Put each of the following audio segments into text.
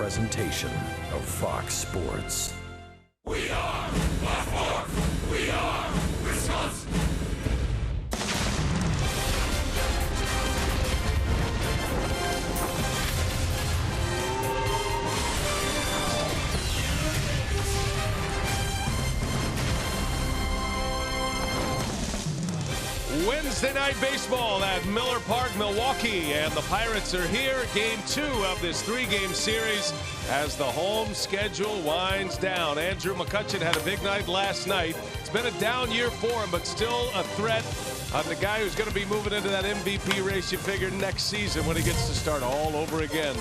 presentation of Fox Sports. We are Baltimore. We are Wisconsin. Wednesday night baseball at Miller Park, Milwaukee, and the Pirates are here. Game 2 of this 3-game series as the home schedule winds down. Andrew McCutchen had a big night last night. It's been a down year for him, but still a threat on the guy who's going to be moving into that MVP race, you figure, next season when he gets to start all over again.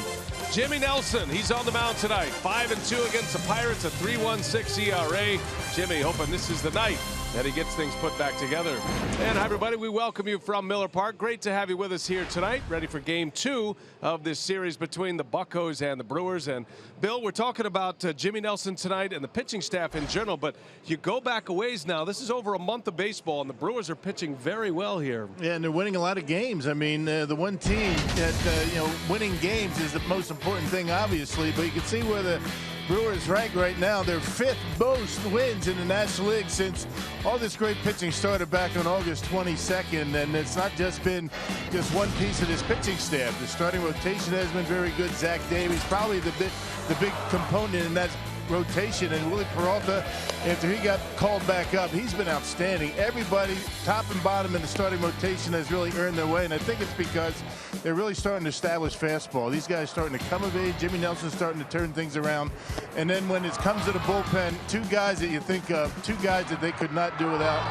Jimmy Nelson, he's on the mound tonight. 5-2 against the Pirates, a 3.16 ERA. Jimmy hoping this is the night that he gets things put back together. And hi, everybody. We welcome you from Miller Park. Great to have you with us here tonight, ready for Game 2 of this series between the Buccos and the Brewers. And Bill, we're talking about Jimmy Nelson tonight and the pitching staff in general, but you go back a ways now. This is over a month of baseball, and the Brewers are pitching very well here. Yeah, and they're winning a lot of games. I mean, the one team that, winning games is the most important thing, obviously, but you can see where the Brewers rank right now. They're 5th most wins in the National League since all this great pitching started back on August 22nd, and it's not just been just one piece of this pitching staff. The starting rotation has been very good. Zach Davies probably the big component in that rotation, and Willie Peralta, after he got called back up, he's been outstanding. Everybody, top and bottom in the starting rotation, has really earned their way, and I think it's because they're really starting to establish fastball. These guys starting to come of age. Jimmy Nelson's starting to turn things around, and then when it comes to the bullpen, two guys that you think of, two guys that they could not do without,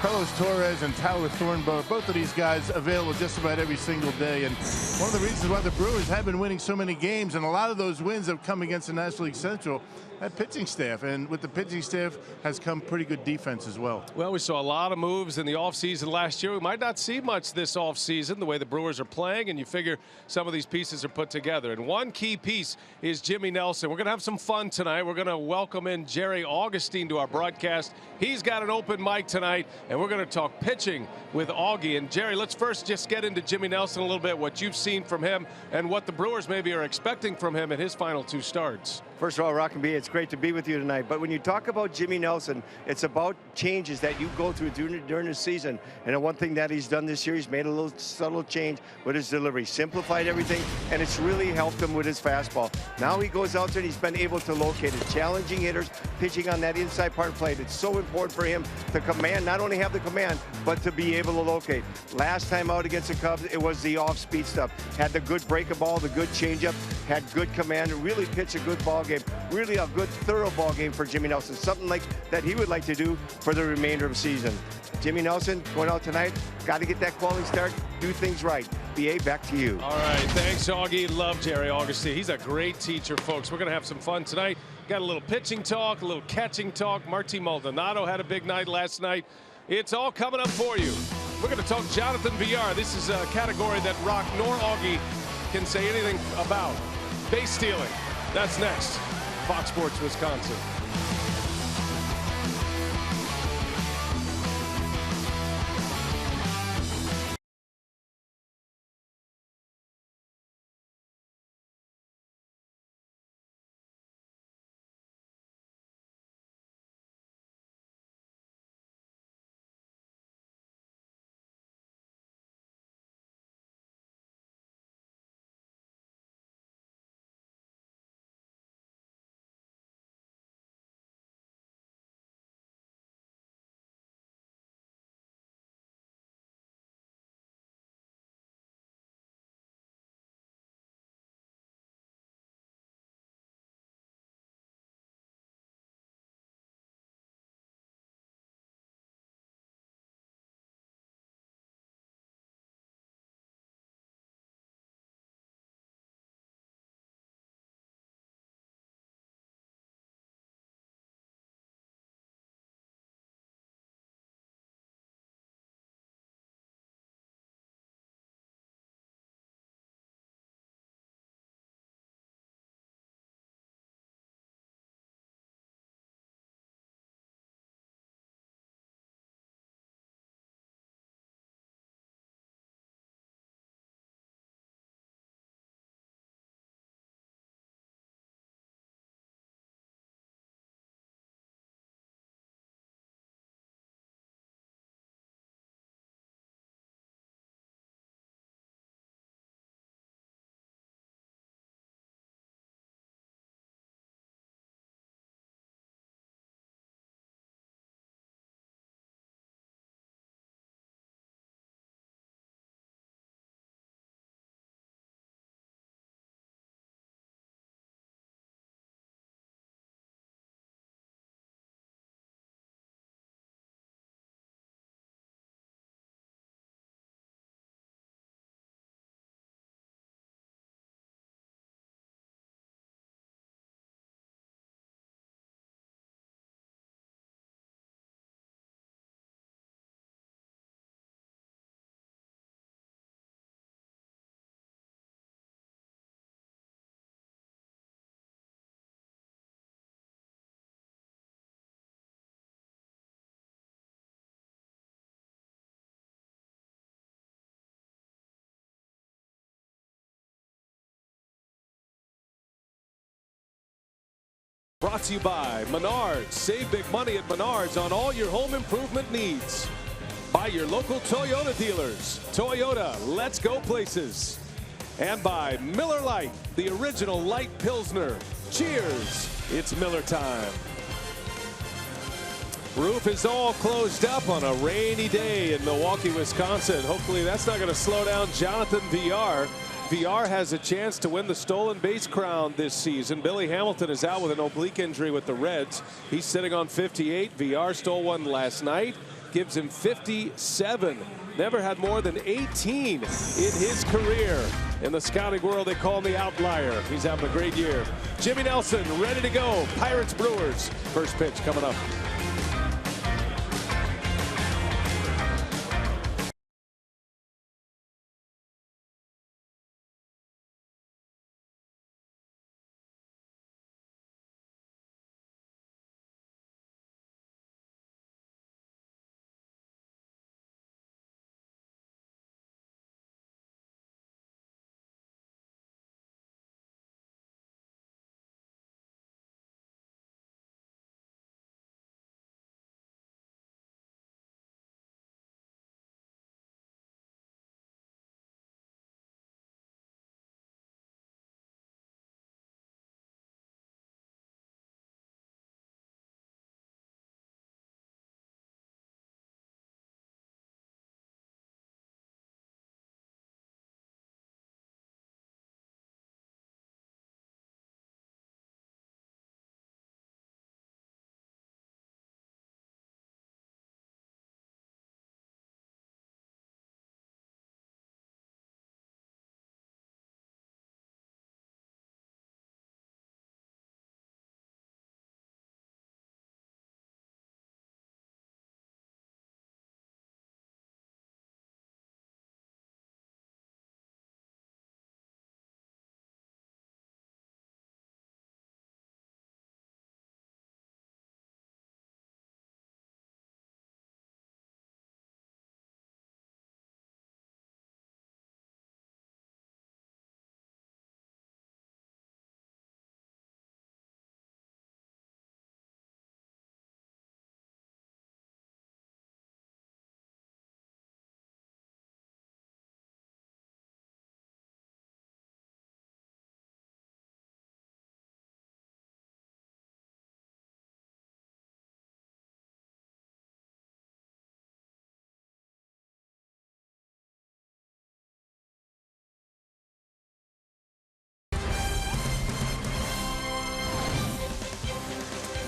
Carlos Torres and Tyler Thornburg. Both of these guys available just about every single day, and one of the reasons why the Brewers have been winning so many games, and a lot of those wins have come against the National League Central, that pitching staff, and with the pitching staff has come pretty good defense as well. Well, we saw a lot of moves in the offseason last year. We might not see much this offseason, the way the Brewers are playing, and you figure some of these pieces are put together. And one key piece is Jimmy Nelson. We're going to have some fun tonight. We're going to welcome in Jerry Augustine to our broadcast. He's got an open mic tonight, and we're going to talk pitching with Augie. And Jerry, let's first just get into Jimmy Nelson a little bit, what you've seen from him and what the Brewers maybe are expecting from him in his final 2 starts. First of all, Rock and B, it's great to be with you tonight. But when you talk about Jimmy Nelson, it's about changes that you go through during the season. And the one thing that he's done this year, he's made a little subtle change with his delivery, simplified everything, and it's really helped him with his fastball. Now he goes out there and he's been able to locate it. Challenging hitters, pitching on that inside part of the plate. It's so important for him to command, not only have the command, but to be able to locate. Last time out against the Cubs, it was the off-speed stuff. Had the good breaking ball, the good changeup, had good command, really pitched a good ball game. Really a good, thorough ball game for Jimmy Nelson. Something like that he would like to do for the remainder of the season. Jimmy Nelson going out tonight, got to get that quality start, do things right. BA, back to you. All right, thanks, Augie. Love Jerry Augustine. He's a great teacher, folks. We're going to have some fun tonight. Got a little pitching talk, a little catching talk. Marty Maldonado had a big night last night. It's all coming up for you. We're going to talk Jonathan Villar. This is a category that Rock nor Augie can say anything about. Base stealing. That's next. Fox Sports Wisconsin. Brought to you by Menards. Save big money at Menards on all your home improvement needs. By your local Toyota dealers. Toyota, let's go places. And by Miller Lite, the original light Pilsner. Cheers, it's Miller time. Roof is all closed up on a rainy day in Milwaukee, Wisconsin. Hopefully that's not going to slow down Jonathan VR. VR has a chance to win the stolen base crown this season. Billy Hamilton is out with an oblique injury with the Reds. He's sitting on 58. VR stole one last night. Gives him 57. Never had more than 18 in his career. In the scouting world, they call him the outlier. He's having a great year. Jimmy Nelson ready to go. Pirates Brewers. First pitch coming up.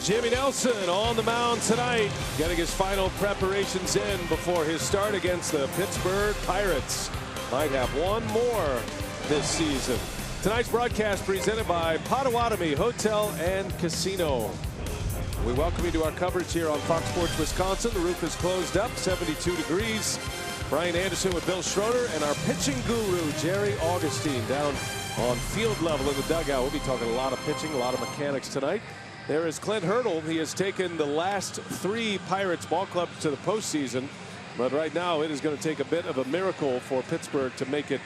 Jimmy Nelson on the mound tonight, getting his final preparations in before his start against the Pittsburgh Pirates. Might have one more this season. Tonight's broadcast presented by Potawatomi Hotel and Casino. We welcome you to our coverage here on Fox Sports Wisconsin. The roof is closed up, 72 degrees. Brian Anderson with Bill Schroeder and our pitching guru, Jerry Augustine, down on field level in the dugout. We'll be talking a lot of pitching, a lot of mechanics tonight. There is Clint Hurdle. He has taken the last 3 Pirates ball clubs to the postseason. But right now it is going to take a bit of a miracle for Pittsburgh to make it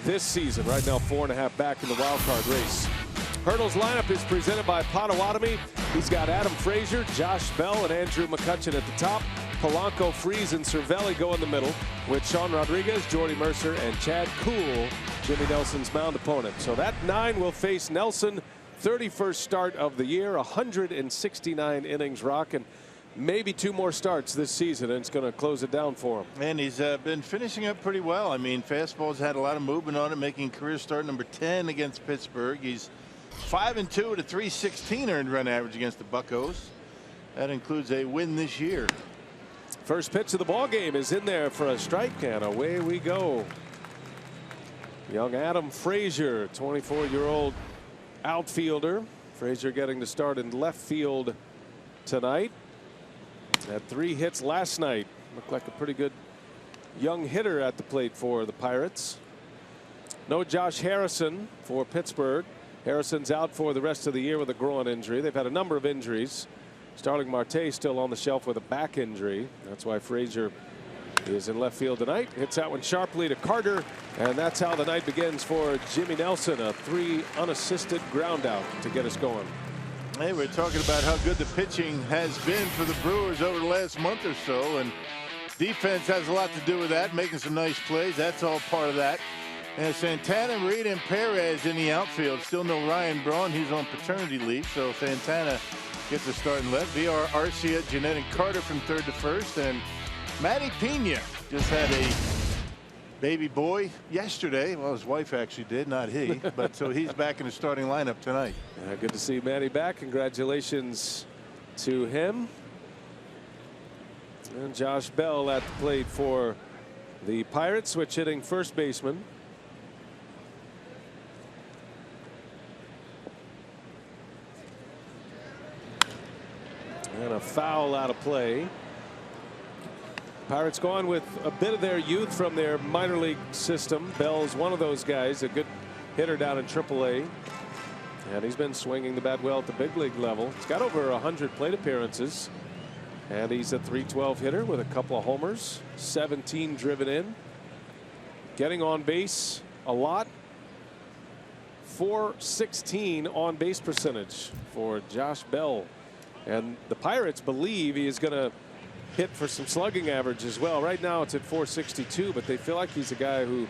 this season. Right now 4.5 back in the wild card race. Hurdle's lineup is presented by Potawatomi. He's got Adam Frazier, Josh Bell, and Andrew McCutchen at the top. Polanco, Freese, and Cervelli go in the middle with Sean Rodriguez, Jordy Mercer, and Chad Kuhl, Jimmy Nelson's mound opponent. So that 9 will face Nelson. 31st start of the year, 169 innings, Rock, and maybe 2 more starts this season, and it's going to close it down for him. And he's been finishing up pretty well. I mean, fastball's had a lot of movement on it, making career start number 10 against Pittsburgh. He's 5-2 at a .316 earned run average against the Buccos. That includes a win this year. First pitch of the ball game is in there for a strike, and away we go. Young Adam Frazier, 24-year-old outfielder. Frazier getting to start in left field tonight. Had 3 hits last night. Looked like a pretty good young hitter at the plate for the Pirates. No Josh Harrison for Pittsburgh. Harrison's out for the rest of the year with a groin injury. They've had a number of injuries. Starling Marte still on the shelf with a back injury. That's why Frazier is in left field tonight. Hits that one sharply to Carter, and that's how the night begins for Jimmy Nelson. A 3 unassisted ground out to get us going. Hey, we're talking about how good the pitching has been for the Brewers over the last month or so, and defense has a lot to do with that, making some nice plays. That's all part of that. And Santana, Reed, and Perez in the outfield. Still no Ryan Braun. He's on paternity leave, so Santana gets a start in left. VR, Arcia, Jeanette, and Carter from third to first. And Matty Pena just had a baby boy yesterday. Well, his wife actually did, not he. But so he's back in the starting lineup tonight. Good to see Matty back. Congratulations to him. And Josh Bell at the plate for the Pirates, switch hitting first baseman. And a foul out of play. Pirates going with a bit of their youth from their minor league system. Bell's one of those guys, a good hitter down in AAA. And he's been swinging the bat well at the big league level. He's got over 100 plate appearances. And he's a .312 hitter with a couple of homers, 17 driven in. Getting on base a lot. .416 on base percentage for Josh Bell. And the Pirates believe he is going to hit for some slugging average as well. Right now it's at .462, but they feel like he's a guy who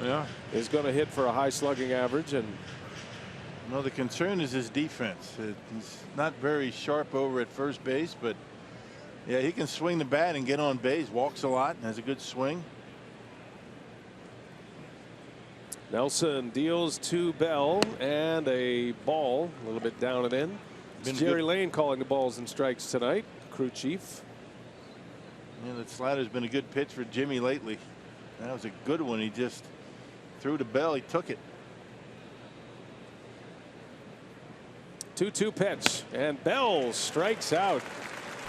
is going to hit for a high slugging average. And no, the concern is his defense. He's not very sharp over at first base, but yeah, he can swing the bat and get on base. Walks a lot and has a good swing. Nelson deals to Bell, and a ball a little bit down and in. It's Jerry Lane calling the balls and strikes tonight, crew chief. Yeah, that slider's been a good pitch for Jimmy lately. That was a good one. He just threw to Bell. He took it. 2-2 pitch, and Bell strikes out.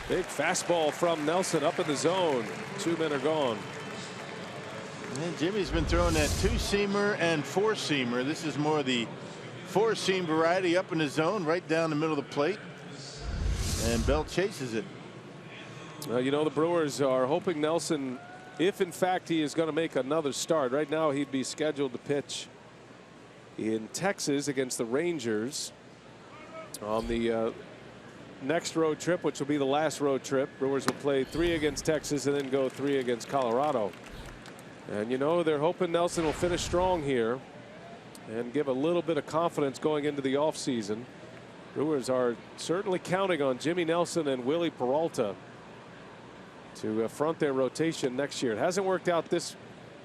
Big fastball from Nelson up in the zone. 2 men are gone. And Jimmy's been throwing that two-seamer and four-seamer. This is more the four-seam variety up in the zone, right down the middle of the plate. And Bell chases it. You know, the Brewers are hoping Nelson, if in fact he is going to make another start. Right now he'd be scheduled to pitch in Texas against the Rangers on the next road trip, which will be the last road trip. Brewers will play 3 against Texas and then go 3 against Colorado. And you know, they're hoping Nelson will finish strong here and give a little bit of confidence going into the offseason. Brewers are certainly counting on Jimmy Nelson and Willie Peralta to front their rotation next year. It hasn't worked out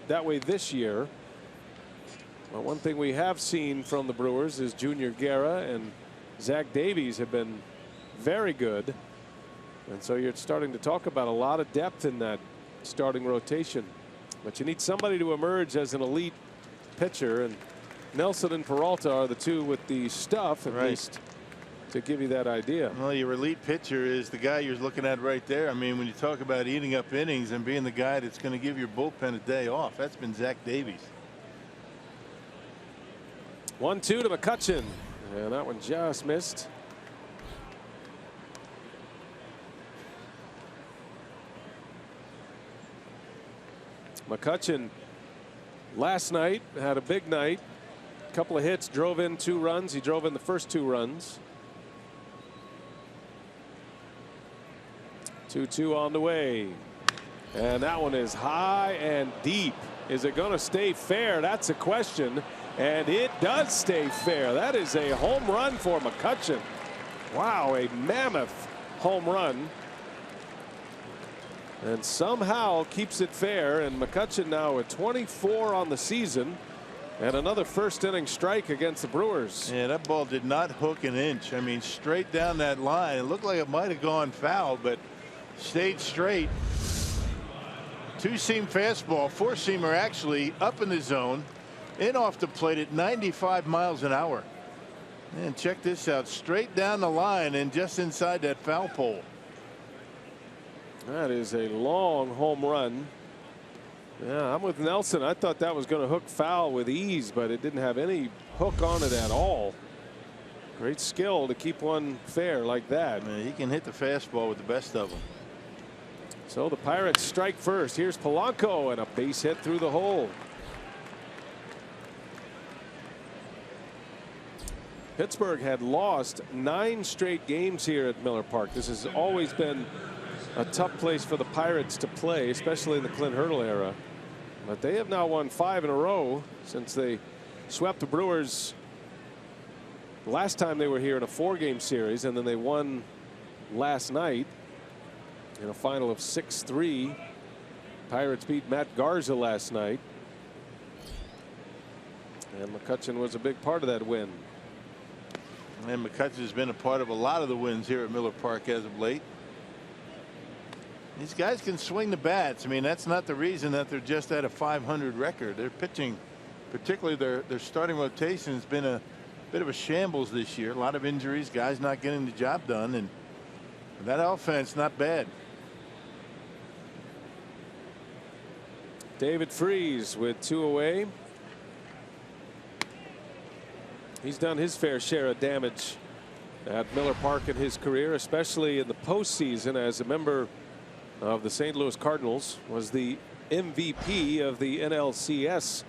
that way this year. Well, one thing we have seen from the Brewers is Junior Guerra and Zach Davies have been very good. And so you're starting to talk about a lot of depth in that starting rotation. But you need somebody to emerge as an elite pitcher, and Nelson and Peralta are the two with the stuff, at least, to give you that idea. Well, your elite pitcher is the guy you're looking at right there. I mean, when you talk about eating up innings and being the guy that's going to give your bullpen a day off, that's been Zach Davies. 1-2 to McCutchen, and that one just missed. McCutchen last night had a big night. A couple of hits, drove in 2 runs. He drove in the first 2 runs. 2-2 on the way. And that one is high and deep. Is it going to stay fair? That's a question. And it does stay fair. That is a home run for McCutchen. Wow, a mammoth home run. And somehow keeps it fair. And McCutchen now at 24 on the season. And another first inning strike against the Brewers. Yeah, that ball did not hook an inch. I mean, straight down that line. It looked like it might have gone foul, but stayed straight. Two-seam fastball, four-seamer actually up in the zone, in off the plate at 95 miles an hour. And check this out, straight down the line and just inside that foul pole. That is a long home run. Yeah, I'm with Nelson. I thought that was going to hook foul with ease, but it didn't have any hook on it at all. Great skill to keep one fair like that. Yeah, he can hit the fastball with the best of them. So the Pirates strike first. Here's Polanco, and a base hit through the hole. Pittsburgh had lost 9 straight games here at Miller Park. This has always been a tough place for the Pirates to play, especially in the Clint Hurdle era. But they have now won 5 in a row since they swept the Brewers last time they were here in a 4-game series, and then they won last night in a final of 6-3. Pirates beat Matt Garza last night, and McCutchen was a big part of that win. And McCutchen has been a part of a lot of the wins here at Miller Park as of late. These guys can swing the bats. I mean, that's not the reason that they're just at a 500 record. Their pitching, particularly their starting rotation, has been a bit of a shambles this year. A lot of injuries, guys not getting the job done, and that offense not bad. David Freese with 2 away. He's done his fair share of damage at Miller Park in his career, especially in the postseason as a member of the St. Louis Cardinals. Was the MVP of the NLCS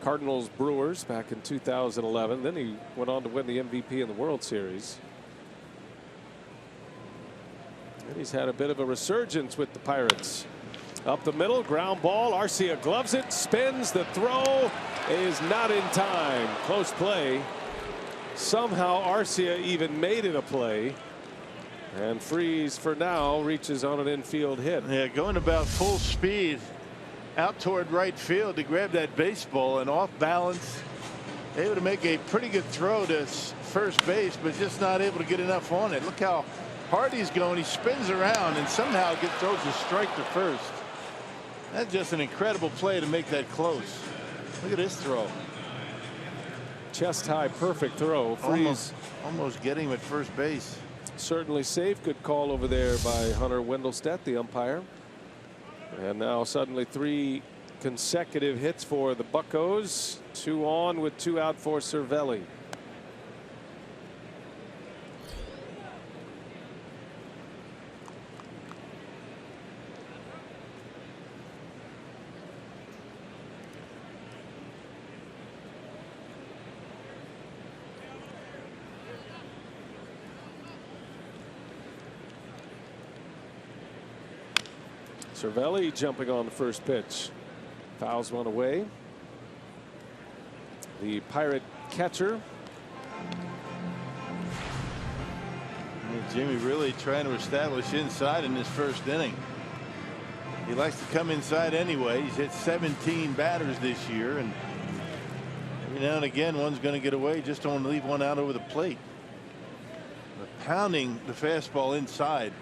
Cardinals Brewers back in 2011. Then he went on to win the MVP in the World Series. And he's had a bit of a resurgence with the Pirates. Up the middle, ground ball. Arcia gloves it, spins. The throw is not in time. Close play. Somehow Arcia even made it a play. And Freese, for now, reaches on an infield hit. Yeah, going about full speed out toward right field to grab that baseball, and off balance, able to make a pretty good throw to first base, but just not able to get enough on it. Look how hard he's going. He spins around and somehow throws a strike to first. That's just an incredible play to make that close. Look at this throw. Chest high, perfect throw. Freese almost getting him at first base. Certainly safe. Good call over there by Hunter Wendelstedt, the umpire. And now suddenly 3 consecutive hits for the Buccos. 2 on with 2 out for Cervelli. Cervelli jumping on the first pitch. Fouls one away. The Pirate catcher. Jimmy really trying to establish inside in this first inning. He likes to come inside anyway. He's hit 17 batters this year, and every now and again one's going to get away. Just don't leave one out over the plate. But pounding the fastball inside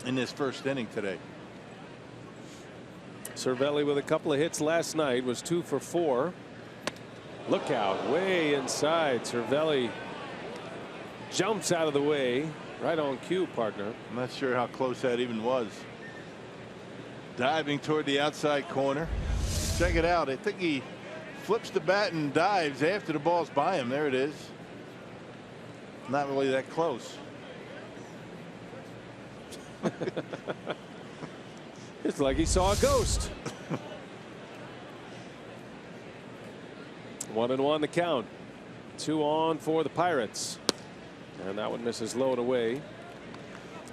in this first inning today. Cervelli with a couple of hits last night, was 2 for 4. Look out, way inside. Cervelli jumps out of the way. Right on cue, partner. I'm not sure how close that even was. Diving toward the outside corner. Check it out. I think he flips the bat and dives after the ball's by him. There it is. Not really that close. It's like he saw a ghost. 1-1 the count. 2 on for the Pirates. And that one misses low and away.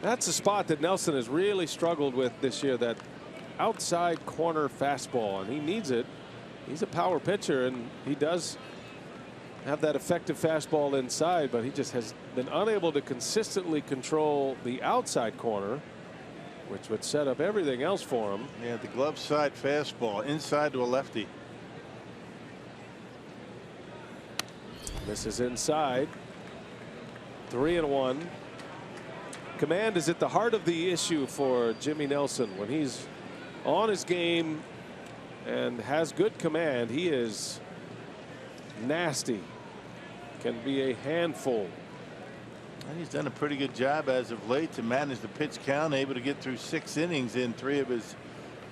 That's a spot that Nelson has really struggled with this year, that outside corner fastball, and he needs it. He's a power pitcher, and he does have that effective fastball inside, but he just has been unable to consistently control the outside corner, which would set up everything else for him. Yeah, the glove side fastball inside to a lefty. This is inside. 3-1. Command is at the heart of the issue for Jimmy Nelson. When he's on his game and has good command, he is nasty. Can be a handful. And he's done a pretty good job as of late to manage the pitch count, able to get through 6 innings in 3 of his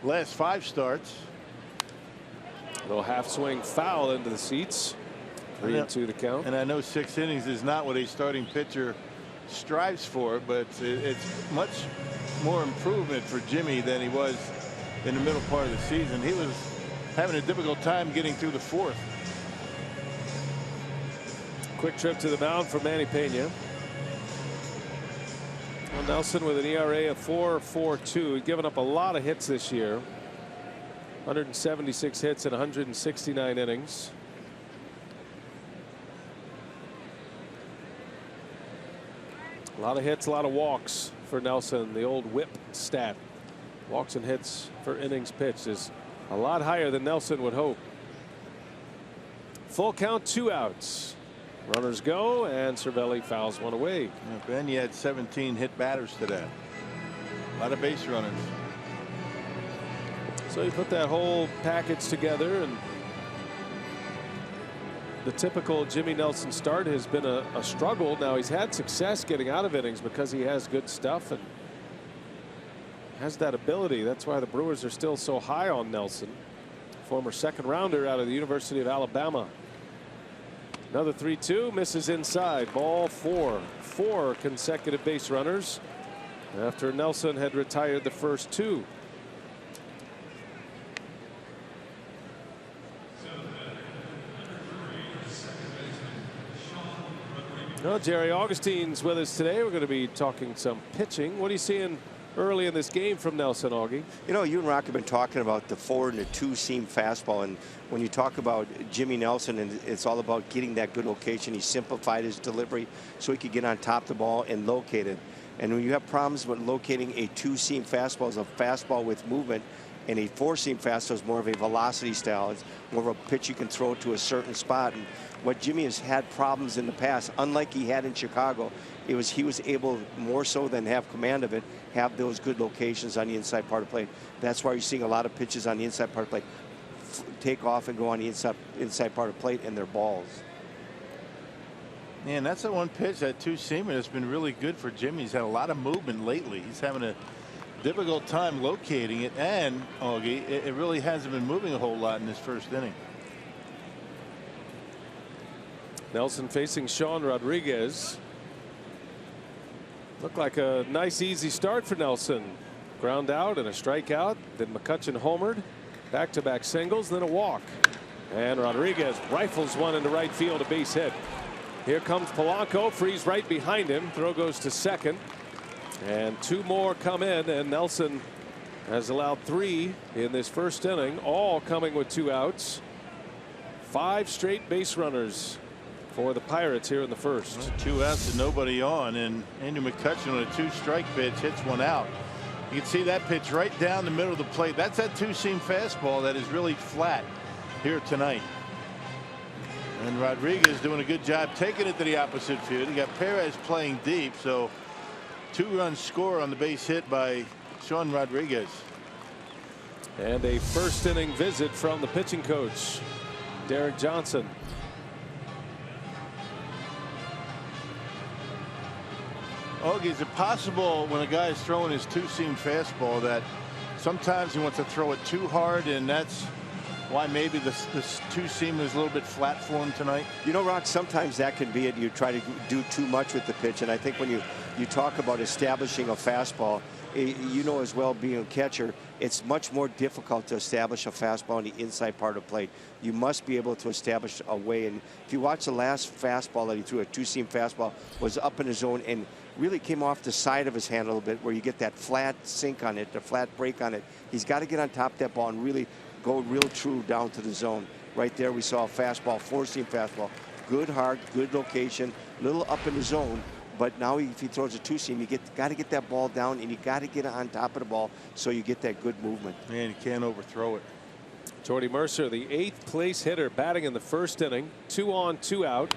last 5 starts. A little half swing foul into the seats. 3-2 the count. And I know 6 innings is not what a starting pitcher strives for, but it's much more improvement for Jimmy than he was in the middle part of the season. He was having a difficult time getting through the 4th. Quick trip to the mound for Manny Pena. Well, Nelson with an ERA of 4.42. He's given up a lot of hits this year. 176 hits in 169 innings. A lot of hits, a lot of walks for Nelson. The old whip stat. Walks and hits for innings pitched is a lot higher than Nelson would hope. Full count, 2 outs. Runners go, and Cervelli fouls one away. Yeah, Ben, you had 17 hit batters today. A lot of base runners. So you put that whole package together, and the typical Jimmy Nelson start has been a struggle. Now he's had success getting out of innings because he has good stuff and has that ability. That's why the Brewers are still so high on Nelson. Former second rounder out of the University of Alabama. Another 3-2, misses inside. Ball 4. 4 consecutive base runners after Nelson had retired the first 2. Well, Jerry Augustine's with us today. We're going to be talking some pitching. What are you seeing early in this game from Nelson, Augie? You know, you and Rock have been talking about the 4 and the 2 seam fastball, and when you talk about Jimmy Nelson, and it's all about getting that good location. He simplified his delivery so he could get on top of the ball and locate it. And when you have problems with locating a 2 seam fastball as a fastball with movement, and a 4 seam fastball is more of a velocity style. It's more of a pitch you can throw to a certain spot. And what Jimmy has had problems in the past, unlike he had in Chicago, he was able, more so than have command of it, have those good locations on the inside part of the plate. That's why you're seeing a lot of pitches on the inside part of the plate take off and go on the inside part of the plate, and they're balls. Man, that's the one pitch, that 2-seamer, has been really good for Jimmy. He's had a lot of movement lately. He's having a difficult time locating it, and Augie, it really hasn't been moving a whole lot in this first inning. Nelson facing Sean Rodriguez. Looked like a nice easy start for Nelson. Ground out and a strikeout. Then McCutchen homered. Back-to-back singles, then a walk. And Rodriguez rifles one into right field, a base hit. Here comes Polanco, frees right behind him. Throw goes to second. And 2 more come in, and Nelson has allowed 3 in this first inning, all coming with 2 outs. 5 straight base runners for the Pirates here in the first. Well, 2 outs and nobody on, and Andrew McCutchen on a 2-strike pitch hits one out. You can see that pitch right down the middle of the plate. That's that 2-seam fastball that is really flat here tonight. And Rodriguez doing a good job taking it to the opposite field. You got Perez playing deep, so 2-run score on the base hit by Sean Rodriguez. And a first inning visit from the pitching coach, Derek Johnson. Augie, is it possible when a guy is throwing his 2-seam fastball that sometimes he wants to throw it too hard, and that's why maybe this 2-seam is a little bit flat for him tonight? You know, Rock, sometimes that can be it. You try to do too much with the pitch, and I think when you talk about establishing a fastball, you know as well, being a catcher, it's much more difficult to establish a fastball on the inside part of the plate. You must be able to establish a way. And if you watch the last fastball that he threw, a 2-seam fastball, was up in his zone and really came off the side of his hand a little bit, where you get that flat sink on it, the flat break on it. He's got to get on top of that ball and really go real true down to the zone. Right there we saw a fastball, 4-seam fastball. Good heart, good location, little up in the zone. But now if he throws a 2-seam, you got to get that ball down, and you got to get on top of the ball so you get that good movement. Man, you can't overthrow it. Jordy Mercer, the 8th place hitter, batting in the first inning. 2 on, 2 out.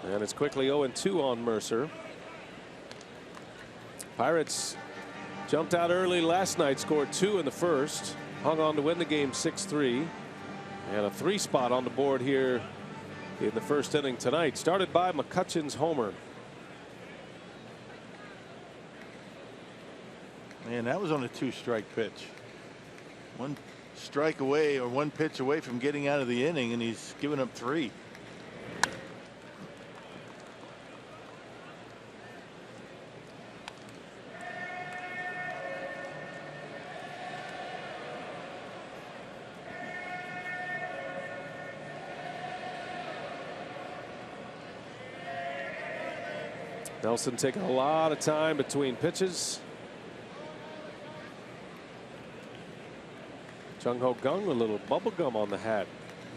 And it's quickly 0-2 on Mercer. Pirates jumped out early last night, scored 2 in the first, hung on to win the game 6-3, and a 3 spot on the board here in the first inning tonight, started by McCutchen's homer. Man, that was on a 2-strike pitch. 1 strike away, or 1 pitch away from getting out of the inning, and he's given up 3. Nelson taking a lot of time between pitches. Jung Ho Kang, a little bubble gum on the hat.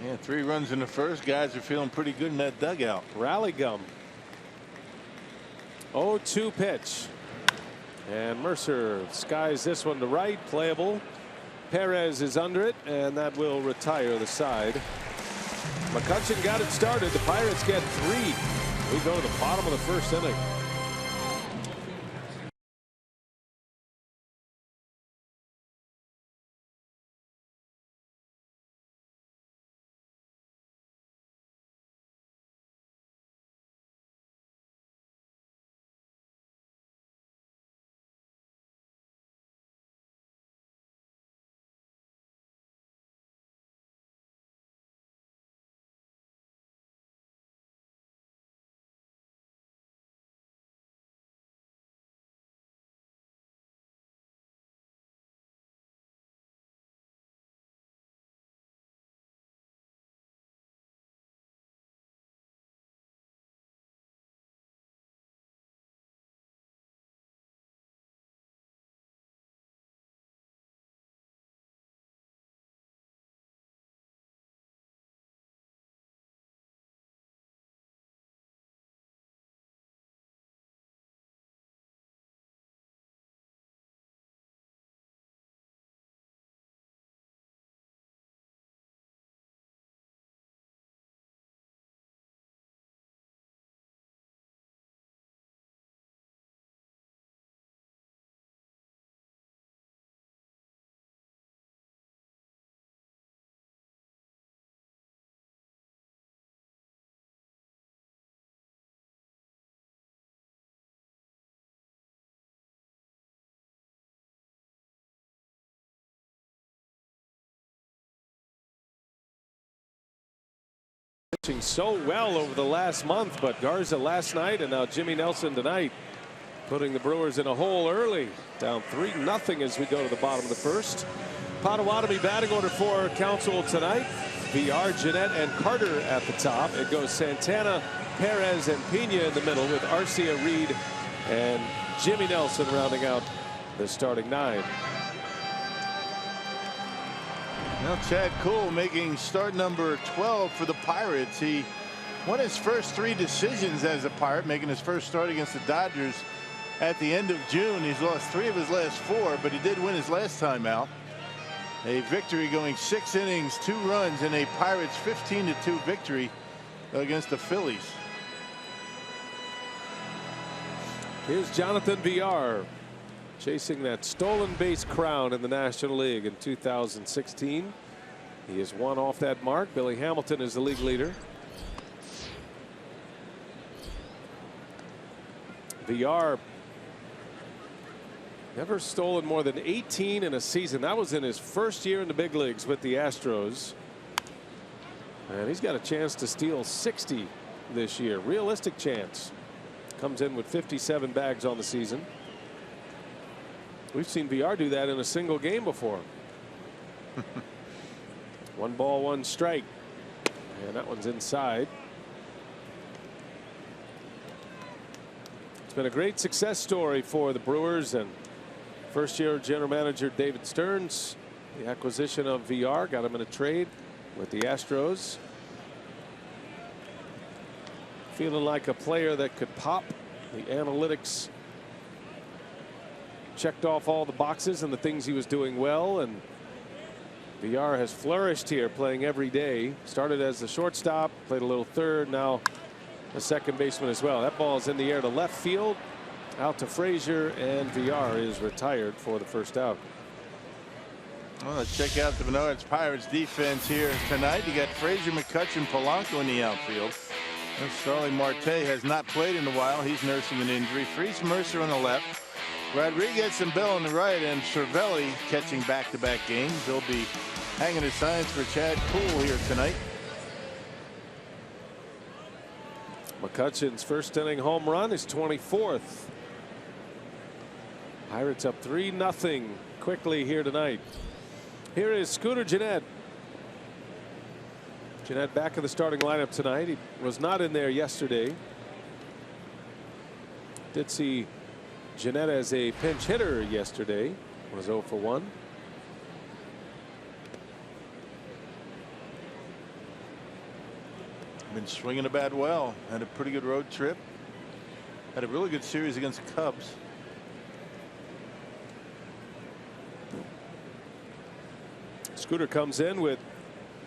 Yeah, 3 runs in the first. Guys are feeling pretty good in that dugout. Rally gum. 0-2 pitch. And Mercer skies this one to right. Playable. Perez is under it, and that will retire the side. McCutchen got it started. The Pirates get 3. We go to the bottom of the first inning. Pitching so well over the last month, but Garza last night and now Jimmy Nelson tonight, putting the Brewers in a hole early, down 3-0 as we go to the bottom of the first. Potawatomi batting order for Council tonight. VR, Jeanette, and Carter at the top. It goes Santana, Perez, and Pena in the middle, with Arcia, Reed, and Jimmy Nelson rounding out the starting 9. Now Chad Kuhl making start number 12 for the Pirates. He won his first 3 decisions as a Pirate, making his first start against the Dodgers at the end of June. He's lost 3 of his last 4, but he did win his last time out. A victory going 6 innings, 2 runs in a Pirates 15-2 victory against the Phillies. Here's Jonathan VR, chasing that stolen base crown in the National League in 2016. He is 1 off that mark. Billy Hamilton is the league leader. VR never stolen more than 18 in a season. That was in his first year in the big leagues with the Astros. And he's got a chance to steal 60 this year. Realistic chance. Comes in with 57 bags on the season. We've seen VR do that in a single game before. 1 ball, 1 strike. And that one's inside. It's been a great success story for the Brewers, and first year general manager David Stearns, the acquisition of VR got him in a trade with the Astros. Feeling like a player that could pop. The analytics checked off all the boxes and the things he was doing well, and VR has flourished here, playing every day. Started as the shortstop, played a little third, now a second baseman as well. That ball is in the air to left field, out to Frazier, and VR is retired for the first out. Well, let's check out the Menards Pirates defense here tonight. You got Frazier, McCutchen, Polanco in the outfield. Starling Marte has not played in a while. He's nursing an injury. Freese, Mercer on the left. Rodriguez and Bell on the right, and Cervelli catching back-to-back games. They'll be hanging the signs for Chad Kuhl here tonight. McCutchen's first inning home run is 24th. Pirates up 3-0 quickly here tonight. Here is Scooter Gennett. Gennett back in the starting lineup tonight. He was not in there yesterday. Did see Jeanette as a pinch hitter yesterday. Was 0 for 1. Been swinging the bat well. Had a pretty good road trip. Had a really good series against the Cubs. Scooter comes in with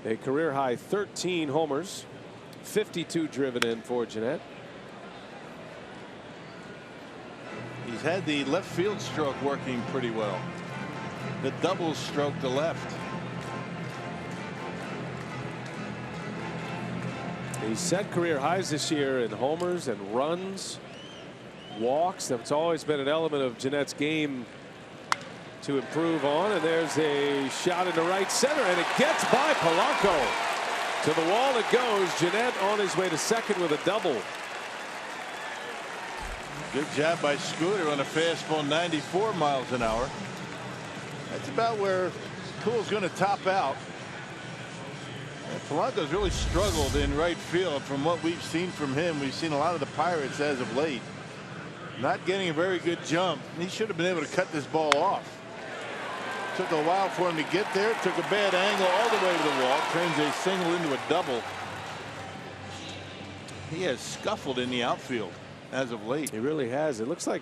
a career high 13 homers, 52 driven in for Jeanette. He's had the left field stroke working pretty well. The double stroke to left. He set career highs this year in homers and runs, walks. That's always been an element of Jeanette's game to improve on. And there's a shot into right center, and it gets by Polanco. To the wall it goes. Jeanette on his way to second with a double. Good job by Scooter on a fastball, 94 miles an hour. That's about where Cool's going to top out. Polanco's really struggled in right field from what we've seen from him. We've seen a lot of the Pirates as of late. Not getting a very good jump. He should have been able to cut this ball off. Took a while for him to get there. Took a bad angle all the way to the wall. Turns a single into a double. He has scuffled in the outfield as of late. He really has. It looks like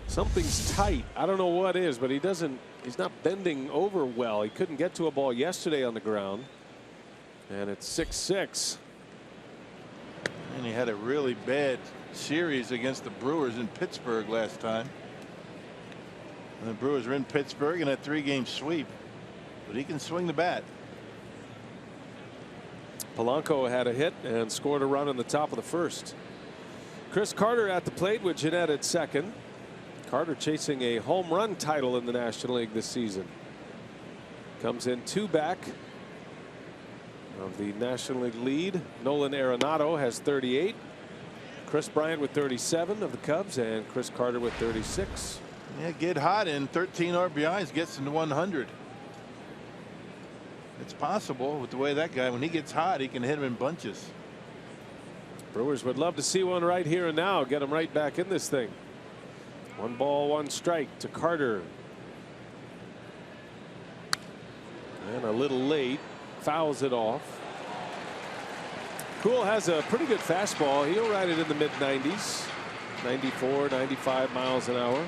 something's tight. I don't know what is, but he's not bending over well. He couldn't get to a ball yesterday on the ground. And it's 6-6. And he had a really bad series against the Brewers in Pittsburgh last time. And the Brewers are in Pittsburgh in a 3-game sweep. But he can swing the bat. Polanco had a hit and scored a run in the top of the first. Chris Carter at the plate with Jeanette at second. Carter chasing a home run title in the National League this season. Comes in 2 back of the National League lead. Nolan Arenado has 38. Chris Bryant with 37 of the Cubs, and Chris Carter with 36. Yeah, get hot in 13 RBIs, gets into 100. It's possible with the way that guy, when he gets hot, he can hit him in bunches. Brewers would love to see one right here and now. Get him right back in this thing. 1 ball, 1 strike to Carter. And a little late. Fouls it off. Cool has a pretty good fastball. He'll ride it in the mid-90s. 94, 95 miles an hour.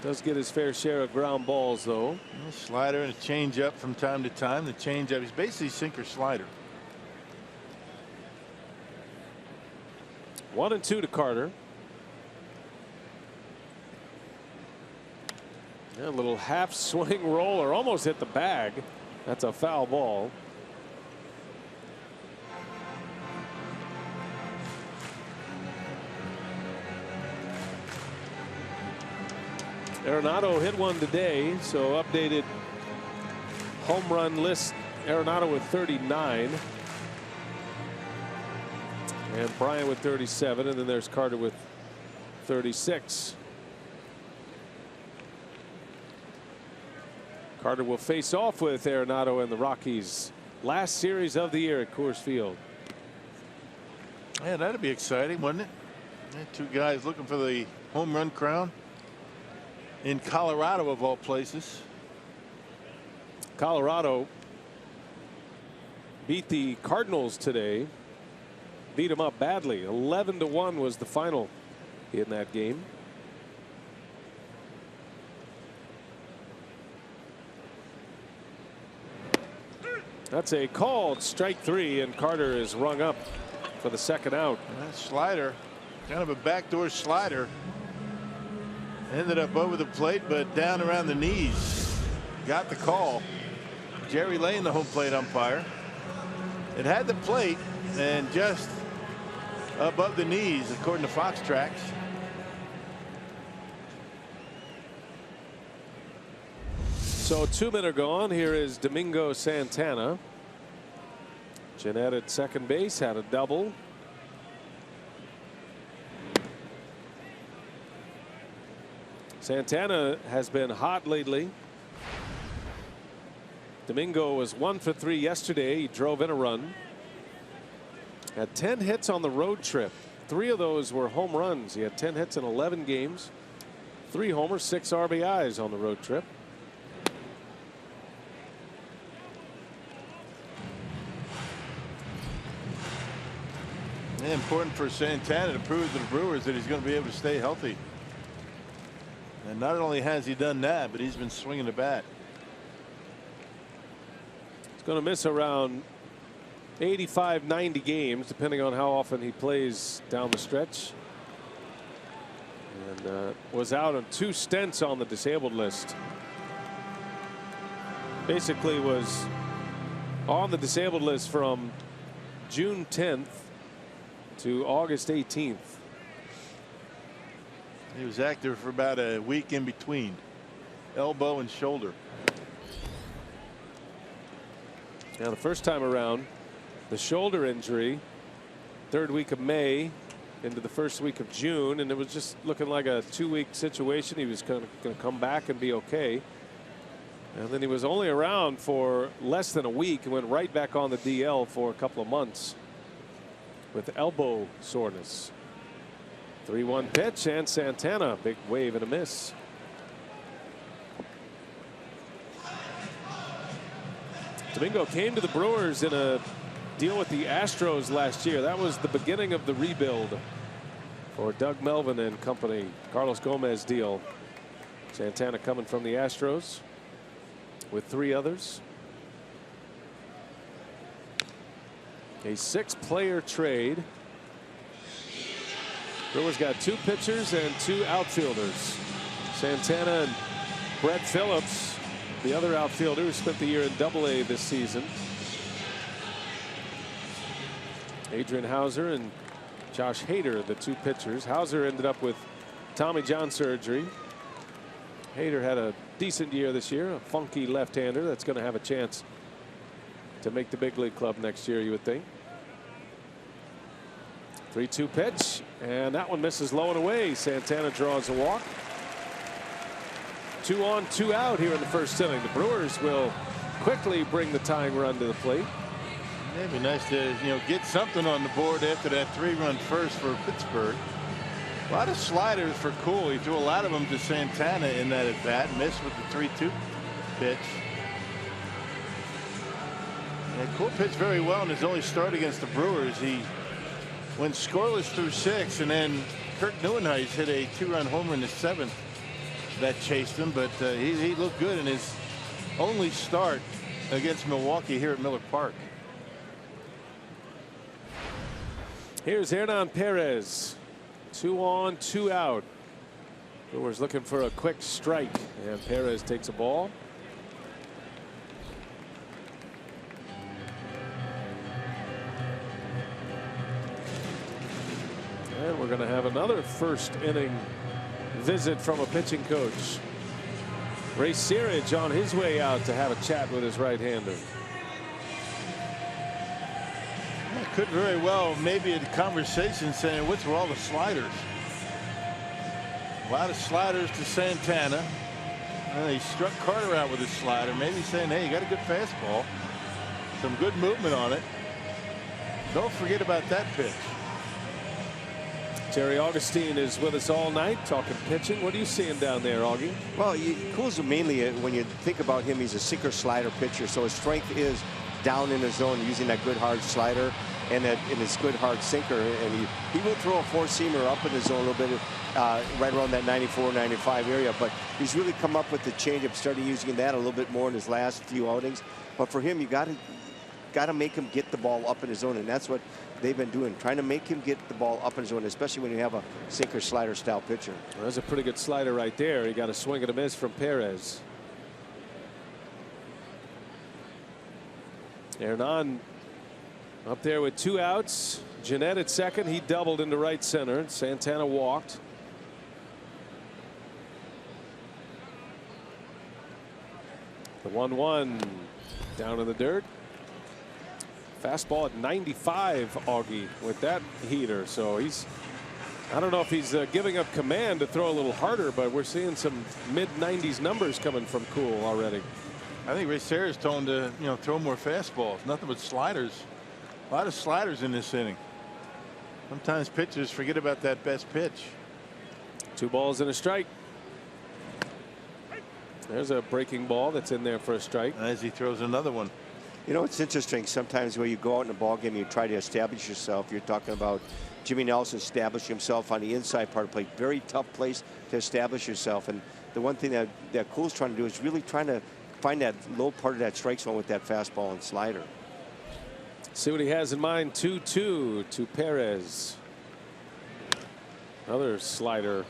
Does get his fair share of ground balls, though. A slider and a changeup from time to time. The changeup is basically sinker slider. 1-2 to Carter. A little half swing roller, almost hit the bag. That's a foul ball. Arenado hit one today, so updated home run list. Arenado with 39. And Bryant with 37, and then there's Carter with 36. Carter will face off with Arenado and the Rockies. Last series of the year at Coors Field. Yeah, that'd be exciting, wouldn't it? Yeah, 2 guys looking for the home run crown in Colorado, of all places. Colorado beat the Cardinals today. Beat them up badly. 11-1 was the final in that game. That's a called strike 3, and Carter is rung up for the second out. That slider, kind of a backdoor slider, ended up over the plate, but down around the knees. Got the call. Jerry Lane, the home plate umpire. It had the plate and just above the knees, according to Fox Tracks. So 2 men are gone. Here is Domingo Santana. Jeanette at second base had a double. Santana has been hot lately. Domingo was 1 for 3 yesterday. He drove in a run. Had 10 hits on the road trip. 3 of those were home runs. He had 10 hits in 11 games. 3 homers, 6 RBIs on the road trip. Yeah, important for Santana to prove to the Brewers that he's going to be able to stay healthy. And not only has he done that, but he's been swinging the bat. He's going to miss around 85, 90 games, depending on how often he plays down the stretch. And was out on 2 stints on the disabled list. Basically was on the disabled list from June 10th to August 18th. He was active for about a week in between. Elbow and shoulder. Now the first time around, the shoulder injury, 3rd week of May into the 1st week of June, and it was just looking like a 2-week situation. He was going to come back and be okay. And then he was only around for less than a week and went right back on the DL for a couple of months with elbow soreness. 3-1 pitch, and Santana, big wave and a miss. Domingo came to the Brewers in a deal with the Astros last year. That was the beginning of the rebuild for Doug Melvin and company. Carlos Gomez deal. Santana coming from the Astros with 3 others. A 6-player trade. Brewers got 2 pitchers and 2 outfielders. Santana and Brett Phillips, the other outfielder who spent the year in Double-A this season. Adrian Hauser and Josh Hader, the 2 pitchers. Hauser ended up with Tommy John surgery. Hader had a decent year this year, a funky left-hander that's going to have a chance to make the big league club next year, you would think. 3-2 pitch, and that one misses low and away. Santana draws a walk. 2 on, 2 out here in the 1st inning. The Brewers will quickly bring the tying run to the plate. It'd be nice to get something on the board after that 3-run first for Pittsburgh. A lot of sliders for Cool. He threw a lot of them to Santana in that at bat. Missed with the 3-2 pitch. And Cool pitched very well in his only start against the Brewers. He went scoreless through 6, and then Kirk Neuenhuis hit a 2-run homer in the 7th that chased him, but he looked good in his only start against Milwaukee here at Miller Park. Here's Hernan Perez. 2 on, 2 out. Brewers looking for a quick strike, and Perez takes a ball. And we're going to have another 1st inning visit from a pitching coach. Ray Searage on his way out to have a chat with his right-hander. Could very well maybe a conversation saying what's with all the sliders. A lot of sliders to Santana. He struck Carter out with his slider. Maybe saying, hey, you got a good fastball. Some good movement on it. Don't forget about that pitch. Terry Augustine is with us all night talking pitching. What are you seeing down there, Augie? Well, Cool's mainly, when you think about him, he's a sinker slider pitcher. So his strength is down in the zone using that good hard slider and his good hard sinker. And he will throw a 4-seamer up in the zone a little bit right around that 94, 95 area. But he's really come up with the changeup, starting using that a little bit more in his last few outings. But for him, you got to make him get the ball up in his zone, and that's what they've been doing, trying to make him get the ball up in his zone, especially when you have a sinker slider style pitcher. Well, that's a pretty good slider right there. He got a swing and a miss from Perez. Hernan up there with 2 outs. Jeanette at second. He doubled into right center. Santana walked. The 1-1 down in the dirt. Fastball at 95, Augie, with that heater. So I don't know if he's giving up command to throw a little harder, but we're seeing some mid-90s numbers coming from Cool already. I think Ray Searage told him to throw more fastballs, nothing but sliders A lot of sliders in this inning. Sometimes pitchers forget about that best pitch. 2 balls and a strike. There's a breaking ball that's in there for a strike. As he throws another one. You know, it's interesting. Sometimes when you go out in a ball game, you try to establish yourself. You're talking about Jimmy Nelson establishing himself on the inside part of the plate. Very tough place to establish yourself. And the one thing that Cool's trying to do is really trying to find that low part of that strike zone with that fastball and slider. See what he has in mind. 2-2 to Perez. Another slider.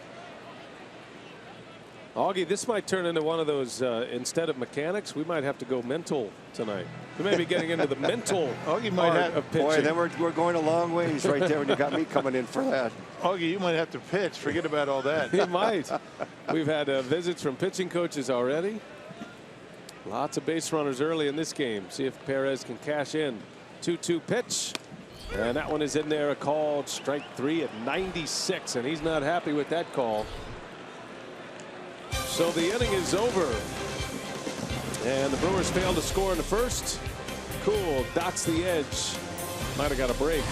Augie, this might turn into one of those, instead of mechanics, we might have to go mental tonight. We may be getting into the mental Augie might have of pitching. Boy, then we're going a long ways right there when you got me coming in for that. Augie, you might have to pitch. Forget about all that. He might. We've had visits from pitching coaches already. Lots of base runners early in this game. See if Perez can cash in. 2-2 pitch. And that one is in there, a called strike 3 at 96. And he's not happy with that call. So the inning is over. And the Brewers failed to score in the first. Cool dots the edge. Might have got a break.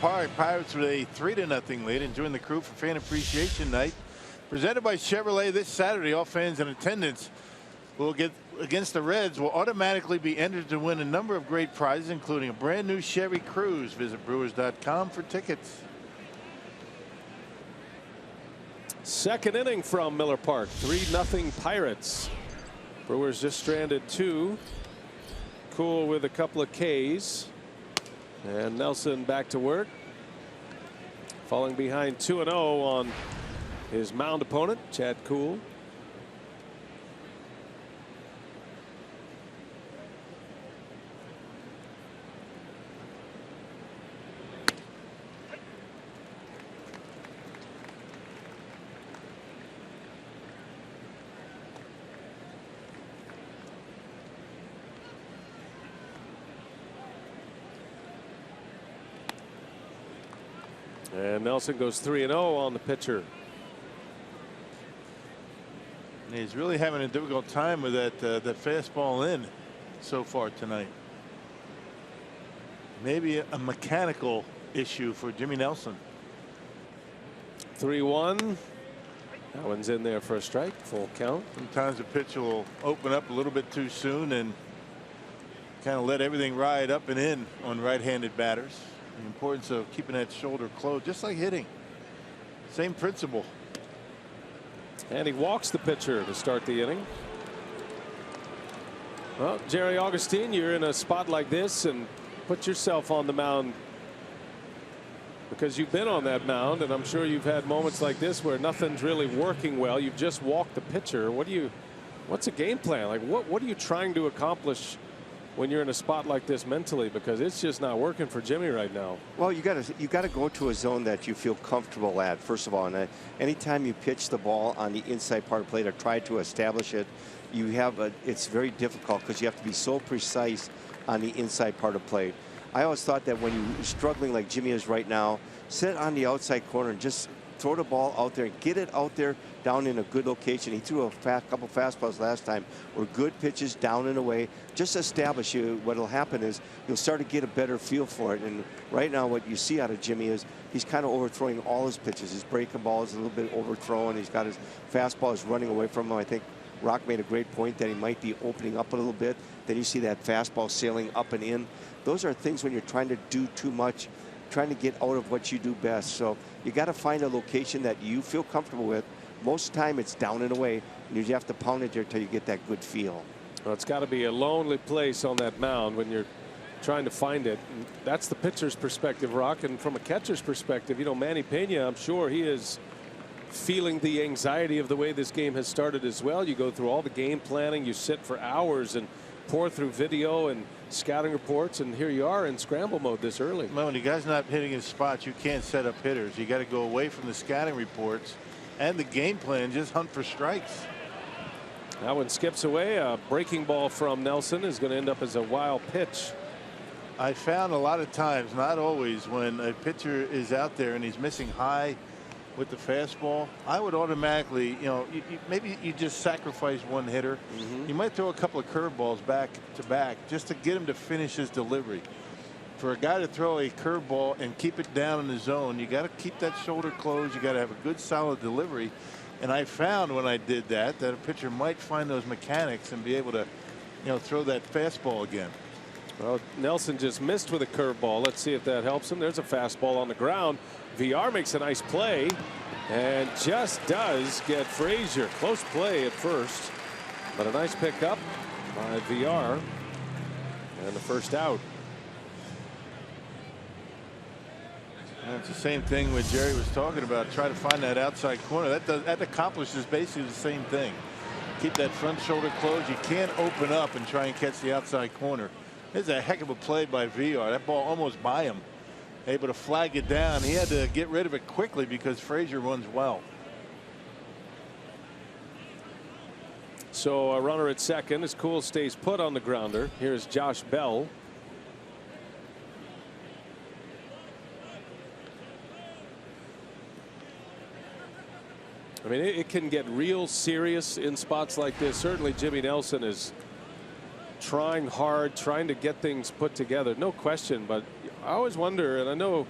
Pirates with a 3-0 lead and join the crew for Fan Appreciation Night presented by Chevrolet this Saturday. All fans in attendance will get against the Reds will automatically be entered to win a number of great prizes, including a brand new Chevy Cruze. Visit Brewers.com for tickets. Second inning from Miller Park. 3-0 Pirates. Brewers just stranded 2. Cool with a couple of Ks. And Nelson back to work. Falling behind 2-0 on his mound opponent, Chad Kuhl. And Nelson goes 3-0 on the pitcher. He's really having a difficult time with that fastball in so far tonight. Maybe a mechanical issue for Jimmy Nelson. 3-1. That one's in there for a strike. Full count. Sometimes the pitch will open up a little bit too soon and kind of let everything ride up and in on right-handed batters. The importance of keeping that shoulder closed, just like hitting. Same principle. And he walks the pitcher to start the inning. Well, Jerry Augustine, you're in a spot like this, and put yourself on the mound because you've been on that mound, and I'm sure you've had moments like this where nothing's really working well. You've just walked the pitcher. What do you What's a game plan? Like what are you trying to accomplish when you're in a spot like this mentally? Because it's just not working for Jimmy right now. Well, you got to go to a zone that you feel comfortable at, first of all. And anytime you pitch the ball on the inside part of plate or try to establish it, it's very difficult because you have to be so precise on the inside part of plate. I always thought that when you're struggling like Jimmy is right now, sit on the outside corner and just throw the ball out there and get it out there down in a good location. He threw a couple fastballs last time, or good pitches down and away. Just establish you. What'll happen is you'll start to get a better feel for it. And right now, what you see out of Jimmy is he's kind of overthrowing all his pitches. His breaking ball is a little bit overthrown. He's got his fastball is running away from him. I think Rock made a great point that he might be opening up a little bit. Then you see that fastball sailing up and in. Those are things when you're trying to do too much, trying to get out of what you do best. So you got to find a location that you feel comfortable with. Most of the time it's down and away, and you have to pound it there until you get that good feel. Well, it's got to be a lonely place on that mound when you're trying to find it. And that's the pitcher's perspective, Rock. And from a catcher's perspective, you know, Manny Pena, I'm sure he is feeling the anxiety of the way this game has started as well. You go through all the game planning, you sit for hours and pour through video and scouting reports, and here you are in scramble mode this early. Well, when the guy's not hitting his spots, you can't set up hitters. You got to go away from the scouting reports and the game plan, just hunt for strikes. That one skips away. A breaking ball from Nelson is going to end up as a wild pitch. I found a lot of times, not always, when a pitcher is out there and he's missing high with the fastball, I would automatically, you know, maybe you just sacrifice one hitter. You might throw a couple of curveballs back to back just to get him to finish his delivery. For a guy to throw a curveball and keep it down in the zone, you got to keep that shoulder closed. You got to have a good solid delivery. And I found when I did that a pitcher might find those mechanics and be able to, you know, throw that fastball again. Well, Nelson just missed with a curveball. Let's see if that helps him. There's a fastball on the ground. VR makes a nice play and just does get Frazier. Close play at first, but a nice pickup by VR and the first out. It's the same thing what Jerry was talking about. Try to find that outside corner. That accomplishes basically the same thing. Keep that front shoulder closed. You can't open up and try and catch the outside corner. There's a heck of a play by VR. That ball almost by him. Able to flag it down. He had to get rid of it quickly because Frazier runs well. So a runner at second as Cool stays put on the grounder. Here's Josh Bell. I mean, it can get real serious in spots like this. Certainly Jimmy Nelson is trying hard, trying to get things put together, no question. But I always wonder, and I know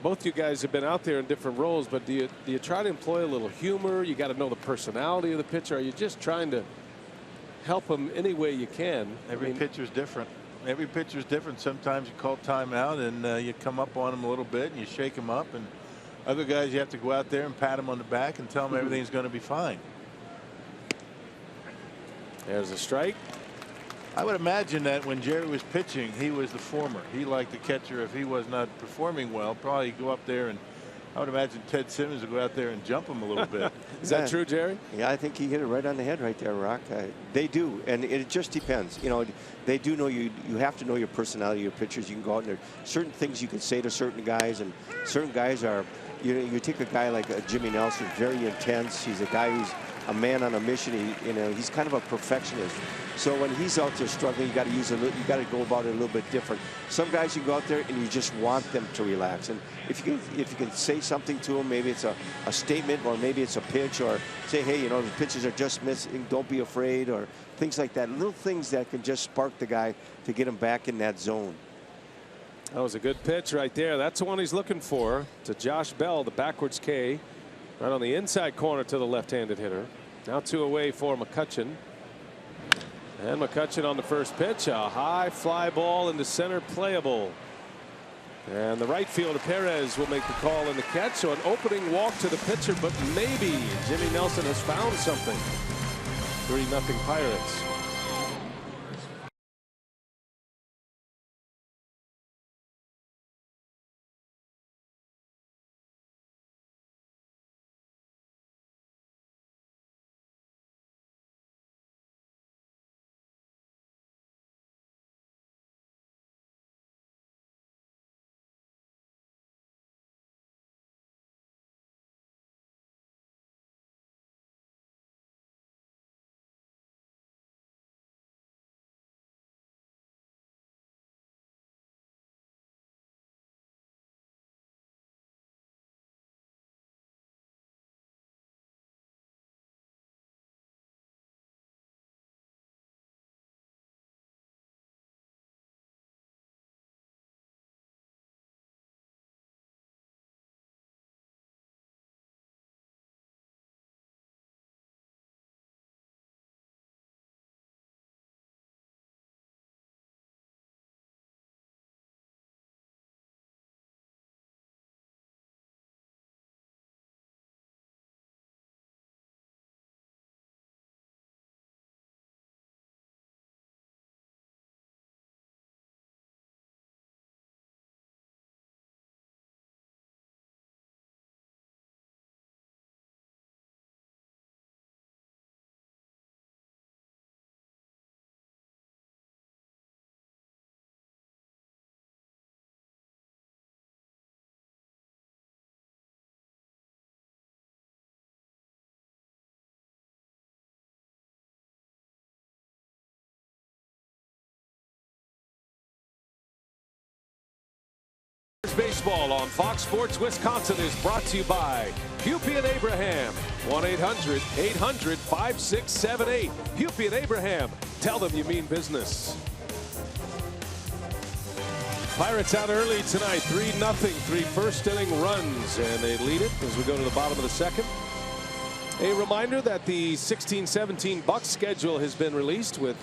both you guys have been out there in different roles, but do you try to employ a little humor? You got to know the personality of the pitcher. Are you just trying to help him any way you can? Every pitcher's different. Every pitcher's different. Sometimes you call timeout and you come up on him a little bit and you shake him up, and other guys you have to go out there and pat him on the back and tell him everything's going to be fine. There's a strike. I would imagine that when Jerry was pitching, he was the former. He liked the catcher. If he was not performing well, probably go up there, and I would imagine Ted Simmons would go out there and jump him a little bit. Is that true, Jerry? Yeah, I think he hit it right on the head right there, Rock. They do, and it just depends. You know, they do know you. You have to know your personality, your pitchers. You can go out and there are certain things you can say to certain guys, and certain guys are. You take a guy like Jimmy Nelson, very intense. He's a guy who's a man on a mission. He's kind of a perfectionist. So when he's out there struggling, you got to go about it a little bit different. Some guys you go out there and you just want them to relax. And if you can say something to them, maybe it's a statement, or maybe it's a pitch, or say, hey, the pitches are just missing. Don't be afraid, or things like that. Little things that can just spark the guy to get him back in that zone. That was a good pitch right there. That's the one he's looking for, to Josh Bell, the backwards K, right on the inside corner to the left-handed hitter. Now 2 away for McCutchen. And McCutchen on the first pitch, a high fly ball into center, playable. And the right fielder Perez will make the call in the catch. So an opening walk to the pitcher, but maybe Jimmy Nelson has found something. 3-0 Pirates. Baseball on Fox Sports Wisconsin is brought to you by Hupy and Abraham. 1-800-800-5678. Hupy and Abraham. Tell them you mean business. Pirates out early tonight, 3-0. 3 first inning runs, and they lead it as we go to the bottom of the second. A reminder that the 16-17 Bucks schedule has been released with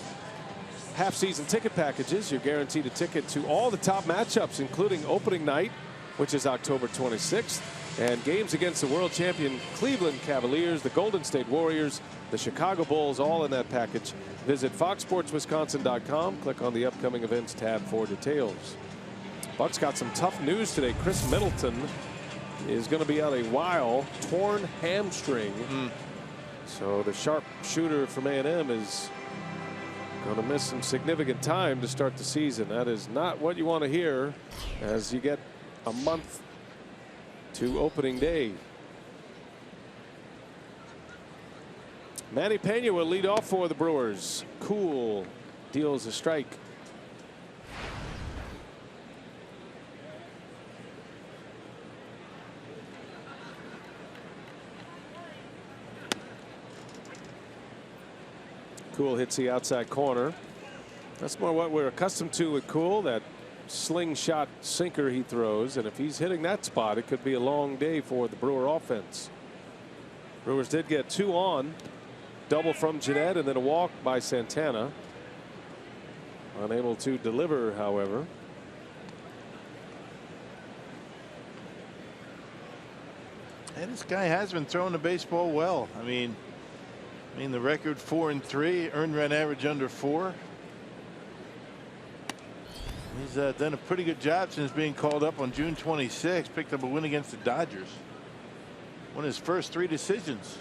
half-season ticket packages. You're guaranteed a ticket to all the top matchups, including opening night, which is October 26th, and games against the world champion Cleveland Cavaliers, the Golden State Warriors, the Chicago Bulls, all in that package. Visit foxsportswisconsin.com. Click on the upcoming events tab for details. Bucks got some tough news today. Chris Middleton is going to be out a while, torn hamstring. So the sharp shooter from A&M is going to miss some significant time to start the season. That is not what you want to hear as you get a month to opening day. Manny Pena will lead off for the Brewers. Cool deals a strike. Cool hits the outside corner. That's more what we're accustomed to with Cool, that slingshot sinker he throws, and if he's hitting that spot, it could be a long day for the Brewer offense. Brewers did get 2 on, double from Jeanette and then a walk by Santana. Unable to deliver, however. And this guy has been throwing the baseball well. I mean the record 4-3, earned run average under 4. He's done a pretty good job since being called up on June 26. Picked up a win against the Dodgers. Won his first 3 decisions.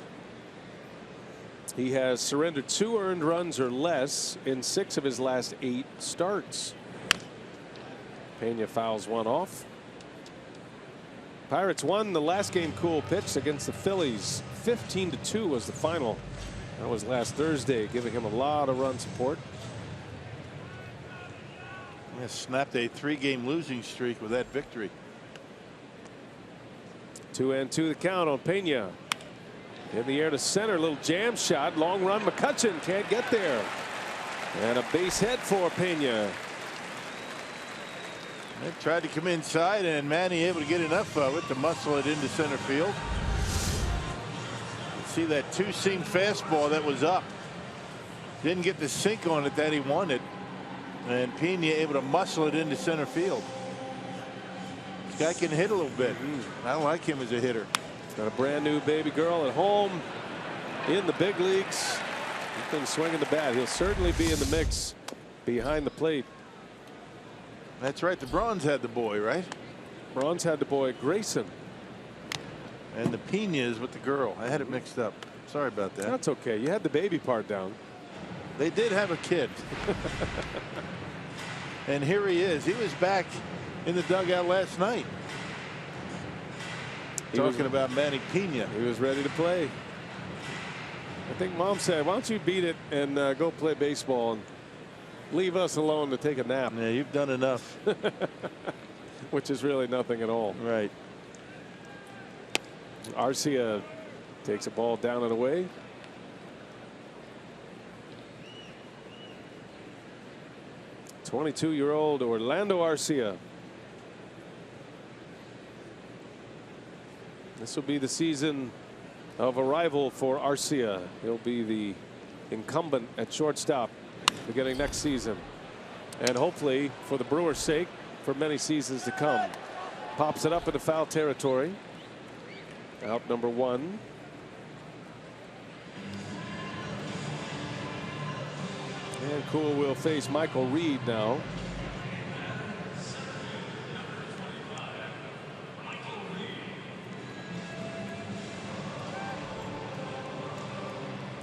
He has surrendered 2 earned runs or less in 6 of his last 8 starts. Pena fouls one off. Pirates won the last game Cool pitched against the Phillies. 15-2 was the final. That was last Thursday, giving him a lot of run support. He has snapped a 3-game losing streak with that victory. 2-2 the count on Pena. In the air to center, little jam shot, long run. McCutchen can't get there. And a base hit for Pena. They tried to come inside, and Manny able to get enough of it to muscle it into center field. See that 2-seam fastball that was up. Didn't get the sink on it that he wanted. And Pena able to muscle it into center field. This guy can hit a little bit. I like him as a hitter. Got a brand new baby girl at home in the big leagues. He's been swinging the bat. He'll certainly be in the mix behind the plate. That's right. The Bronze had the boy, right? Bronze had the boy Grayson. And the Pena is with the girl. I had it mixed up. Sorry about that. That's okay. You had the baby part down. They did have a kid. And here he is. He was back in the dugout last night. Talking about Manny Pena. He was ready to play. I think Mom said, why don't you beat it and go play baseball and leave us alone to take a nap. Yeah, you've done enough. Which is really nothing at all. Right. Arcia takes a ball down and away. '22-year-old Orlando Arcia. This will be the season of arrival for Arcia. He'll be the incumbent at shortstop beginning next season. And hopefully, for the Brewers' sake, for many seasons to come. Pops it up into foul territory. Out number 1. And Cool will face Michael Reed now.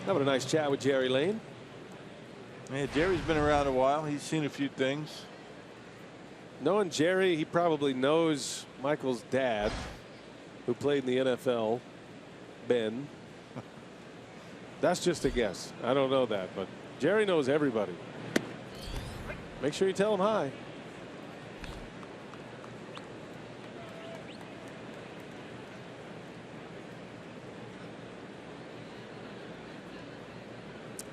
Having a nice chat with Jerry Lane. Yeah, Jerry's been around a while. He's seen a few things. Knowing Jerry, he probably knows Michael's dad, who played in the NFL, Ben. That's just a guess. I don't know that, but Jerry knows everybody. Make sure you tell him hi.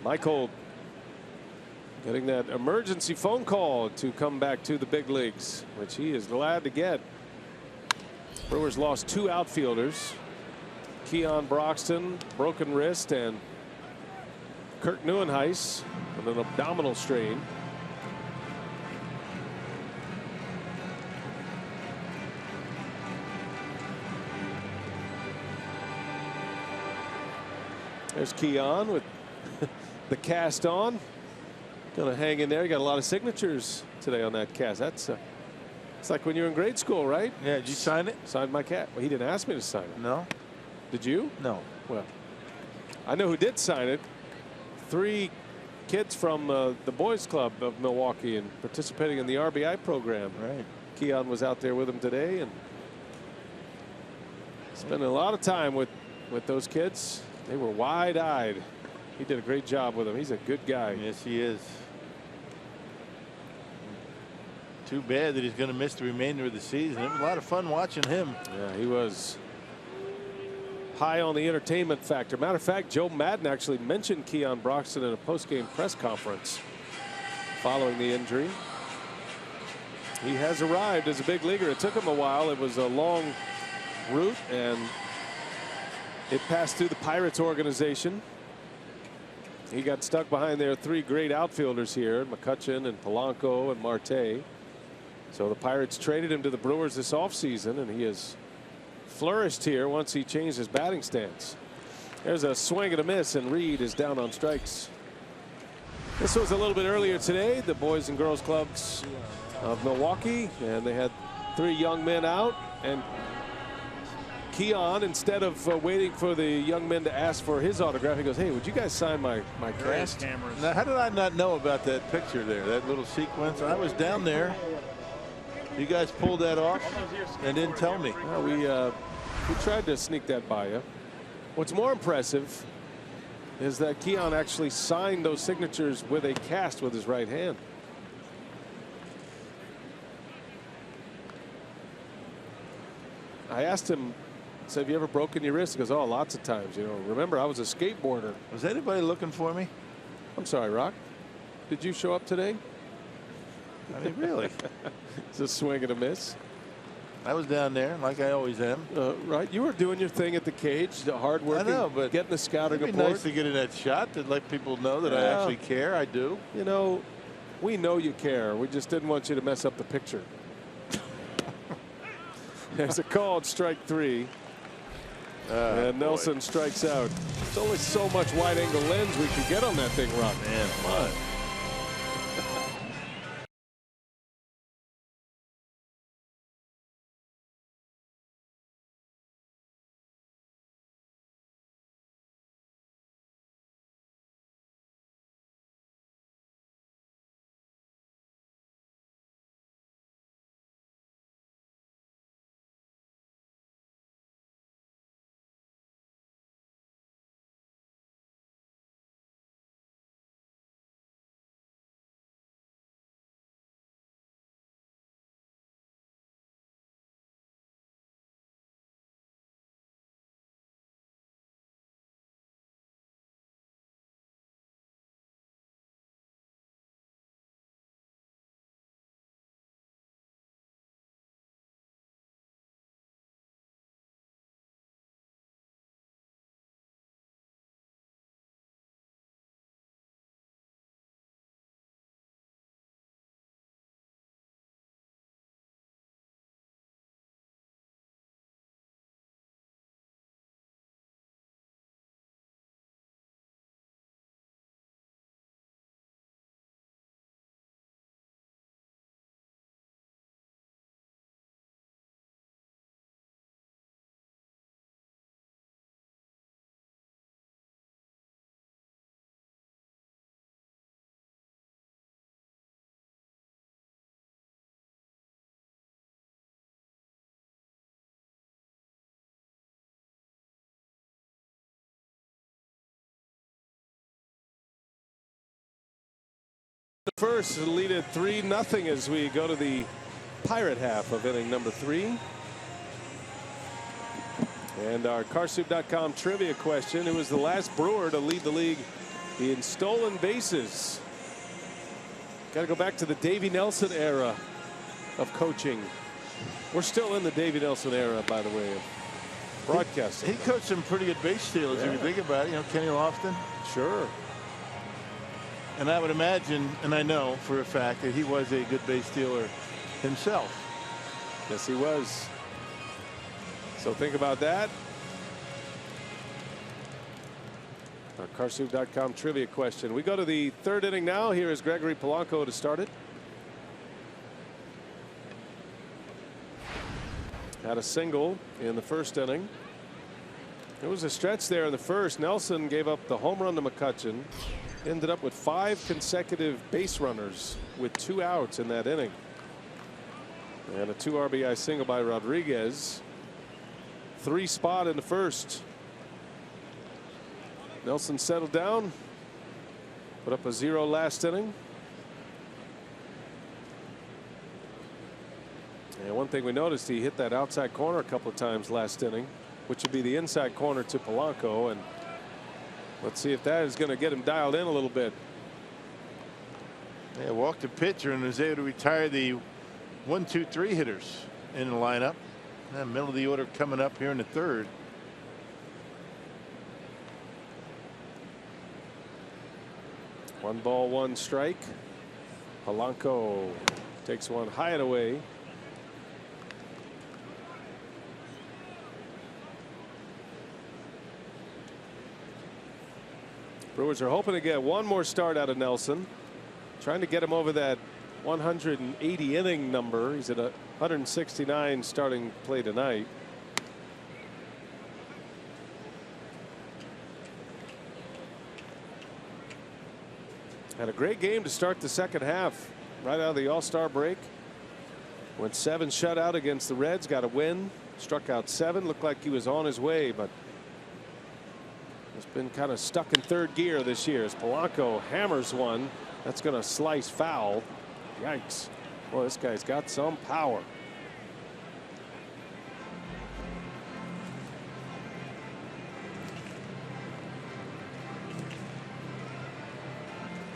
Michael getting that emergency phone call to come back to the big leagues, which he is glad to get. Brewers lost 2 outfielders. Keon Broxton, broken wrist, and Kirk Neuenhuis with an abdominal strain. There's Keon with the cast on. Gonna hang in there. You got a lot of signatures today on that cast. That's it's like when you were in grade school, right? Yeah. Did you sign it? Signed my cat. Well, he didn't ask me to sign it. No. Did you? No. Well, I know who did sign it. 3 kids from the boys club of Milwaukee and participating in the RBI program. Right. Keon was out there with him today and spending a lot of time with those kids. They were wide-eyed. He did a great job with them. He's a good guy. Yes, he is. Too bad that he's going to miss the remainder of the season. It was a lot of fun watching him. Yeah, he was high on the entertainment factor. Matter of fact, Joe Madden actually mentioned Keon Broxton in a post-game press conference following the injury. He has arrived as a big leaguer. It took him a while. It was a long route, and it passed through the Pirates organization. He got stuck behind their 3 great outfielders here, McCutchen and Polanco and Marte. So the Pirates traded him to the Brewers this offseason, and he has flourished here once he changed his batting stance. There's a swing and a miss, and Reed is down on strikes. This was a little bit earlier today, the Boys and Girls Clubs of Milwaukee, and they had 3 young men out, and Keon, instead of waiting for the young men to ask for his autograph, he goes, "Hey, would you guys sign my cast?" Now, how did I not know about that picture there, that little sequence? I was down there. You guys pulled that off and didn't tell me. Well, we tried to sneak that by you. What's more impressive is that Keon actually signed those signatures with a cast with his right hand. I asked him, so have you ever broken your wrist? He goes, "Oh, lots of times. You know, remember, I was a skateboarder." Was anybody looking for me? I'm sorry, Rock. Did you show up today? I mean, really? It's a swing and a miss. I was down there like I always am. Right. You were doing your thing at the cage, the hard work. I know, but getting the scouting it'd be report. nice to get in that shot to let people know that I actually care. I do. You know, we know you care. We just didn't want you to mess up the picture. There's a call at strike 3. And Nelson strikes out. There's only so much wide angle lens we could get on that thing, Rock. Man, what? The first lead at 3-0 as we go to the Pirate half of inning number 3. And our Carsoup.com trivia question: who was the last Brewer to lead the league in stolen bases. Got to go back to the Davey Nelson era of coaching. We're still in the Davey Nelson era, by the way, of broadcasting. He coached some pretty good base stealers, if you think about it. You know, Kenny Lofton. Sure. And I would imagine, and I know for a fact, that he was a good base stealer himself. Yes, he was. So think about that. Our Carsoup.com trivia question. We go to the third inning now. Here is Gregory Polanco to start it. Had a single in the first inning. There was a stretch there in the first. Nelson gave up the home run to McCutchen. Ended up with 5 consecutive base runners with 2 outs in that inning. And a 2 RBI single by Rodriguez. 3 spot in the first. Nelson settled down. Put up a 0 last inning. And one thing we noticed, he hit that outside corner a couple of times last inning, which would be the inside corner to Polanco. And let's see if that is going to get him dialed in a little bit. Yeah, walked the pitcher and was able to retire the 1, 2, 3 hitters in the lineup. Middle of the order coming up here in the third. One ball, 1 strike. Polanco takes one high and away. Brewers are hoping to get one more start out of Nelson. Trying to get him over that 180 inning number. He's at 169 starting play tonight. Had a great game to start the second half. Right out of the All-Star break. Went 7 shutout against the Reds. Got a win. Struck out 7. Looked like he was on his way, but has been kind of stuck in third gear this year as Polanco hammers one. That's going to slice foul. Yikes. Boy, this guy's got some power.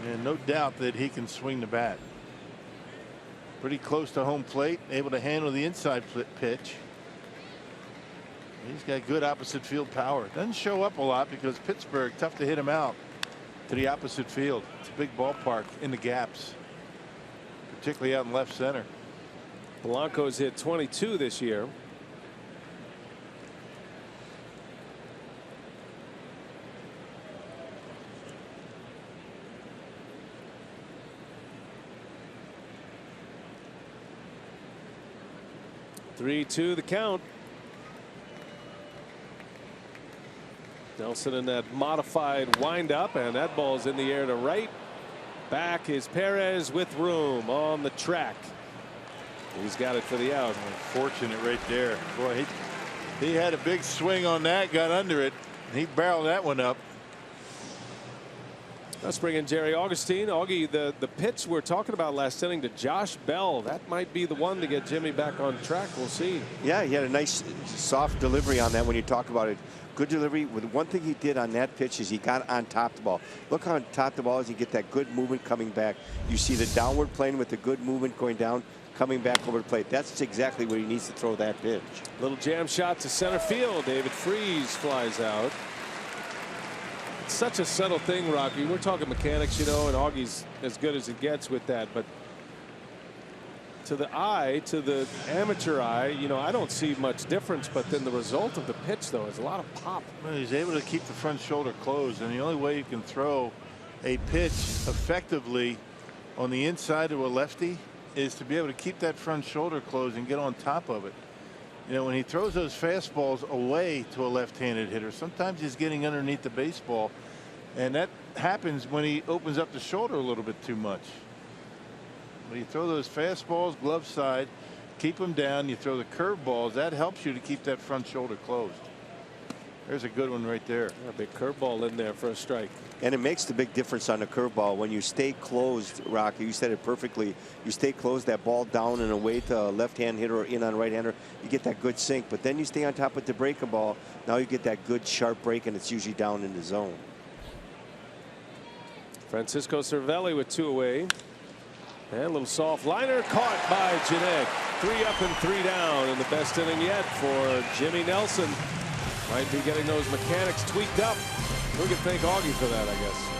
And no doubt that he can swing the bat. Pretty close to home plate, able to handle the inside pitch. He's got good opposite field power. Doesn't show up a lot because Pittsburgh, tough to hit him out to the opposite field. It's a big ballpark in the gaps, particularly out in left center. Polanco's hit 22 this year. Three-2 the count. Nelson in that modified windup, and that ball's in the air to right. Back is Perez with room on the track. He's got it for the out. Fortunate right there. Boy, he had a big swing on that, got under it. He barreled that one up. Let's bring in Jerry Augustine. Augie, the pitch we're talking about last inning to Josh Bell, that might be the one to get Jimmy back on track. We'll see. Yeah, he had a nice soft delivery on that when you talk about it. Good delivery. With one thing he did on that pitch is he got on top of the ball. Look how on top of the ball is. You get that good movement coming back. You see the downward plane with the good movement going down, coming back over the plate. That's exactly where he needs to throw that pitch. Little jam shot to center field. David Freese flies out. It's such a subtle thing, Rocky. We're talking mechanics, you know, and Augie's as good as it gets with that. But to the eye, to the amateur eye, you know, I don't see much difference. But then the result of the pitch, though, is a lot of pop. Well, he's able to keep the front shoulder closed, and the only way you can throw a pitch effectively on the inside to a lefty is to be able to keep that front shoulder closed and get on top of it. You know, when he throws those fastballs away to a left-handed hitter, sometimes he's getting underneath the baseball, and that happens when he opens up the shoulder a little bit too much. When you throw those fastballs glove side, keep them down, you throw the curveballs, that helps you to keep that front shoulder closed. There's a good one right there. Yeah, big curveball in there for a strike. And it makes the big difference on the curveball when you stay closed. Rocky, you said it perfectly. You stay closed, that ball down and away to a left-hand hitter or in on a right-hander, you get that good sink. But then you stay on top with the breaking ball. Now you get that good sharp break, and it's usually down in the zone. Francisco Cervelli with 2 away. And a little soft liner caught by Jeanette. 3 up and 3 down in the best inning yet for Jimmy Nelson. Might be getting those mechanics tweaked up. We can thank Augie for that, I guess.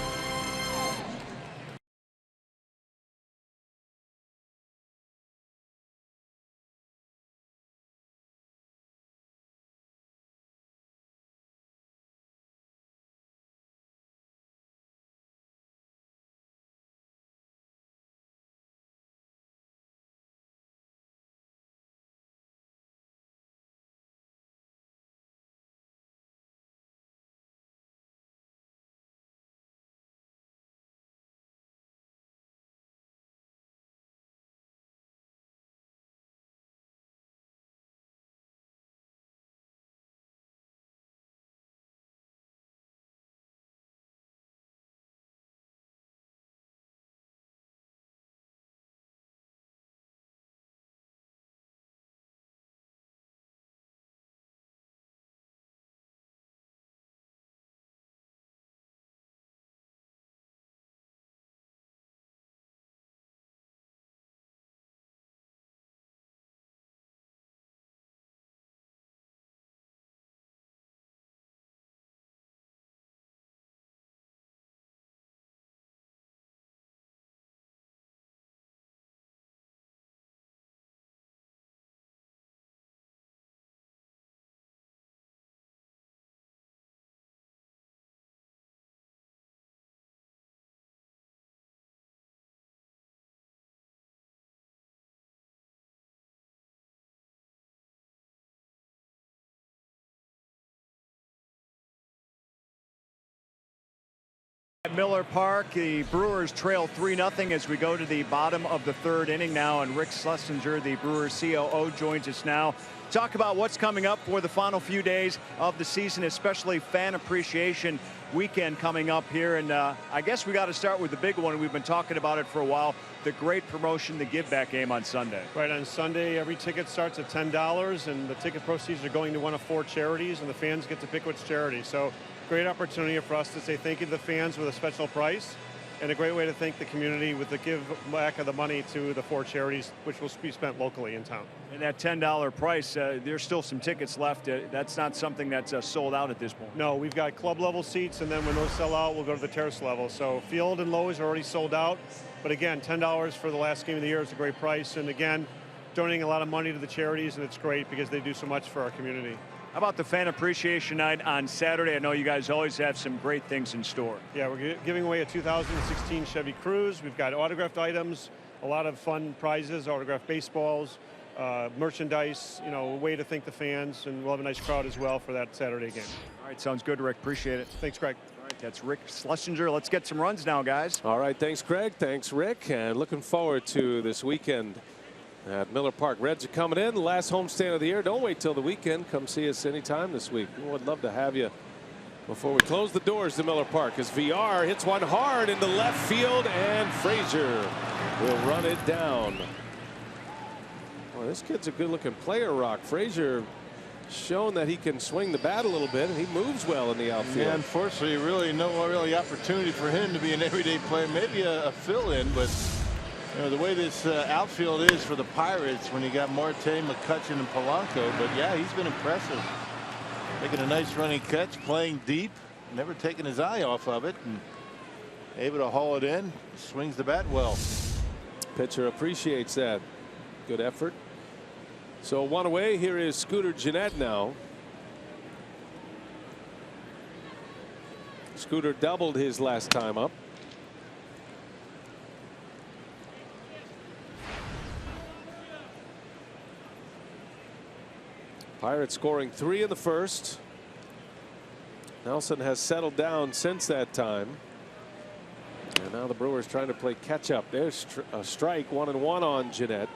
At Miller Park, the Brewers trail 3-0 as we go to the bottom of the 3rd inning now, and Rick Schlesinger, the Brewers COO, joins us now. Talk about what's coming up for the final few days of the season, especially fan appreciation weekend coming up here. And I guess we got to start with the big one. We've been talking about it for a while, the great promotion, the give back game on Sunday. Right, on Sunday, every ticket starts at $10, and the ticket proceeds are going to one of 4 charities, and the fans get to pick which charity. So great opportunity for us to say thank you to the fans with a special price, and a great way to thank the community with the give back of the money to the 4 charities, which will be spent locally in town. And that $10 price, there's still some tickets left. That's not something that's sold out at this point. No, we've got club level seats, and then when those sell out, we'll go to the terrace level. So field and lows are already sold out. But again, $10 for the last game of the year is a great price. And again, donating a lot of money to the charities, and it's great because they do so much for our community. How about the fan appreciation night on Saturday? I know you guys always have some great things in store. Yeah, we're giving away a 2016 Chevy Cruze. We've got autographed items, a lot of fun prizes, autographed baseballs, merchandise, you know, a way to thank the fans, and we'll have a nice crowd as well for that Saturday game. All right, sounds good, Rick. Appreciate it. Thanks, Craig. All right, that's Rick Schlesinger. Let's get some runs now, guys. All right, thanks, Craig. Thanks, Rick. And looking forward to this weekend at Miller Park. Reds are coming in, last homestand of the year. Don't wait till the weekend. Come see us anytime this week. We would love to have you before we close the doors to Miller Park, as VR hits one hard into left field, and Frazier will run it down. Well, this kid's a good-looking player, Rock. Frazier shown that he can swing the bat a little bit, and he moves well in the outfield. Yeah, unfortunately, really no opportunity for him to be an everyday player. Maybe a fill-in, but you know, the way this outfield is for the Pirates when you got Marte, McCutchen, and Polanco. But yeah, he's been impressive. Making a nice running catch, playing deep, never taking his eye off of it, and able to haul it in. Swings the bat well. Pitcher appreciates that. Good effort. So 1 away. Here is Scooter Gennett now. Scooter doubled his last time up. Pirates scoring 3 in the first. Nelson has settled down since that time. And now the Brewers trying to play catch up. There's a strike, 1-1 on Gennett.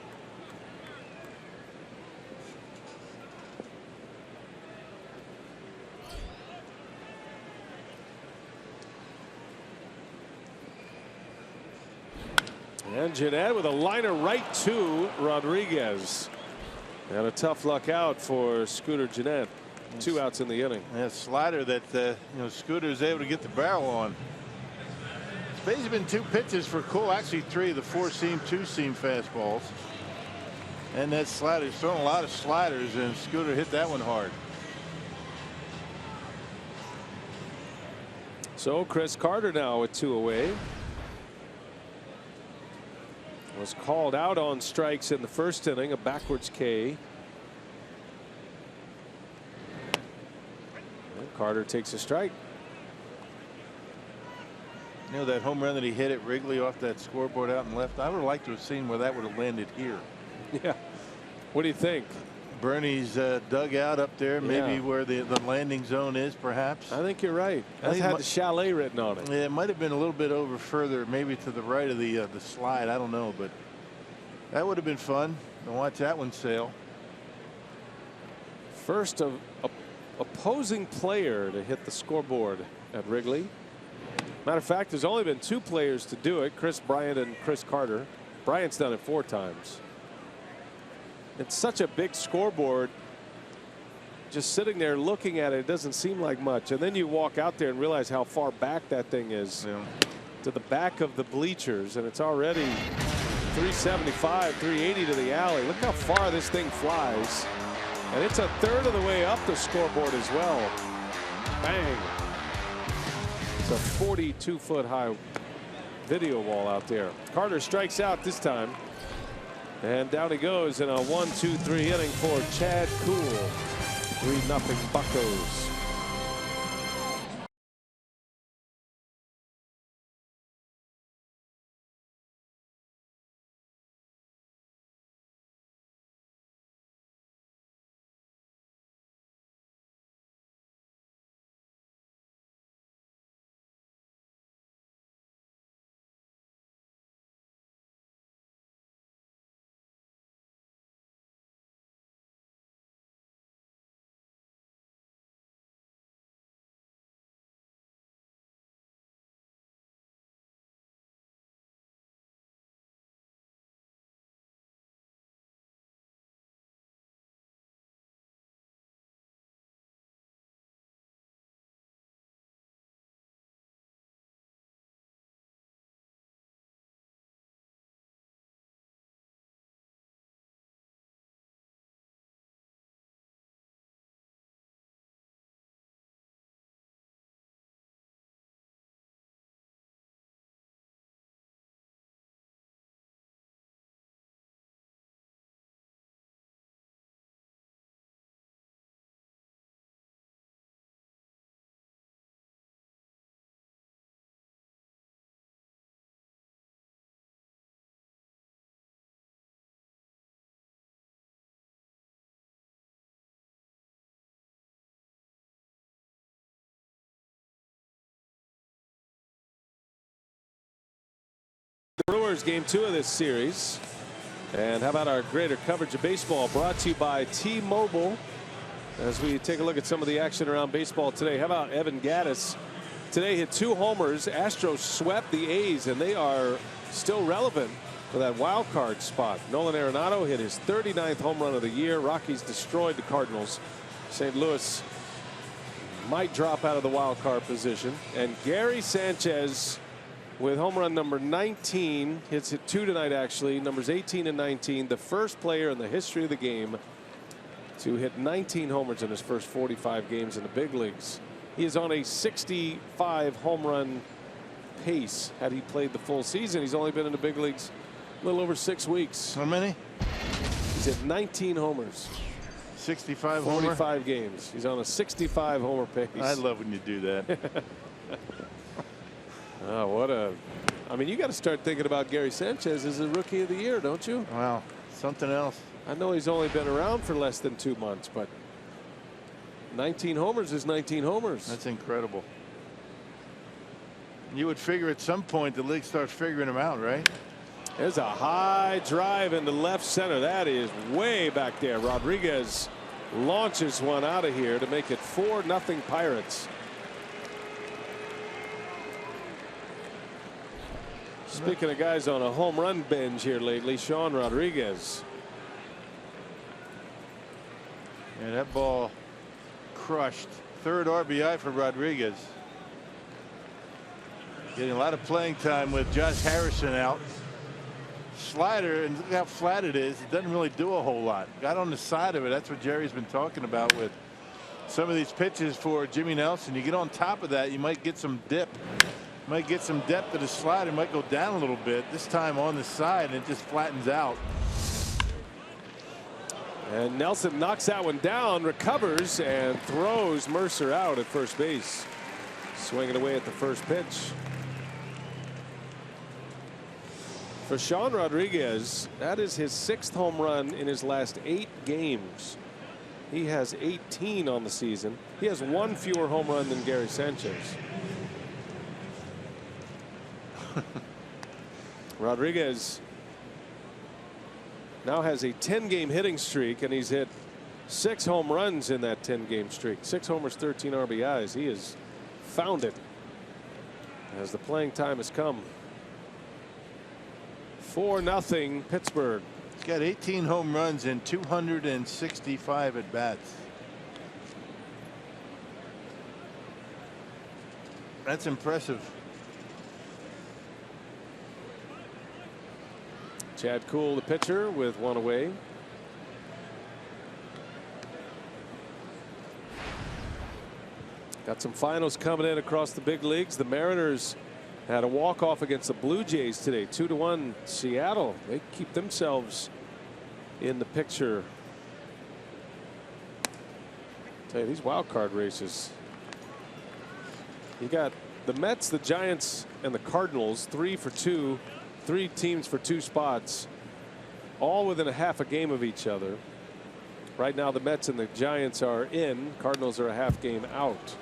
And Gennett with a liner right to Rodriguez. And a tough luck out for Scooter Gennett. 2 outs in the inning. That slider that you know, Scooter is able to get the barrel on. Basically been 2 pitches for Cole, actually 3, the 4-seam, 2-seam fastballs. And that slider, he's throwing a lot of sliders, and Scooter hit that one hard. So Chris Carter now with 2 away. Was called out on strikes in the first inning, a backwards K. And Carter takes a strike. You know that home run that he hit at Wrigley off that scoreboard out and left? I would have liked to have seen where that would have landed here. Yeah. What do you think? Bernie's dugout up there, maybe where the landing zone is, perhaps. I think you're right. That had the chalet written on it. Yeah, it might have been a little bit over further, maybe to the right of the slide. I don't know, but that would have been fun to watch that one sail. First of opposing player to hit the scoreboard at Wrigley. Matter of fact, there's only been 2 players to do it, Chris Bryant and Chris Carter. Bryant's done it 4 times. It's such a big scoreboard. Just sitting there looking at it, it doesn't seem like much. And then you walk out there and realize how far back that thing is to the back of the bleachers. And it's already 375, 380 to the alley. Look how far this thing flies. And it's a third of the way up the scoreboard as well. Bang. It's a 42-foot high video wall out there. Carter strikes out this time. And down he goes in a 1-2-3 inning for Chad Kuhl. 3-0 Buccos. Brewers game 2 of this series. And how about our greater coverage of baseball brought to you by T-Mobile as we take a look at some of the action around baseball today. How about Evan Gattis today hit 2 homers. Astros swept the A's and they are still relevant for that wild card spot. Nolan Arenado hit his 39th home run of the year. Rockies destroyed the Cardinals. St. Louis might drop out of the wild card position. And Gary Sanchez with home run number 19, hits it 2 tonight actually, numbers 18 and 19, the first player in the history of the game to hit 19 homers in his first 45 games in the big leagues. He is on a 65 home run pace. Had he played the full season, he's only been in the big leagues a little over 6 weeks. How many? He's hit 19 homers. 65 45 games. He's on a 65 homer pace. I love when you do that. Oh, what a. I mean, you got to start thinking about Gary Sanchez as a rookie of the year, don't you? Wow, something else. I know he's only been around for less than 2 months, but 19 homers is 19 homers. That's incredible. You would figure at some point the league starts figuring him out, right? There's a high drive into left center. That is way back there. Rodriguez launches one out of here to make it 4-0 Pirates. Speaking of guys on a home run binge here lately, Sean Rodriguez. And that ball crushed. 3rd RBI for Rodriguez. Getting a lot of playing time with Josh Harrison out. Slider, and look how flat it is. It doesn't really do a whole lot. Got on the side of it. That's what Jerry's been talking about with some of these pitches for Jimmy Nelson. You get on top of that, you might get some dip. Might get some depth to the slider. Might go down a little bit. This time on the side, and it just flattens out. And Nelson knocks that one down, recovers, and throws Mercer out at first base. Swinging away at the first pitch. For Sean Rodriguez, that is his 6th home run in his last 8 games. He has 18 on the season. He has 1 fewer home run than Gary Sanchez. Rodriguez now has a 10-game hitting streak, and he's hit 6 home runs in that 10-game streak. 6 homers, 13 RBIs. He has found it as the playing time has come. 4-0 Pittsburgh. He's got 18 home runs and 265 at bats. That's impressive. Chad Kuhl, the pitcher, with 1 away. Got some finals coming in across the big leagues. The Mariners had a walk-off against the Blue Jays today. 2-1 Seattle. They keep themselves in the picture. Tell you, these wild card races. You got the Mets, the Giants, and the Cardinals. 3 for 2. 3 teams for 2 spots, all within a half a game of each other. Right now the Mets and the Giants are in. Cardinals are a half game out.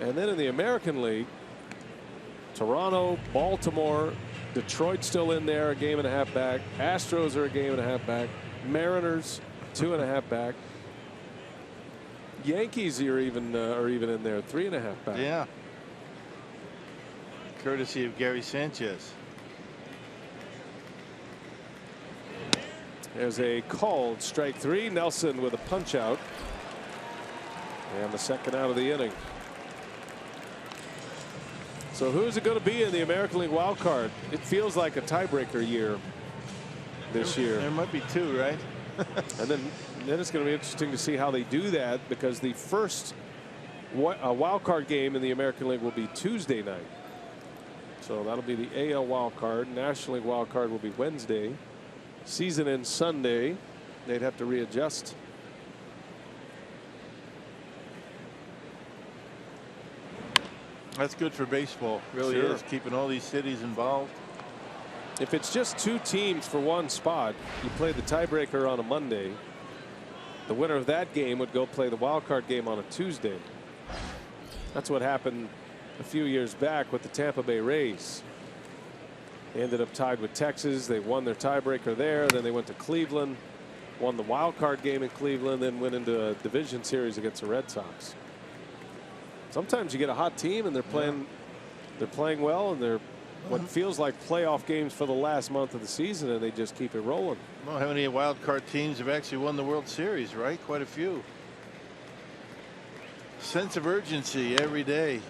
And then in the American League, Toronto, Baltimore, Detroit still in there, a game and a half back. Astros are a game and a half back. Mariners 2.5 back. Yankees are even in there, 3.5 back. Yeah. Courtesy of Gary Sanchez. There's a called strike 3. Nelson with a punch out. And the second out of the inning. So who's it going to be in the American League wild card? It feels like a tiebreaker year this year. There might be 2, right? And then it's going to be interesting to see how they do that, because the first wild card game in the American League will be Tuesday night. So that'll be the AL wild card. National League wild card will be Wednesday. Season ends Sunday. They'd have to readjust. That's good for baseball. Really Sure. is, keeping all these cities involved. If it's just 2 teams for 1 spot, you play the tiebreaker on a Monday. The winner of that game would go play the wild card game on a Tuesday. That's what happened a few years back with the Tampa Bay Rays. They ended up tied with Texas. They won their tiebreaker there. Then they went to Cleveland, won the wild card game in Cleveland, then went into a division series against the Red Sox. Sometimes you get a hot team and they're playing well, and they're what feels like playoff games for the last month of the season, and they just keep it rolling. Well, how many wild card teams have actually won the World Series, right? Quite a few. Sense of urgency every day.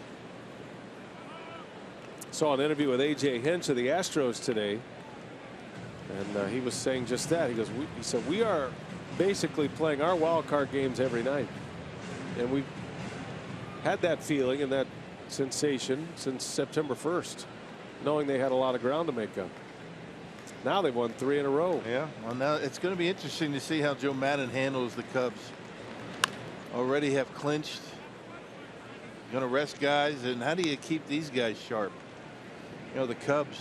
Saw an interview with A.J. Hinch of the Astros today, and he was saying just that. He said we are basically playing our wild card games every night, and we've had that feeling and that sensation since September 1st, knowing they had a lot of ground to make up. Now they've won 3 in a row. Yeah, well, now it's going to be interesting to see how Joe Maddon handles the Cubs. Already have clinched. Going to rest guys, and how do you keep these guys sharp? You know, the Cubs,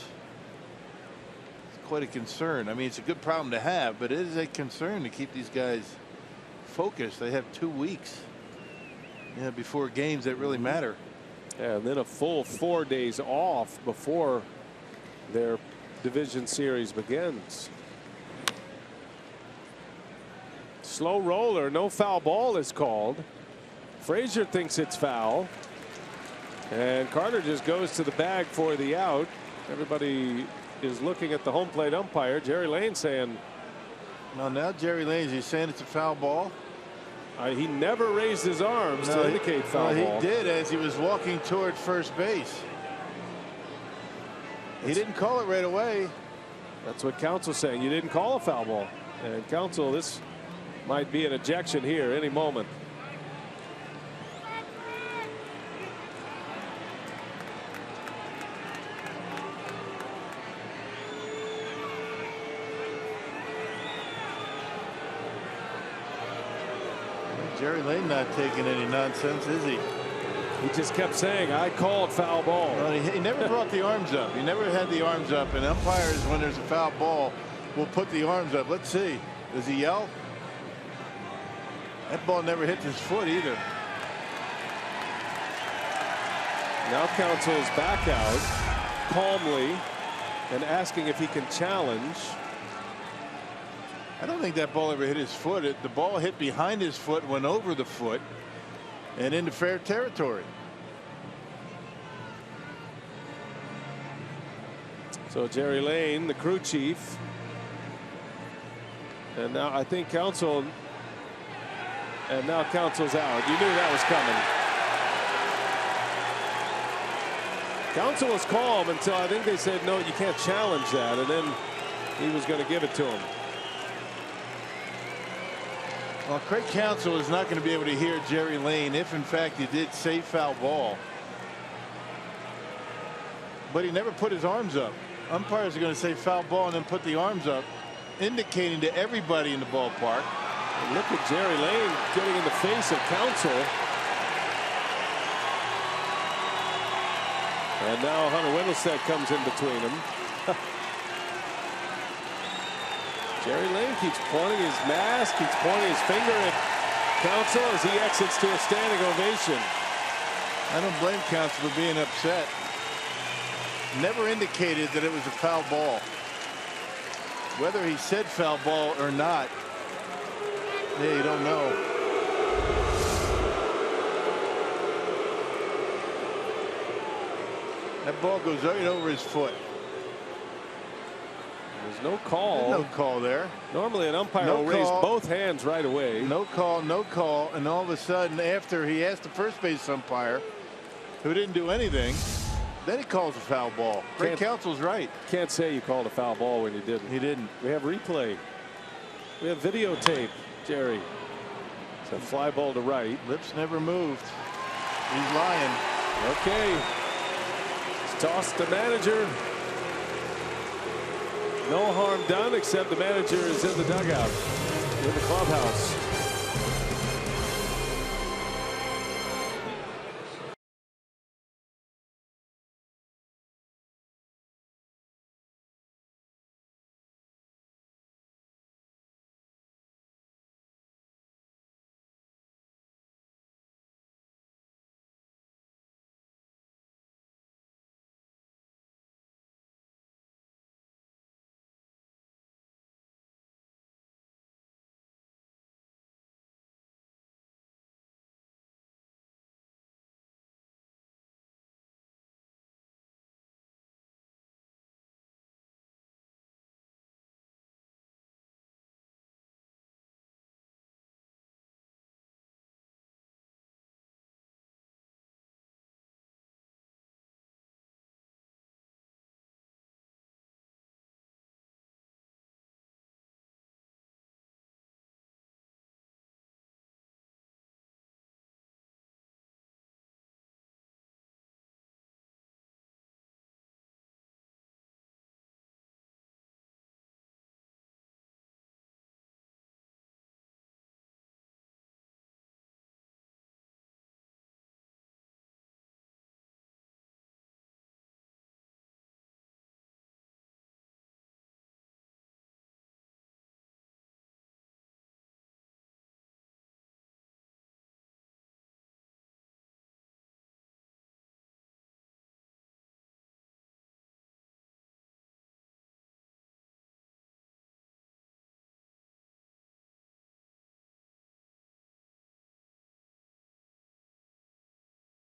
it's quite a concern. I mean, it's a good problem to have, but it is a concern to keep these guys focused. They have 2 weeks before games that really matter. Yeah, and then a full 4 days off before their division series begins. Slow roller, no foul ball is called. Frazier thinks it's foul, and Carter just goes to the bag for the out. Everybody is looking at the home plate umpire. Jerry Lane saying, well, now Jerry Lane, he's saying it's a foul ball. He never raised his arms to indicate foul ball. He did as he was walking toward first base. He didn't call it right away. That's what Counsell's saying. You didn't call a foul ball. And Counsell, this might be an ejection here any moment. Jerry Lane not taking any nonsense, is he? He just kept saying, I called foul ball. Well, he never brought the arms up. He never had the arms up. And umpires, when there's a foul ball, will put the arms up. Let's see. Does he yell? That ball never hits his foot either. Now Counsell's back out calmly and asking if he can challenge. I don't think that ball ever hit his foot. The ball hit behind his foot, went over the foot, and into fair territory. So Jerry Lane, the crew chief. And now I think Counsell. And now Counsell's out. You knew that was coming. Counsell was calm until I think they said, no, you can't challenge that. And then he was going to give it to him. Well, Craig Counsell is not going to be able to hear Jerry Lane if, in fact, he did say foul ball. But he never put his arms up. Umpires are going to say foul ball and then put the arms up, indicating to everybody in the ballpark. And look at Jerry Lane getting in the face of Counsell. And now Hunter Wendelstedt comes in between them. Jerry Lane keeps pointing his mask, keeps pointing his finger at Counsell as he exits to a standing ovation. I don't blame Counsell for being upset. Never indicated that it was a foul ball. Whether he said foul ball or not, yeah, you don't know. That ball goes right over his foot. There's no call. There's no call there. Normally an umpire will raise both hands right away. No call, no call. And all of a sudden, after he asked the first base umpire, who didn't do anything, then he calls a foul ball. Craig Counsell's right. Can't say you called a foul ball when you didn't. He didn't. We have replay. We have videotape, Jerry. It's a fly ball to right. Lips never moved. He's lying. Okay. It's tossed the manager. No harm done, except the manager is in the dugout, in the clubhouse.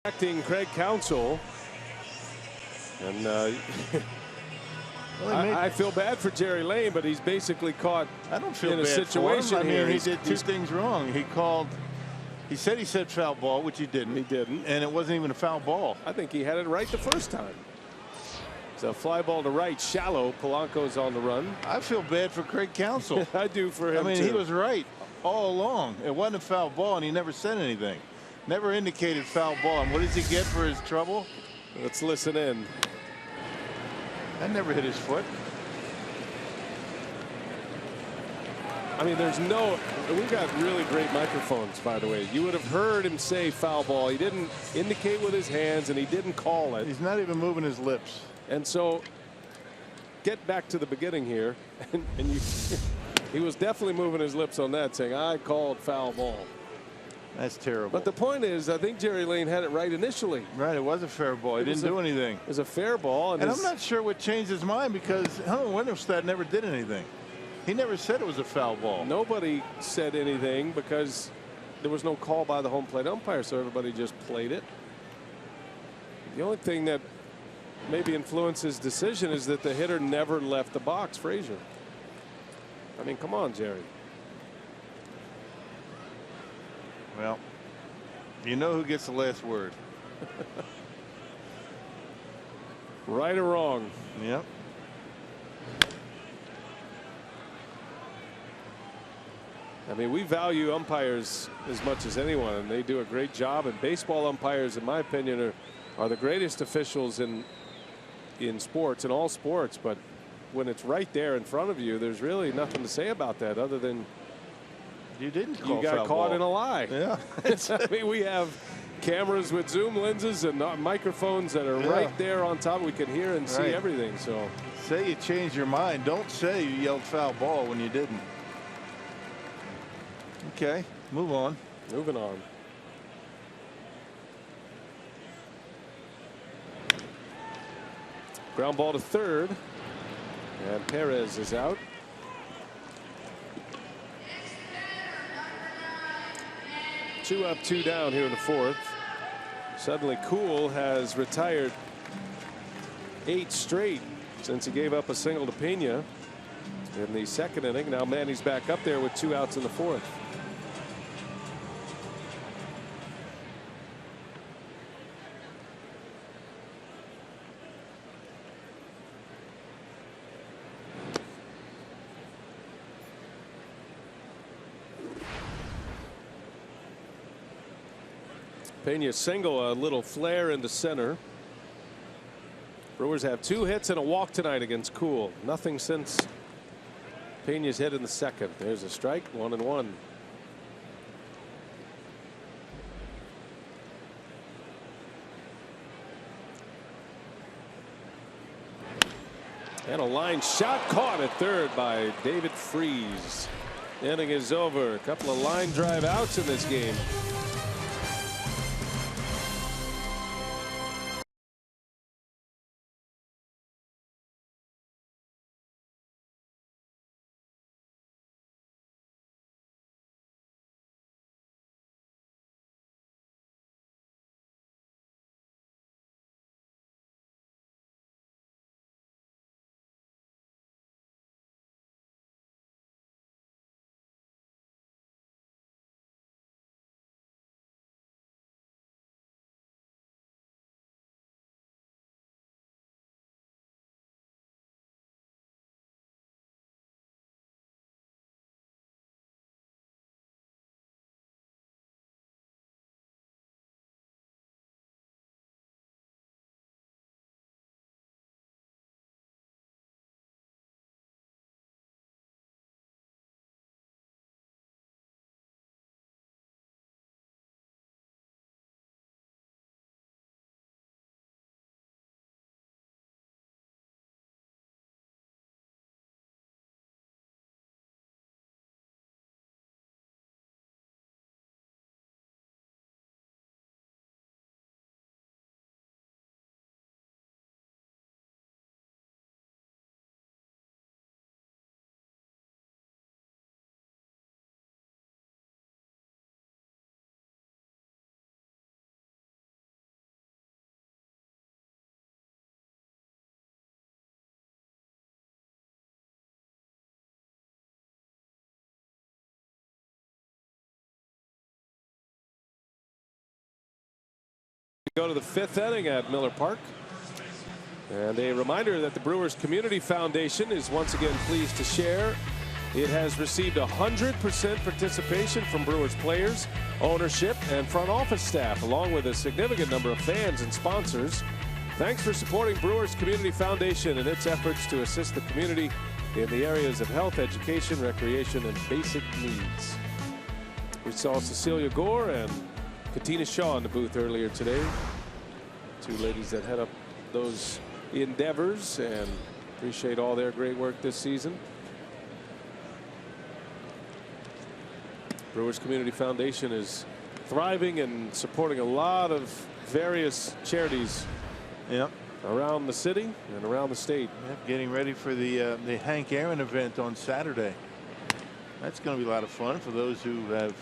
Acting Craig Counsell, and I feel bad for Jerry Lane, but he's basically caught I don't feel in a bad situation for him. I here. mean, he did two things wrong. He said he said foul ball, which he didn't. He didn't. And it wasn't even a foul ball. I think he had it right the first time. It's a fly ball to right, shallow. Polanco's on the run. I feel bad for Craig Counsell. I do for him. I mean, too. he was right all along. It wasn't a foul ball, and he never said anything. Never indicated foul ball. And what does he get for his trouble? Let's listen in. That never hit his foot. I mean, we've got really great microphones, by the way. You would have heard him say foul ball. He didn't indicate with his hands, and he didn't call it. He's not even moving his lips. And so, get back to the beginning here, and he was definitely moving his lips on that, saying, I called foul ball. That's terrible. But the point is, I think Jerry Lane had it right initially. Right, it was a fair ball. He didn't do anything. It was a fair ball. And I'm not sure what changed his mind, because Hunter Winterstead never did anything. He never said it was a foul ball. Nobody said anything because there was no call by the home plate umpire, so everybody just played it. The only thing that maybe influenced his decision is that the hitter never left the box, Frazier. I mean, come on, Jerry. Well, you know who gets the last word. Right or wrong. Yep. I mean, we value umpires as much as anyone, and they do a great job. And baseball umpires, in my opinion, are the greatest officials in sports, in all sports. But when it's right there in front of you, there's really nothing to say about that other than you got caught ball. in a lie. Yeah. I mean, we have cameras with zoom lenses and microphones that are right there on top. We can hear and see everything. So say you changed your mind. Don't say you yelled foul ball when you didn't. Okay, move on. Moving on. Ground ball to third, and Perez is out. Two up, two down here in the fourth. Suddenly Cool has retired 8 straight since he gave up a single to Pena in the second inning. Now Manny's back up there with 2 outs in the fourth. Pena single, a little flare into center. Brewers have 2 hits and a walk tonight against Cool. Nothing since Pena's hit in the second. There's a strike, 1-1. And a line shot caught at third by David Freese. Inning is over. A couple of line drive outs in this game. Go to the 5th inning at Miller Park. And a reminder that the Brewers Community Foundation is once again pleased to share. It has received 100% participation from Brewers players, ownership, and front office staff, along with a significant number of fans and sponsors. Thanks for supporting Brewers Community Foundation and its efforts to assist the community in the areas of health, education, recreation, and basic needs. We saw Cecilia Gore and Katina Shaw in the booth earlier today. Two ladies that head up those endeavors, and appreciate all their great work this season. Brewers Community Foundation is thriving and supporting a lot of various charities around the city and around the state. Getting ready for the Hank Aaron event on Saturday. That's going to be a lot of fun for those who have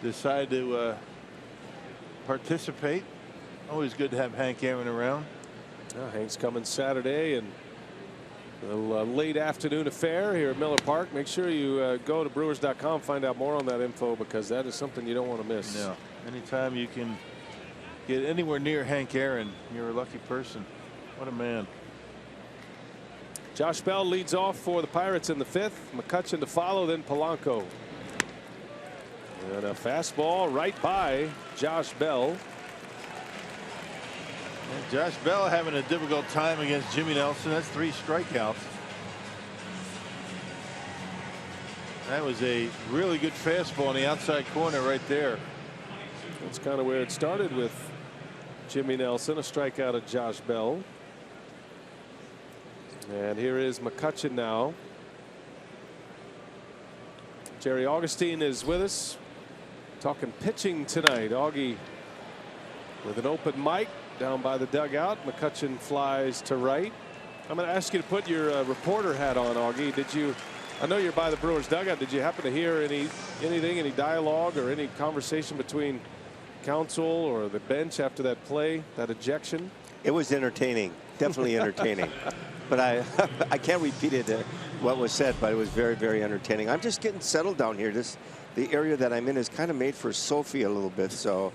decided to participate. Always good to have Hank Aaron around. Hank's coming Saturday, and a late afternoon affair here at Miller Park. Make sure you go to Brewers.com, find out more on that info, because that is something you don't want to miss. No. Anytime you can get anywhere near Hank Aaron, you're a lucky person. What a man. Josh Bell leads off for the Pirates in the 5th. McCutchen to follow, then Polanco. And a fastball right by Josh Bell. And Josh Bell having a difficult time against Jimmy Nelson. That's 3 strikeouts. That was a really good fastball on the outside corner right there. That's kind of where it started with Jimmy Nelson, a strikeout of Josh Bell. And here is McCutchen now. Jerry Augustine is with us, talking pitching tonight. Augie with an open mic down by the dugout. McCutchen flies to right. I'm going to ask you to put your reporter hat on, Augie. Did you? I know you're by the Brewers dugout. Did you happen to hear anything, any dialogue or any conversation between counsel or the bench after that play, that ejection? It was entertaining, definitely entertaining. But I can't repeat it what was said, but it was very, very entertaining. I'm just getting settled down here. The area that I'm in is kind of made for Sophie a little bit, so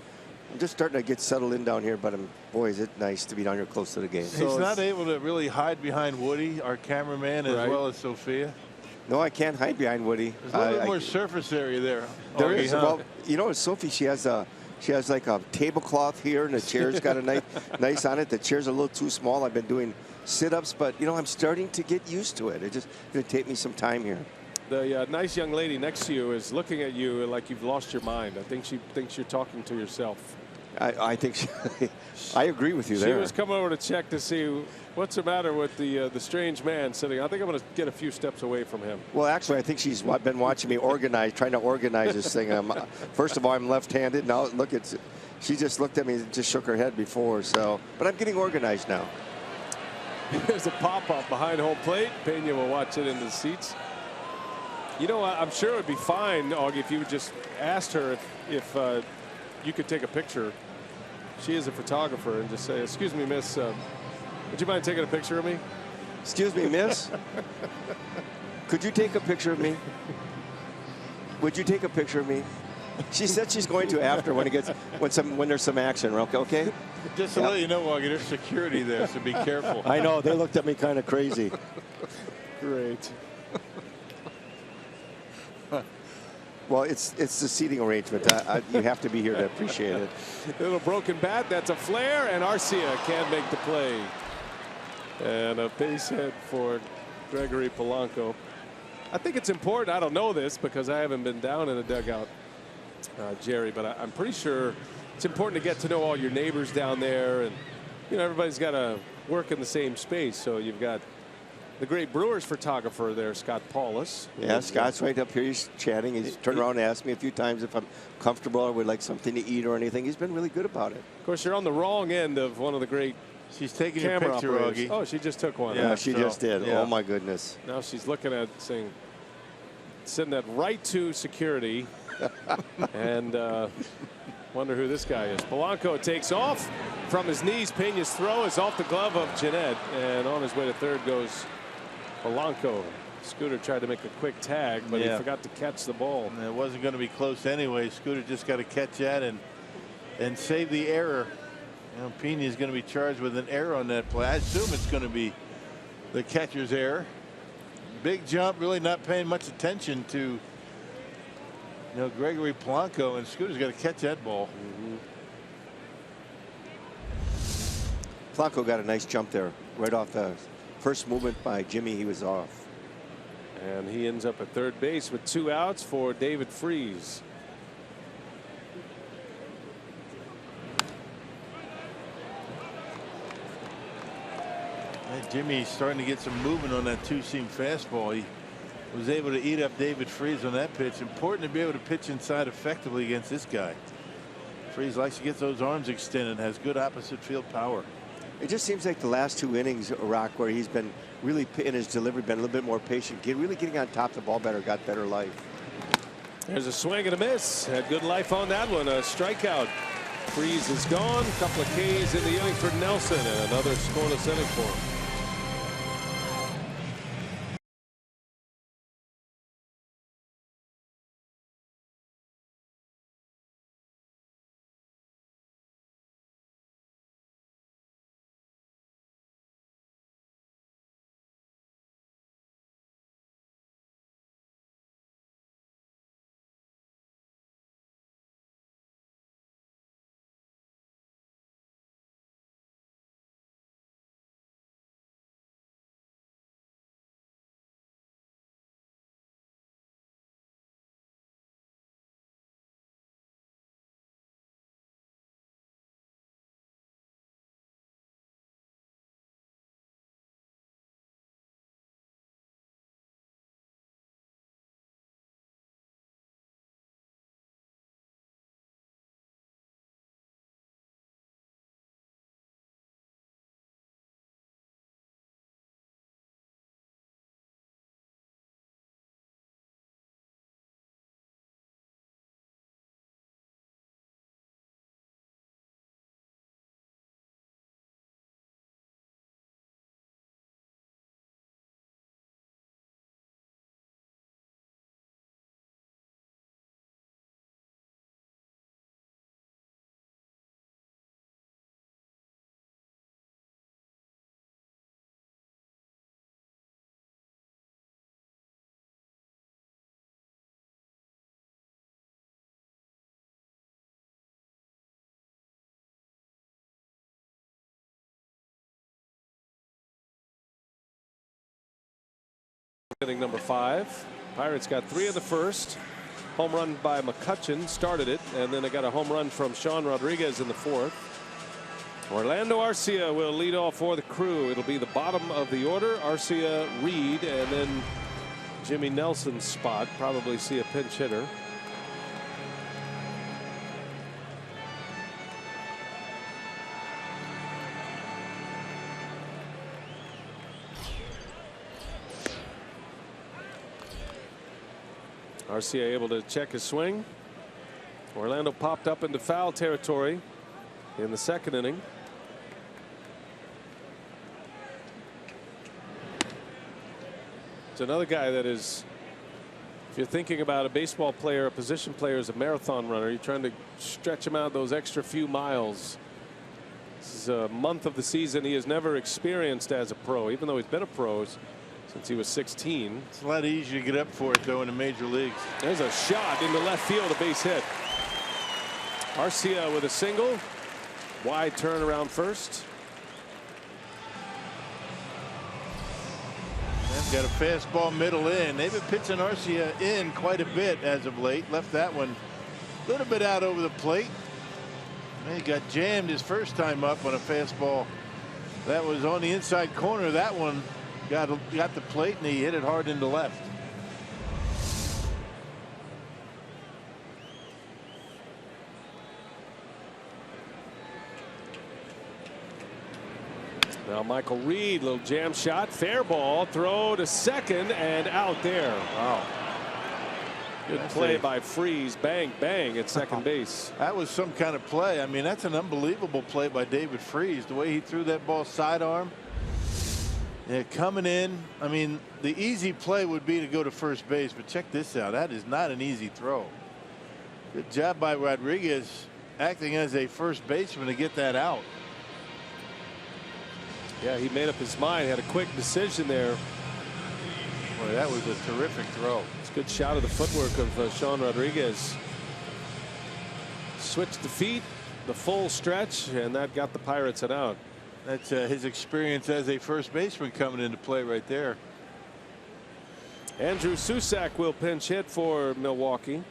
I'm just starting to get settled in down here. But boy, is it nice to be down here close to the game. He's not able to really hide behind Woody, our cameraman, as well as Sophia. No, I can't hide behind Woody. There's a little bit more surface area there. There is. Well, you know, Sophie, she has like a tablecloth here, and the chair's got a nice on it. The chair's a little too small. I've been doing sit-ups, but you know, I'm starting to get used to it. It's just going to take me some time here. The nice young lady next to you is looking at you like you've lost your mind. I think she thinks you're talking to yourself. I think I agree with you there. She was coming over to check to see what's the matter with the strange man sitting. I think I'm going to get a few steps away from him. Well, actually, I think she's been watching me trying to organize this thing. First of all, I'm left-handed. Now look, she just looked at me and just shook her head before. So, but I'm getting organized now. There's a pop-up behind home plate. Pena will watch it in the seats. You know, I'm sure it would be fine, Augie, if you would just asked her if you could take a picture. She is a photographer, and just say, "Excuse me, miss, would you mind taking a picture of me?" Excuse me, miss. Could you take a picture of me? Would you take a picture of me? She said she's going to after when there's some action. Okay. Just to let you know, Augie, there's security there, so be careful. I know, they looked at me kind of crazy. Great. Well, it's the seating arrangement. You have to be here to appreciate it. Little broken bat. That's a flare, and Arcia can't make the play. And a base hit for Gregory Polanco. I think it's important. I don't know this because I haven't been down in a dugout, Jerry, but I'm pretty sure it's important to get to know all your neighbors down there, and you know, everybody's got to work in the same space. So you've got the great Brewers photographer there, Scott Paulus. Yeah, Scott's right up here. He's chatting. He's turned around and asked me a few times if I'm comfortable or would like something to eat or anything. He's been really good about it. Of course, you're on the wrong end of one of the great She's taking camera your picture, operators. Augie. Oh, she just took one. Yeah, she just did. Yeah. Oh, my goodness. Now she's looking at saying, send that right to security. And wonder who this guy is. Polanco takes off from his knees. Pena's throw is off the glove of Jeanette. And on his way to third goes Polanco. Scooter tried to make a quick tag, but he forgot to catch the ball. And it wasn't going to be close anyway. Scooter just got to catch that and save the error. Now, Pena is going to be charged with an error on that play. I assume it's going to be the catcher's error. Big jump, really not paying much attention to Gregory Polanco, and Scooter's got to catch that ball. Polanco got a nice jump there right off the first movement by Jimmy. He was off. And he ends up at third base with 2 outs for David Freese. Jimmy's starting to get some movement on that 2-seam fastball. He was able to eat up David Freese on that pitch. Important to be able to pitch inside effectively against this guy. Freese likes to get those arms extended, has good opposite field power. It just seems like the last 2 innings, Rock, where he's been really in his delivery, been a little bit more patient, really getting on top of the ball better, got better life. There's a swing and a miss. Had good life on that one. A strikeout. Freese is gone. A couple of Ks in the inning for Nelson, and another scoreless inning for him. Inning number 5. Pirates got 3 in the first. Home run by McCutchen started it, and then they got a home run from Sean Rodriguez in the 4th. Orlando Arcia will lead off for the Crew. It'll be the bottom of the order. Arcia, Reed, and then Jimmy Nelson's spot. Probably see a pinch hitter. Arcia able to check his swing. Orlando popped up into foul territory in the 2nd inning. It's another guy that is, if you're thinking about a baseball player, a position player as a marathon runner, you're trying to stretch him out those extra few miles. This is a month of the season he has never experienced as a pro, even though he's been a pro since he was 16. It's a lot easier to get up for it, though, in the major leagues. There's a shot into left field, a base hit. Arcia with a single. Wide turnaround first. They've got a fastball middle in. They've been pitching Arcia in quite a bit as of late. Left that one a little bit out over the plate. He got jammed his first time up on a fastball that was on the inside corner. That one got the plate, and he hit it hard into left. Now Michael Reed, little jam shot, fair ball, throw to second, and out there. Wow. Good play by Freese. Bang, bang at second base. That was some kind of play. I mean, that's an unbelievable play by David Freese. The way he threw that ball sidearm. Yeah, coming in. I mean, the easy play would be to go to first base, but check this out. That is not an easy throw. Good job by Rodriguez acting as a first baseman to get that out. Yeah, he made up his mind, had a quick decision there. Boy, that was a terrific throw. It's a good shot of the footwork of Sean Rodriguez. Switched the feet, the full stretch, and that got the Pirates an out. That's his experience as a first baseman coming into play right there. Andrew Susac will pinch hit for Milwaukee.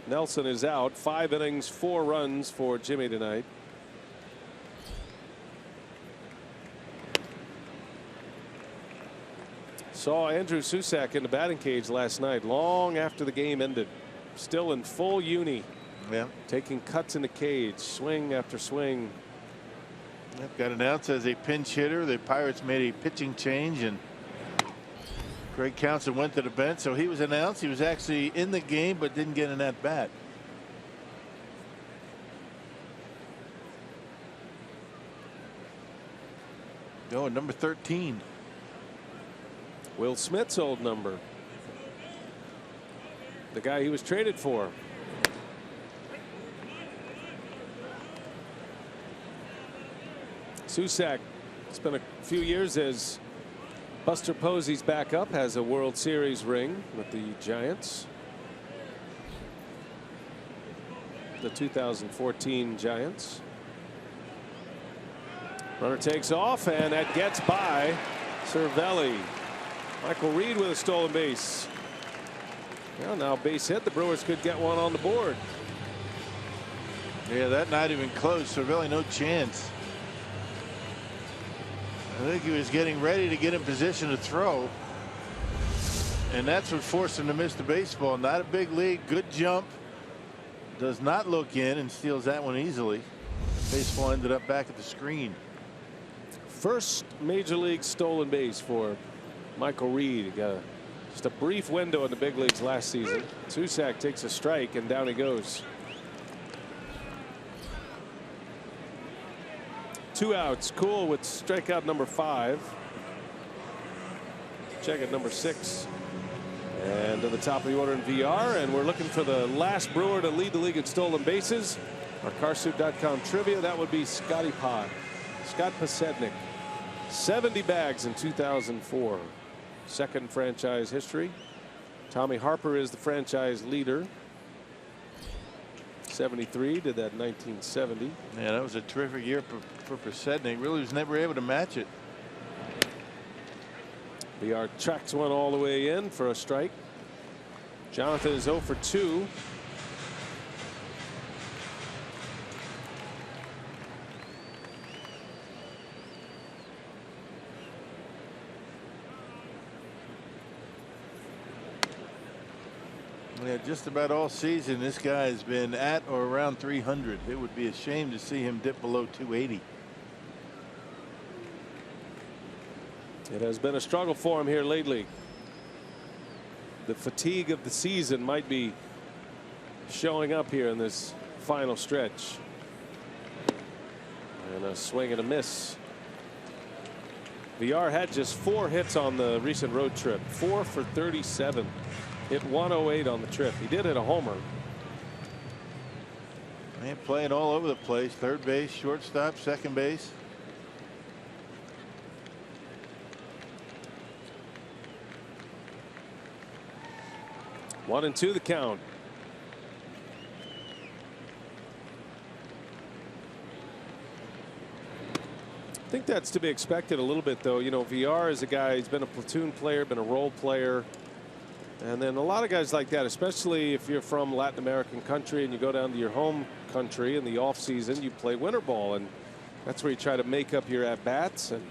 Nelson is out. 5 innings, 4 runs for Jimmy tonight. Saw Andrew Susac in the batting cage last night, long after the game ended. Still in full uni. Yeah. Taking cuts in the cage, swing after swing. Yep, got announced as a pinch hitter. The Pirates made a pitching change, and Greg Counsell went to the bench, so he was announced. He was actually in the game, but didn't get an at bat. Oh, number 13. Will Smith's old number. The guy he was traded for. Susac spent a few years as Buster Posey's backup, has a World Series ring with the Giants. The 2014 Giants. Runner takes off, and that gets by Cervelli. Michael Reed with a stolen base. Well, now base hit. The Brewers could get one on the board. Yeah, that not even close. Cervelli no chance. I think he was getting ready to get in position to throw, and that's what forced him to miss the baseball. Not a big lead. Good jump. Does not look in and steals that one easily. The baseball ended up back at the screen. First major league stolen base for Michael Reed. He got just a brief window in the big leagues last season. Susac takes a strike, and down he goes. 2 outs. Cool with strikeout number 5. Check at number 6. And to the top of the order in VR, and we're looking for the last Brewer to lead the league in stolen bases. Our Carsoup.com trivia, that would be Scott Pasednik. 70 bags in 2004. Second franchise history. Tommy Harper is the franchise leader. 73, did that in 1970. Yeah, that was a terrific year for Pasednik. Really was never able to match it. VR tracks one all the way in for a strike. Jonathan is 0 for 2. Yeah, just about all season this guy has been at or around 300. It would be a shame to see him dip below 280. It has been a struggle for him here lately. The fatigue of the season might be showing up here in this final stretch. And a swing and a miss. VR had just 4 hits on the recent road trip. 4 for 37. Hit 108 on the trip. He did hit a homer. Man, playing all over the place. Third base, shortstop, second base. One and 2 the count. I think that's to be expected a little bit, though. You know, VR is a guy, he's been a platoon player, been a role player. And then a lot of guys like that, especially if you're from Latin American country and you go down to your home country in the off season, you play winter ball, and that's where you try to make up your at bats. And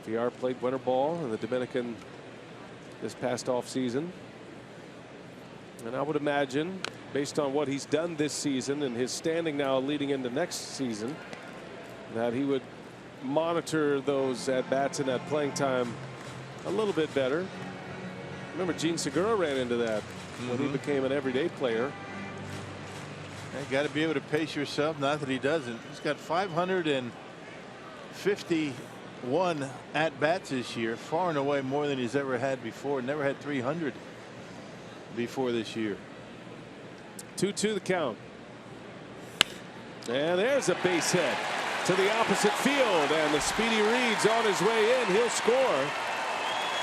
VR played winter ball in the Dominican this past off season. And I would imagine, based on what he's done this season and his standing now leading into next season, that he would monitor those at bats and that playing time a little bit better. Remember, Gene Segura ran into that when he became an everyday player. You got to be able to pace yourself. Not that he doesn't. He's got 551 at bats this year, far and away more than he's ever had before. Never had 300 before this year. 2-2 the count. And there's a base hit. to the opposite field, and the Speedy Reed's on his way in. He'll score.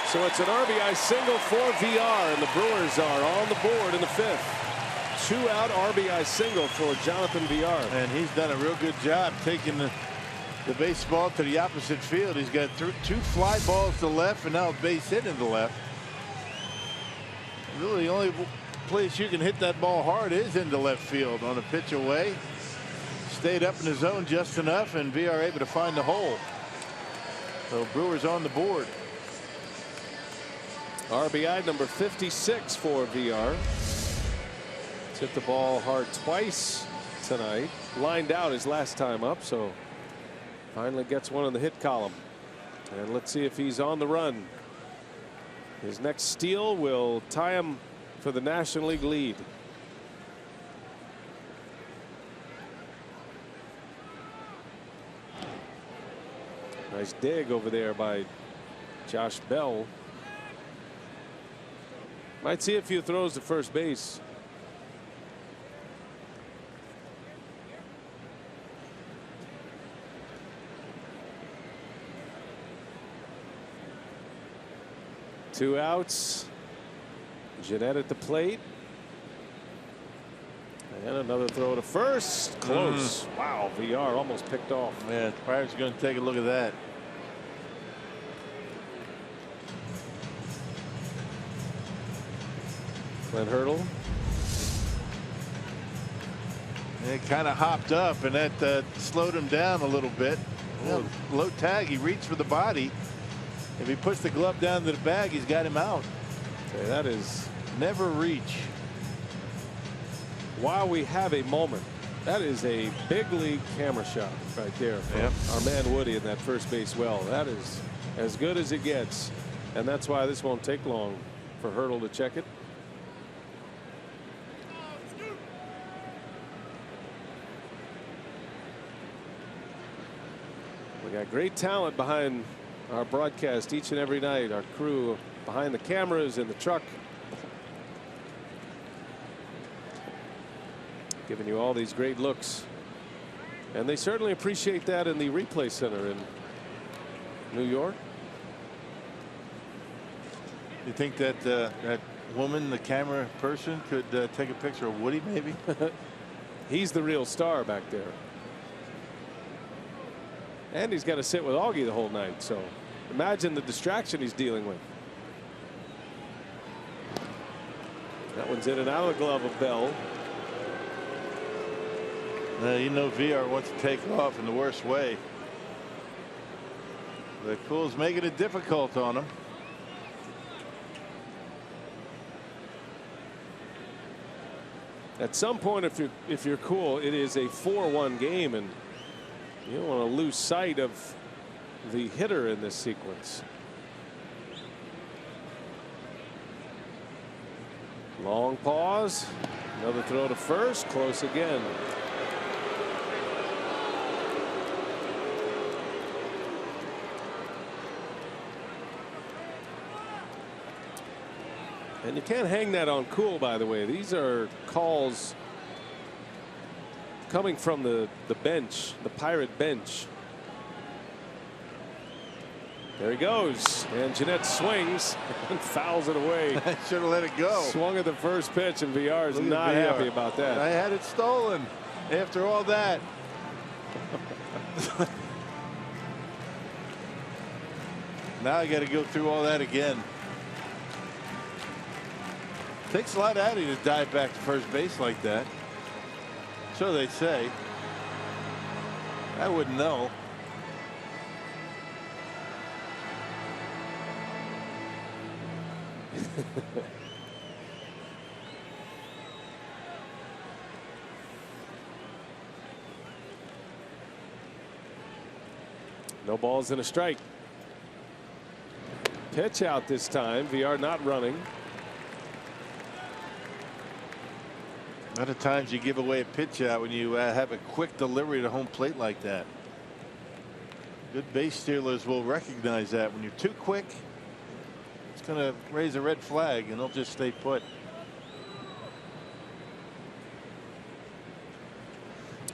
So it's an RBI single for VR, and the Brewers are on the board in the 5th. 2-out RBI single for Jonathan VR. And he's done a real good job taking the baseball to the opposite field. He's got 2 fly balls to left and now a base hit in the left. Really, the only place you can hit that ball hard is into left field on a pitch away. Stayed up in the zone just enough, and VR able to find the hole. So Brewers on the board. RBI number 56 for VR. Hit the ball hard twice tonight. Lined out his last time up, so finally gets one in the hit column. And let's see if he's on the run. His next steal will tie him for the National League lead. Nice dig over there by Josh Bell. Might see a few throws to first base. Two outs. Jeanette at the plate. And another throw to first. Close. Wow, VR almost picked off. Yeah, the Pirates are going to take a look at that. Glenn Hurdle. It kind of hopped up, and that slowed him down a little bit. Yeah, low tag. He reached for the body. If he puts the glove down to the bag, he's got him out. Okay, that is never reach. While we have a moment, that is a big league camera shot right there from our man Woody in that first base well. That is as good as it gets, and that's why this won't take long for Hurdle to check it. We got great talent behind our broadcast each and every night. Our crew behind the cameras in the truck, giving you all these great looks, and they certainly appreciate that in the replay center in New York. You think that that woman, the camera person, could take a picture of Woody maybe? He's the real star back there. And he's got to sit with Augie the whole night, so imagine the distraction he's dealing with. That one's in and out of the glove of Bell. You know, VR wants to take off in the worst way. The Cool's making it difficult on him. At some point, if you're Cool, it is a 4-1 game, and you don't want to lose sight of the hitter in this sequence. Long pause. Another throw to first. Close again. And you can't hang that on Cool, by the way. These are calls coming from the bench, the Pirate bench. There he goes, and Jeanette swings and fouls it away. Should have let it go. Swung at the first pitch, and VR is not happy about that. I had it stolen after all that. Now I got to go through all that again. Takes a lot out of you to dive back to first base like that. So they say. I wouldn't know. No balls and a strike. Pitch out this time. VR not running. A lot of times you give away a pitch out when you have a quick delivery to home plate like that. Good base stealers will recognize that. When you're too quick, it's going to raise a red flag, and they'll just stay put.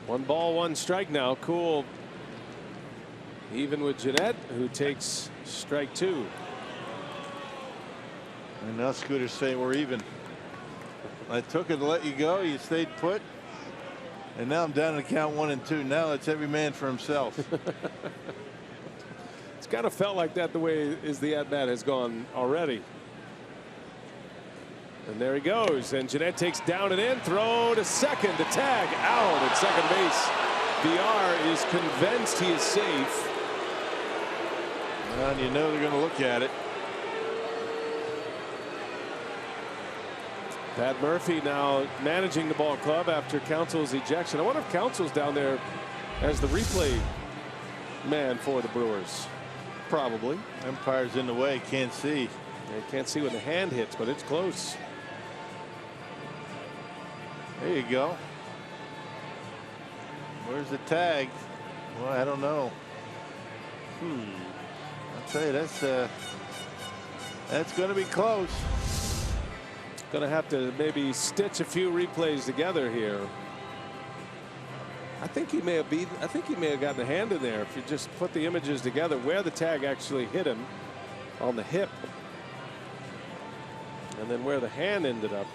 One ball, one strike now. Cool Even with Jeanette, who takes strike 2. And now Scooter's saying we're even. I took it to let you go. You stayed put. And now I'm down to count 1 and 2. Now it's every man for himself. It's kind of felt like that the way the at-bat has gone already. And there he goes. And Jeanette takes down and in. Throw to second. The tag out at second base. VR is convinced he is safe. And you know they're going to look at it. Pat Murphy now managing the ball club after Counsell's ejection. I wonder if Counsell's down there as the replay man for the Brewers. Probably. Umpire's in the way. Can't see. They can't see when the hand hits, but it's close. There you go. Where's the tag? Well, I don't know. I'll tell you, that's going to be close. Going to have to maybe stitch a few replays together here. I think he may have gotten a hand in there if you just put the images together where the tag actually hit him on the hip and then where the hand ended up.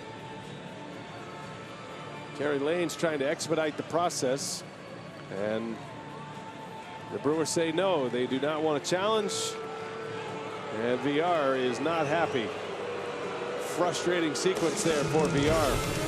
Terry Lane's trying to expedite the process, and the Brewers say no, they do not want to challenge, and VR is not happy. Frustrating sequence there for VR.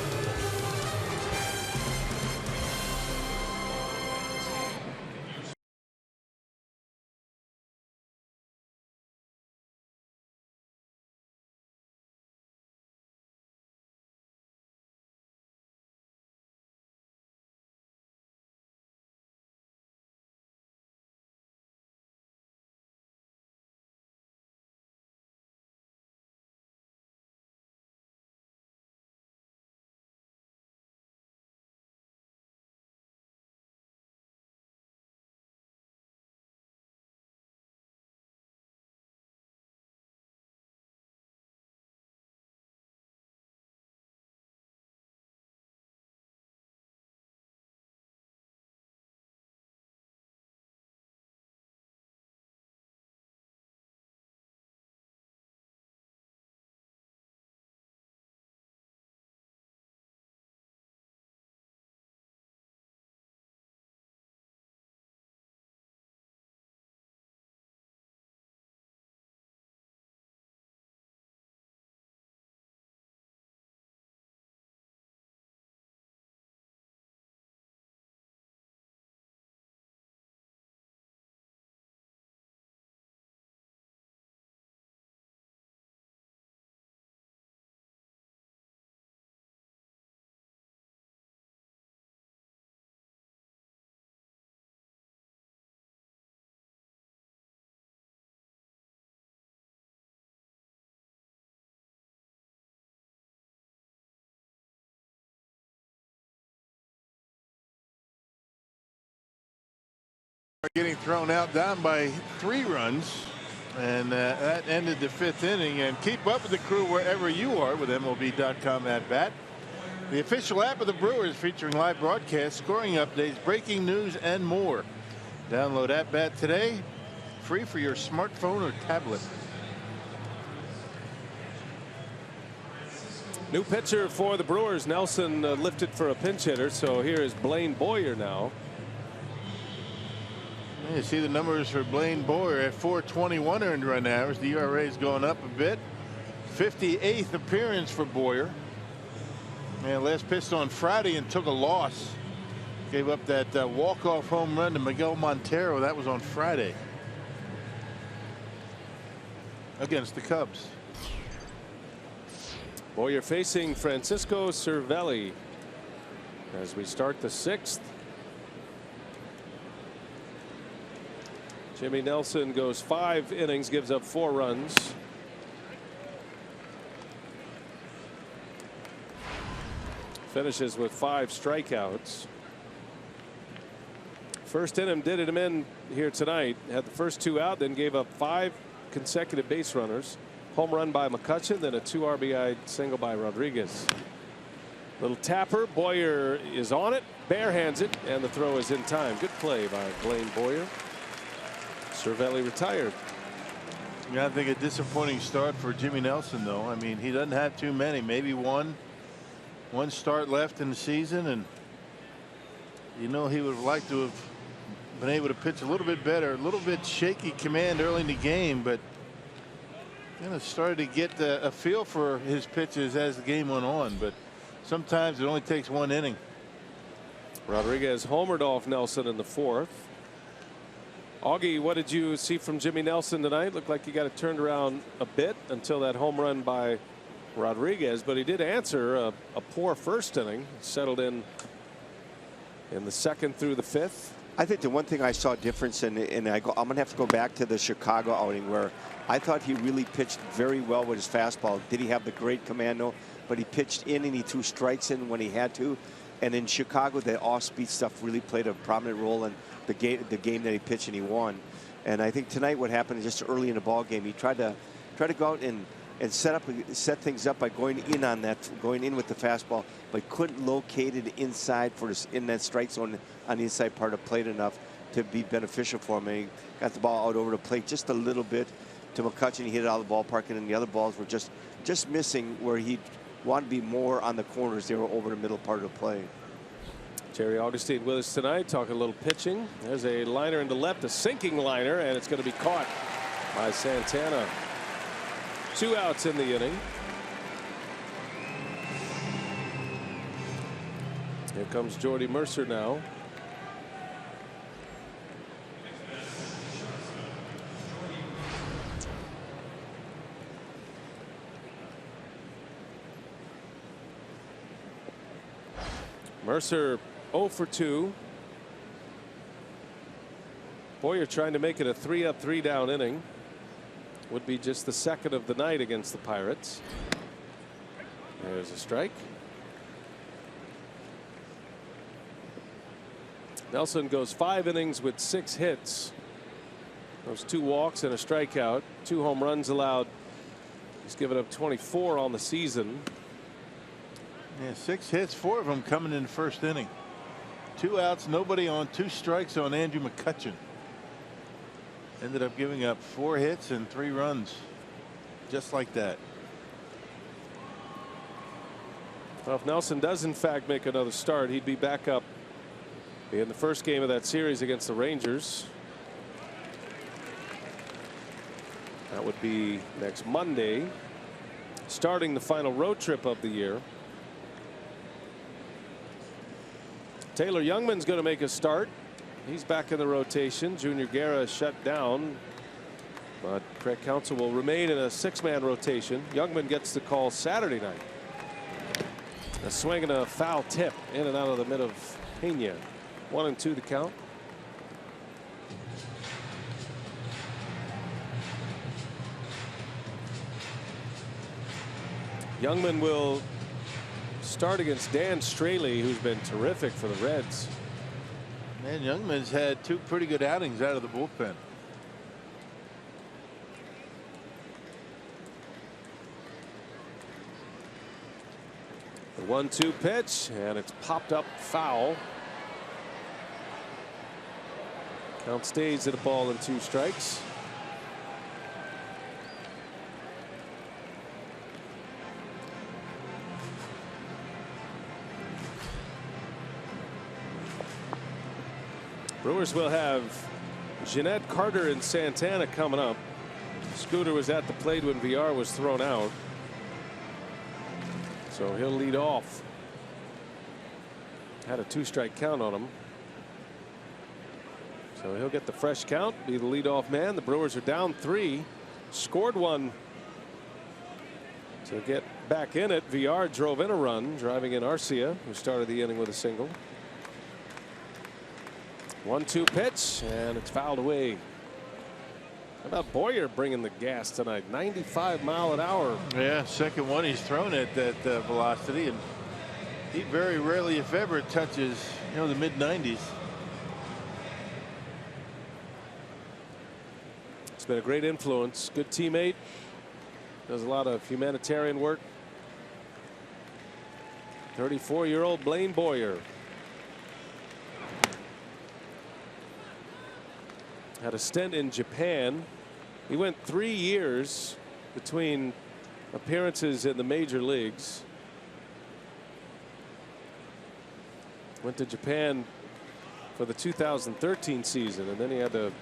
Getting thrown out down by 3 runs, and that ended the 5th inning. And keep up with the crew wherever you are with MLB.com at bat, the official app of the Brewers, featuring live broadcasts, scoring updates, breaking news, and more. Download at bat today, free for your smartphone or tablet. New pitcher for the Brewers. Nelson lifted for a pinch hitter, so here is Blaine Boyer now. You see the numbers for Blaine Boyer at 4.21 earned run average. The ERA is going up a bit. 58th appearance for Boyer. And last pitched on Friday and took a loss. Gave up that walk-off home run to Miguel Montero. That was on Friday against the Cubs. Boyer facing Francisco Cervelli as we start the 6th. Jimmy Nelson goes 5 innings, gives up 4 runs. Finishes with 5 strikeouts. First inning did him in here tonight. Had the first 2 out, then gave up 5 consecutive base runners. Home run by McCutchen, then a 2 RBI single by Rodriguez. Little tapper. Boyer is on it, barehands it, and the throw is in time. Good play by Blaine Boyer. Cervelli retired. Yeah, I think a disappointing start for Jimmy Nelson, though. I mean, he doesn't have too many, maybe one start left in the season, and he would have liked to have been able to pitch a little bit better. A little bit shaky command early in the game, but started to get a feel for his pitches as the game went on. But sometimes it only takes one inning. Rodriguez homered off Nelson in the 4th. Augie, what did you see from Jimmy Nelson tonight? Looked like he got it turned around a bit until that home run by Rodriguez, but he did answer a poor first inning. Settled in the 2nd through the 5th. I think the one thing I saw difference in, I'm going to have to go back to the Chicago outing where I thought he really pitched very well with his fastball. Did he have the great command? No, but he pitched in and he threw strikes in when he had to. And in Chicago, the off-speed stuff really played a prominent role in the game that he pitched and he won. And I think tonight what happened is just early in the ball game, he tried to go out and set things up by going in with the fastball, but couldn't locate it inside in that strike zone on the inside part of the plate enough to be beneficial for him. And he got the ball out over the plate just a little bit to McCutchen. He hit it out of the ballpark, and then the other balls were just missing where he wanted to be more on the corners. They were over the middle part of the play. Jerry Augustine with us tonight, talking a little pitching. There's a liner into left, a sinking liner, and it's going to be caught by Santana. 2 outs in the inning. Here comes Jordy Mercer now. Mercer 0 for 2. Boyer trying to make it a 3-up, 3-down inning. Would be just the 2nd of the night against the Pirates. There's a strike. Nelson goes 5 innings with 6 hits. Those 2 walks and a strikeout. 2 home runs allowed. He's given up 24 on the season. Yeah, 6 hits, 4 of them coming in the first inning. 2 outs, nobody on, 2 strikes on Andrew McCutchen. Ended up giving up 4 hits and 3 runs, just like that. Well, if Nelson does in fact make another start, he'd be back up in the first game of that series against the Rangers. That would be next Monday, starting the final road trip of the year. Taylor Youngman's going to make a start. He's back in the rotation. Junior Guerra shut down, but Craig Counsell will remain in a 6-man rotation. Youngman gets the call Saturday night. A swing and a foul tip in and out of the mid of Pena. 1-2 the count. Youngman will start against Dan Straley, who's been terrific for the Reds. Man, Youngman's had 2 pretty good outings out of the bullpen. The 1-2 pitch, and it's popped up foul. Count stays at a ball and 2 strikes. Brewers will have Jeanette, Carter, and Santana coming up. Scooter was at the plate when VR was thrown out, so he'll lead off. Had a 2-strike count on him, so he'll get the fresh count, be the leadoff man. The Brewers are down 3, scored 1 to get back in it. VR drove in a run, driving in Arcia, who started the inning with a single. 1-2 pitch, and it's fouled away. How about Boyer bringing the gas tonight? 95 mile an hour. Yeah, second one he's thrown at that velocity, and he very rarely, if ever, touches the mid-90s. It's been a great influence. Good teammate. Does a lot of humanitarian work. 34-year-old Blaine Boyer. had a stint in Japan. He went 3 years between appearances in the major leagues. Went to Japan for the 2013 season, and then he had to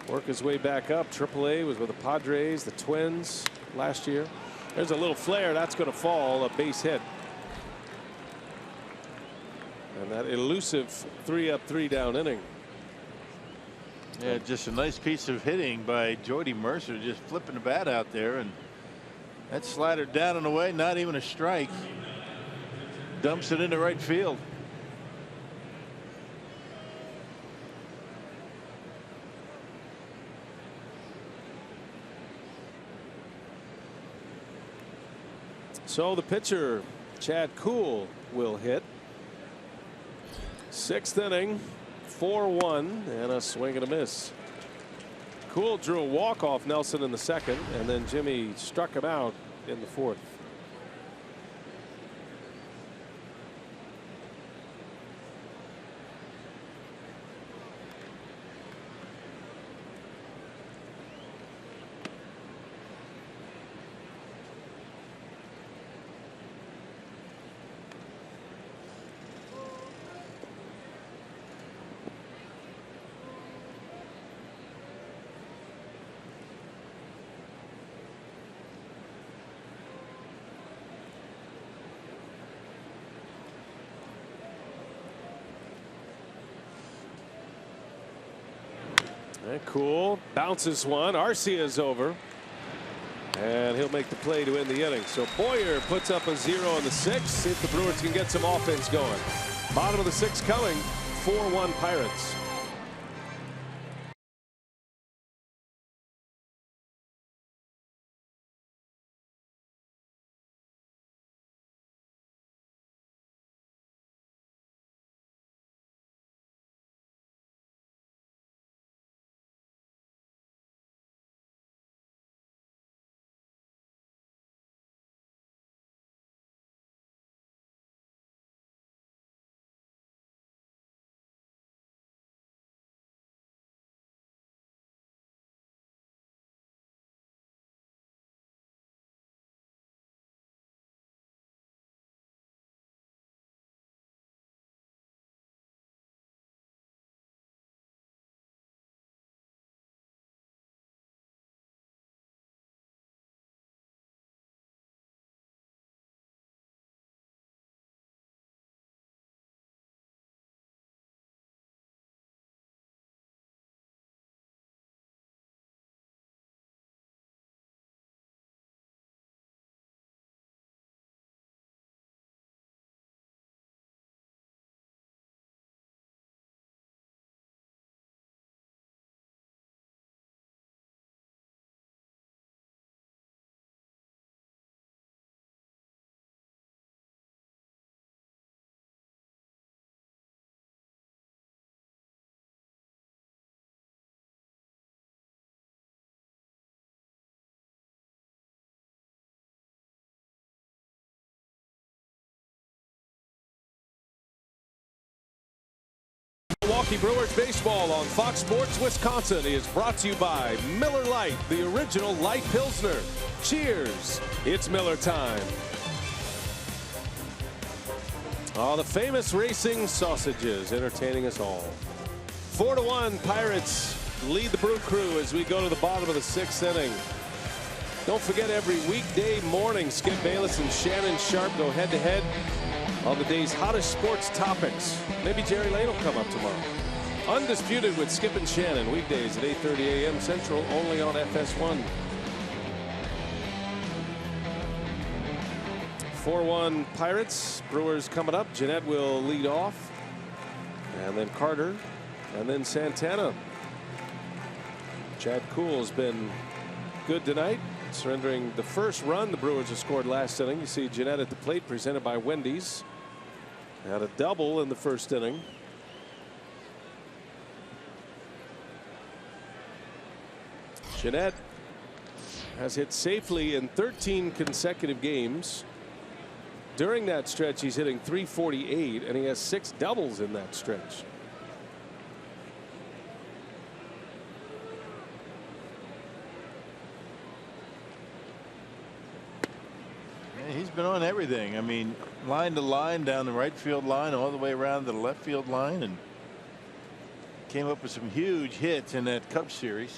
work his way back up. AAA was with the Padres, the Twins last year. There's a little flare that's going to fall, a base hit. And that elusive 3-up 3-down inning. Yeah, just a nice piece of hitting by Jody Mercer, just flipping the bat out there, and that slider down and away, not even a strike. Dumps it into right field. So the pitcher, Chad Kuhl, will hit. 6th inning, 4-1, and a swing and a miss. Kuhl drew a walk off Nelson in the 2nd, and then Jimmy struck him out in the 4th. Kuhl bounces one. Arcia's over, and he'll make the play to end the inning. So Boyer puts up a 0 in the 6th. See if the Brewers can get some offense going. Bottom of the 6th coming. 4-1 Pirates. Milwaukee Brewers baseball on Fox Sports Wisconsin is brought to you by Miller Lite, the original light Pilsner. Cheers, it's Miller time. Oh, the famous racing sausages entertaining us all. 4-1 Pirates lead the Brew Crew as we go to the bottom of the 6th inning. Don't forget, every weekday morning, Skip Bayless and Shannon Sharp go head-to-head on the day's hottest sports topics. Maybe Jerry Lane will come up tomorrow. Undisputed with Skip and Shannon, weekdays at 8:30 a.m. Central, only on FS1. 4-1 Pirates. Brewers coming up. Jeanette will lead off, and then Carter, and then Santana. Chad Kuhl's been good tonight, surrendering the first run the Brewers have scored last inning. You see Jeanette at the plate, presented by Wendy's. Had a double in the first inning. Jeanette has hit safely in 13 consecutive games. During that stretch, he's hitting .348, and he has 6 doubles in that stretch. been on everything. I mean, line to line, down the right field line, all the way around to the left field line, and came up with some huge hits in that Cubs series.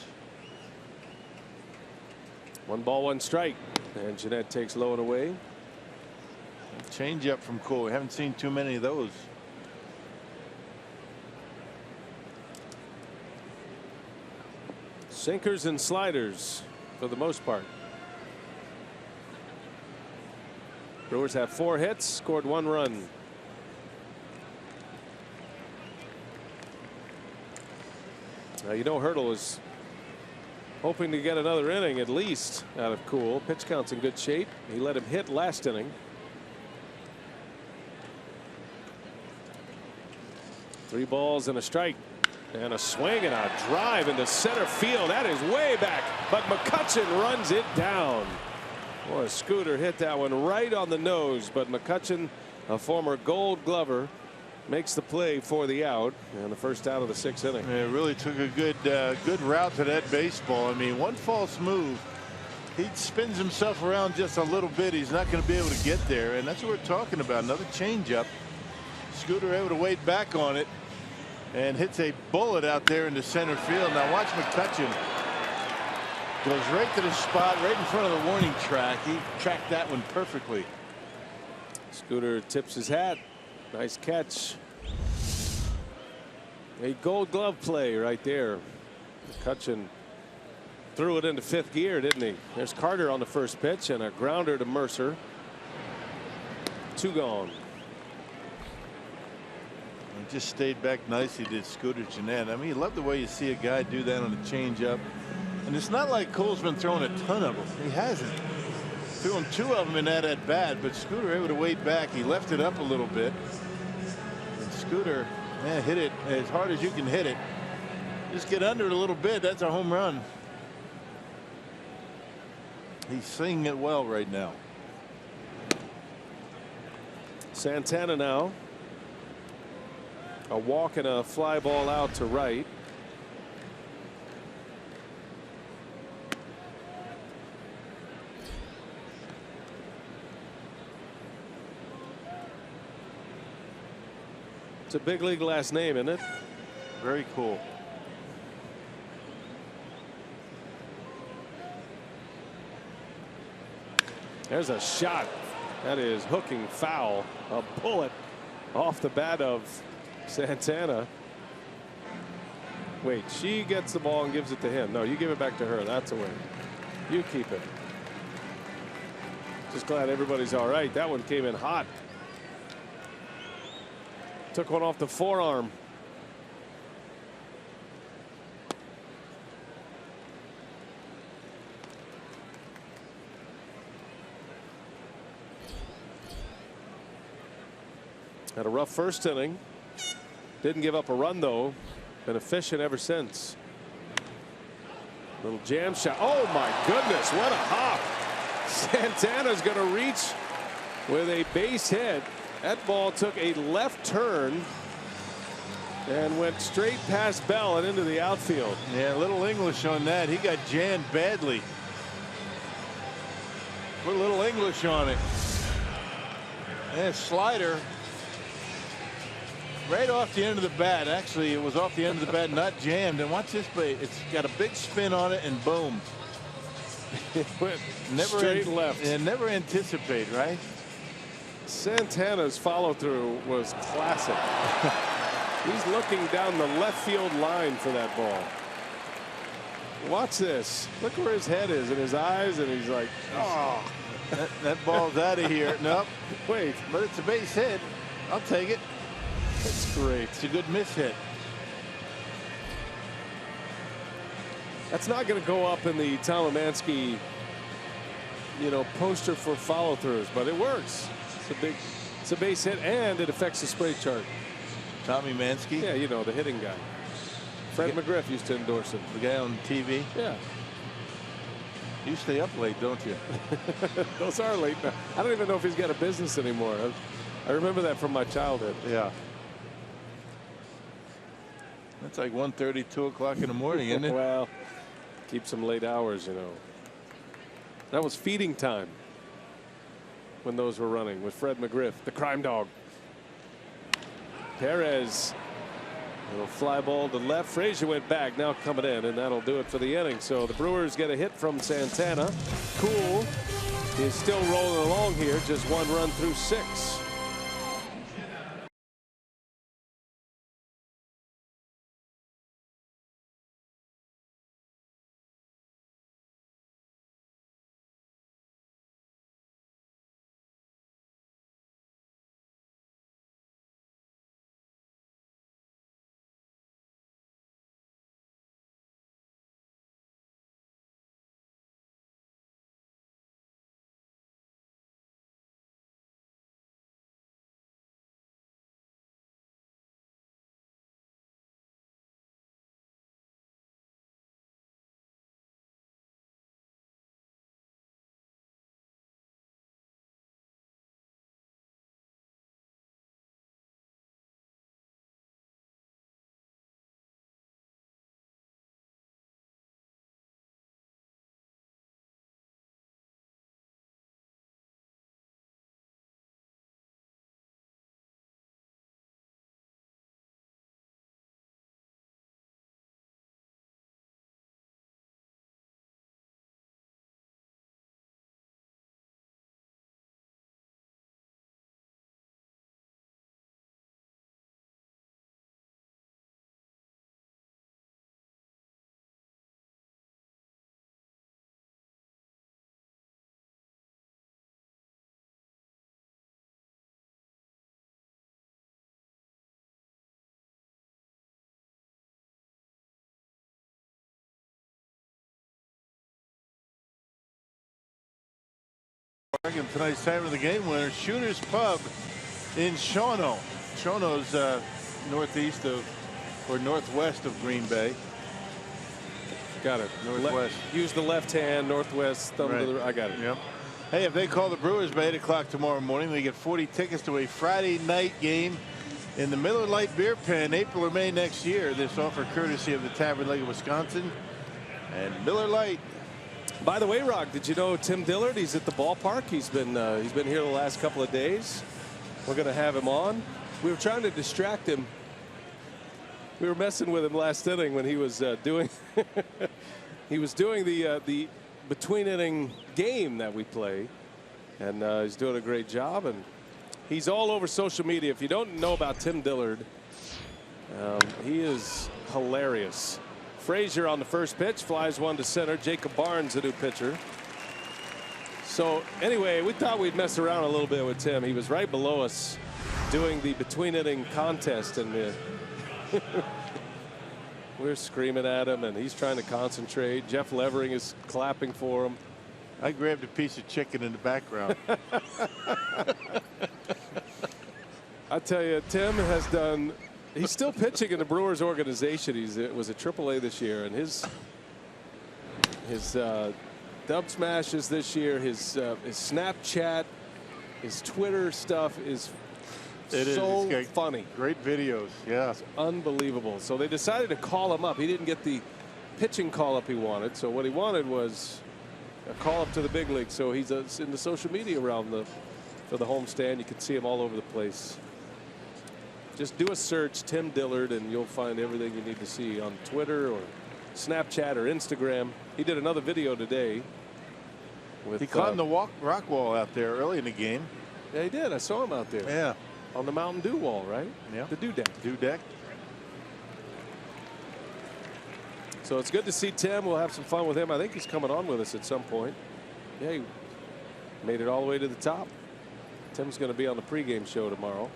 1 ball, 1 strike, and Jeanette takes low and away. Change up from Cole. We haven't seen too many of those. Sinkers and sliders for the most part. Brewers have 4 hits, scored 1 run. Now, you know, Hurdle is hoping to get another inning at least out of Cool. Pitch count's in good shape. He let him hit last inning. 3 balls and a strike. And a swing and a drive into center field. That is way back, but McCutchen runs it down. Boy, Scooter hit that one right on the nose, but McCutchen, a former Gold Glover, makes the play for the out, and the first out of the 6th inning. Yeah, it really took a good route to that baseball. I mean, one false move, he spins himself around just a little bit. He's not going to be able to get there, and that's what we're talking about. Another changeup. Scooter able to wait back on it and hits a bullet out there into center field. Now watch McCutchen. Goes right to the spot, right in front of the warning track. He tracked that one perfectly. Scooter tips his hat. Nice catch. A Gold Glove play right there. McCutchen threw it into 5th gear, didn't he? There's Carter on the first pitch and a grounder to Mercer. 2 gone. Just stayed back nicely, did Scooter Jeanette. I mean, you love the way you see a guy do that on a changeup. And it's not like Cole's been throwing a ton of them. He hasn't. Threw him 2 of them in that at bat, but Scooter able to wait back. He left it up a little bit. And Scooter, man, hit it as hard as you can hit it. Just get under it a little bit. That's a home run. He's swinging it well right now. Santana now. A walk and a fly ball out to right. It's a big league last name, isn't it? Very cool. There's a shot that is hooking foul. A bullet off the bat of Santana. Wait, she gets the ball and gives it to him. No, you give it back to her. That's a win. You keep it. Just glad everybody's all right. That one came in hot. Took one off the forearm. Had a rough first inning. Didn't give up a run, though. Been efficient ever since. Little jam shot. Oh, my goodness. What a hop. Santana's going to reach with a base hit. That ball took a left turn and went straight past Bell and into the outfield. Yeah, a little English on that. He got jammed badly. Put a little English on it. And slider. Right off the end of the bat. Actually, it was off the end of the bat, not jammed. And watch this play. It's got a big spin on it, and boom. It went never straight left. And never anticipate, right? Santana's follow through was classic. He's looking down the left field line for that ball. Watch this. Look where his head is and his eyes, and he's like, oh. That ball's out of here. Nope. Wait. But it's a base hit. I'll take it. That's great. It's a good miss hit. That's not going to go up in the Tom Amansky, poster for follow throughs, but it works. It's a base hit, and it affects the spray chart. Tommy Mansky? Yeah, the hitting guy. Fred McGriff used to endorse it. The guy on TV? Yeah. You stay up late, don't you? Those are late. I don't even know if he's got a business anymore. I remember that from my childhood. Yeah. That's like 1:30, 2 o'clock in the morning, isn't it? Well, keep some late hours, That was feeding time when those were running with Fred McGriff, the crime dog. Perez, little fly ball to left. Frazier went back, now coming in, and that'll do it for the inning. So the Brewers get a hit from Santana. Cool is still rolling along here, just 1 run through 6. Tonight's time of the game winner, Shooter's Pub in Shawano. Shawano's northeast of, or northwest of Green Bay. Got it. Northwest. Use the left hand, northwest, thumb right. to the. I got it. Yep. Hey, if they call the Brewers by 8 o'clock tomorrow morning, they get 40 tickets to a Friday night game in the Miller Lite Beer Pen, April or May next year. This offer courtesy of the Tavern Lake of Wisconsin and Miller Lite. By the way, Rock, did you know Tim Dillard? He's at the ballpark. He's been here the last couple of days. We're going to have him on. We were trying to distract him. We were messing with him last inning when he was doing he was doing the between inning game that we play, and he's doing a great job. And he's all over social media. If you don't know about Tim Dillard, he is hilarious. Frazier on the first pitch, flies one to center. Jacob Barnes, the new pitcher. So anyway, we thought we'd mess around a little bit with Tim. He was right below us doing the between inning contest, and we're screaming at him, and he's trying to concentrate. Jeff Levering is clapping for him. I grabbed a piece of chicken in the background. I tell you, Tim has done. He's still pitching in the Brewers organization. He was at AAA this year, and his dub smashes this year, his Snapchat, his Twitter stuff is so funny. Great videos. Yeah. It's unbelievable. So they decided to call him up. He didn't get the pitching call up he wanted. So what he wanted was a call up to the big league. So he's in the social media realm for the homestand. You can see him all over the place. Just do a search, Tim Dillard, and you'll find everything you need to see on Twitter or Snapchat or Instagram. He did another video today. He climbed the rock wall out there early in the game. Yeah, he did. I saw him out there. Yeah. On the Mountain Dew wall, right? Yeah. The Dew Deck. Dew Deck. So it's good to see Tim. We'll have some fun with him. I think he's coming on with us at some point. Yeah, he made it all the way to the top. Tim's going to be on the pregame show tomorrow.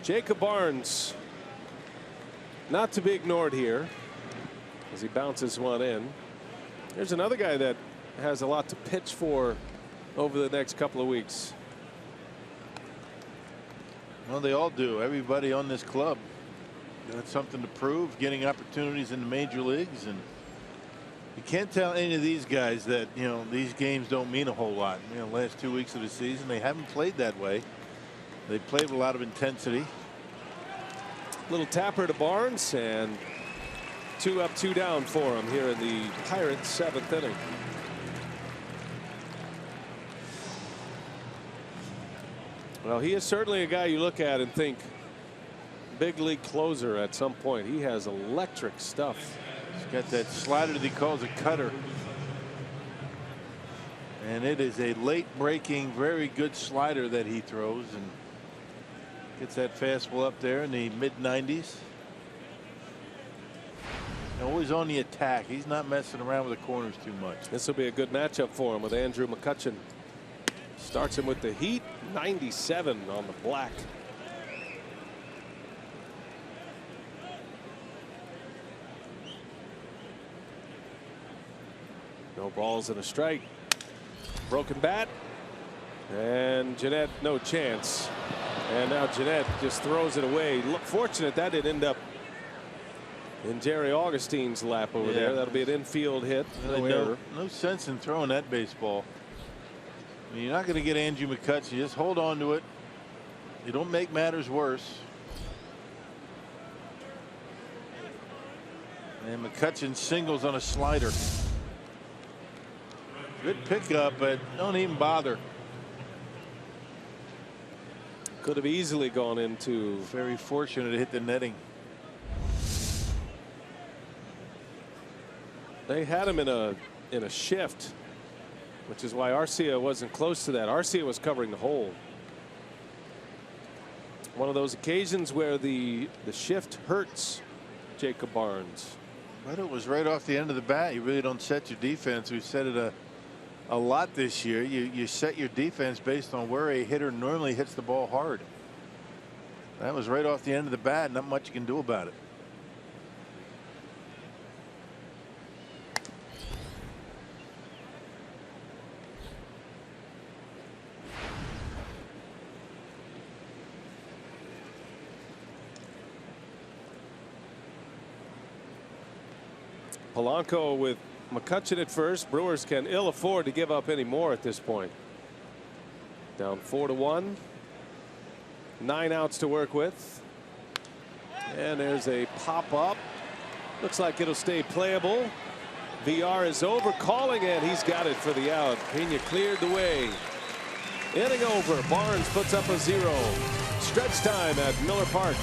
Jacob Barnes, not to be ignored here as he bounces one in. There's another guy that has a lot to pitch for over the next couple of weeks. Well, they all do. Everybody on this club got something to prove, getting opportunities in the major leagues, and you can't tell any of these guys that, you know, these games don't mean a whole lot. You know, last 2 weeks of the season, they haven't played that way. They played with a lot of intensity. Little tapper to Barnes, and 2 up, 2 down for him here in the Pirates' 7th inning. Well, he is certainly a guy you look at and think big league closer at some point. He has electric stuff. He's got that slider that he calls a cutter. And it is a late breaking, very good slider that he throws, and gets that fastball up there in the mid-90s. Always on the attack. He's not messing around with the corners too much. This will be a good matchup for him with Andrew McCutchen. Starts him with the heat. 97 on the black. No balls and a strike. Broken bat. And Jeanette, no chance. And now Jeanette just throws it away. Fortunate that didn't end up in Jerry Augustine's lap over there. That'll be an infield hit. No sense in throwing that baseball. I mean, you're not going to get Andrew McCutchen. You just hold on to it. You don't make matters worse. And McCutchen singles on a slider. Good pickup, but don't even bother. Could have easily gone into. Very fortunate to hit the netting. They had him in a shift, which is why Arcia wasn't close to that. Arcia was covering the hole. One of those occasions where the shift hurts Jacob Barnes. But it was right off the end of the bat. You really don't set your defense. We said it a lot this year. You set your defense based on where a hitter normally hits the ball hard. That was right off the end of the bat. Not much you can do about it. Polanco with McCutchen at first. Brewers can ill afford to give up any more at this point. Down 4-1. 9 outs to work with. And there's a pop up. Looks like it'll stay playable. VR is over, calling it. He's got it for the out. Pena cleared the way. Inning over. Barnes puts up a 0. Stretch time at Miller Park.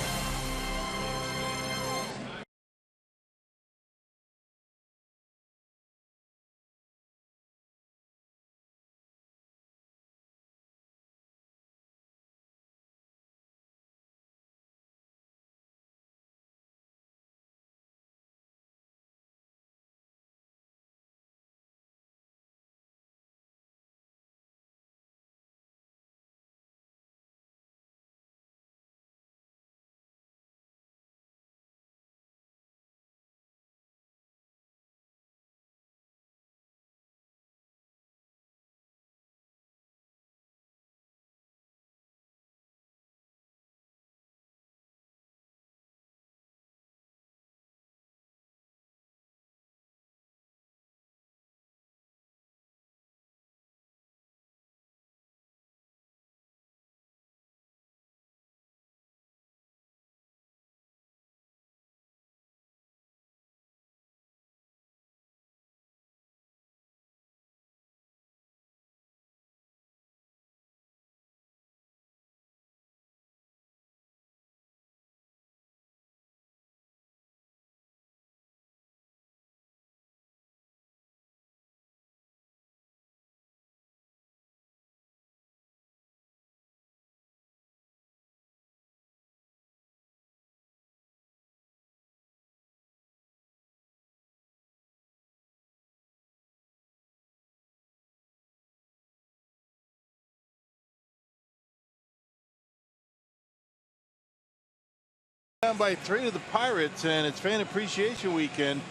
Down by 3 to the Pirates, and it's fan appreciation weekend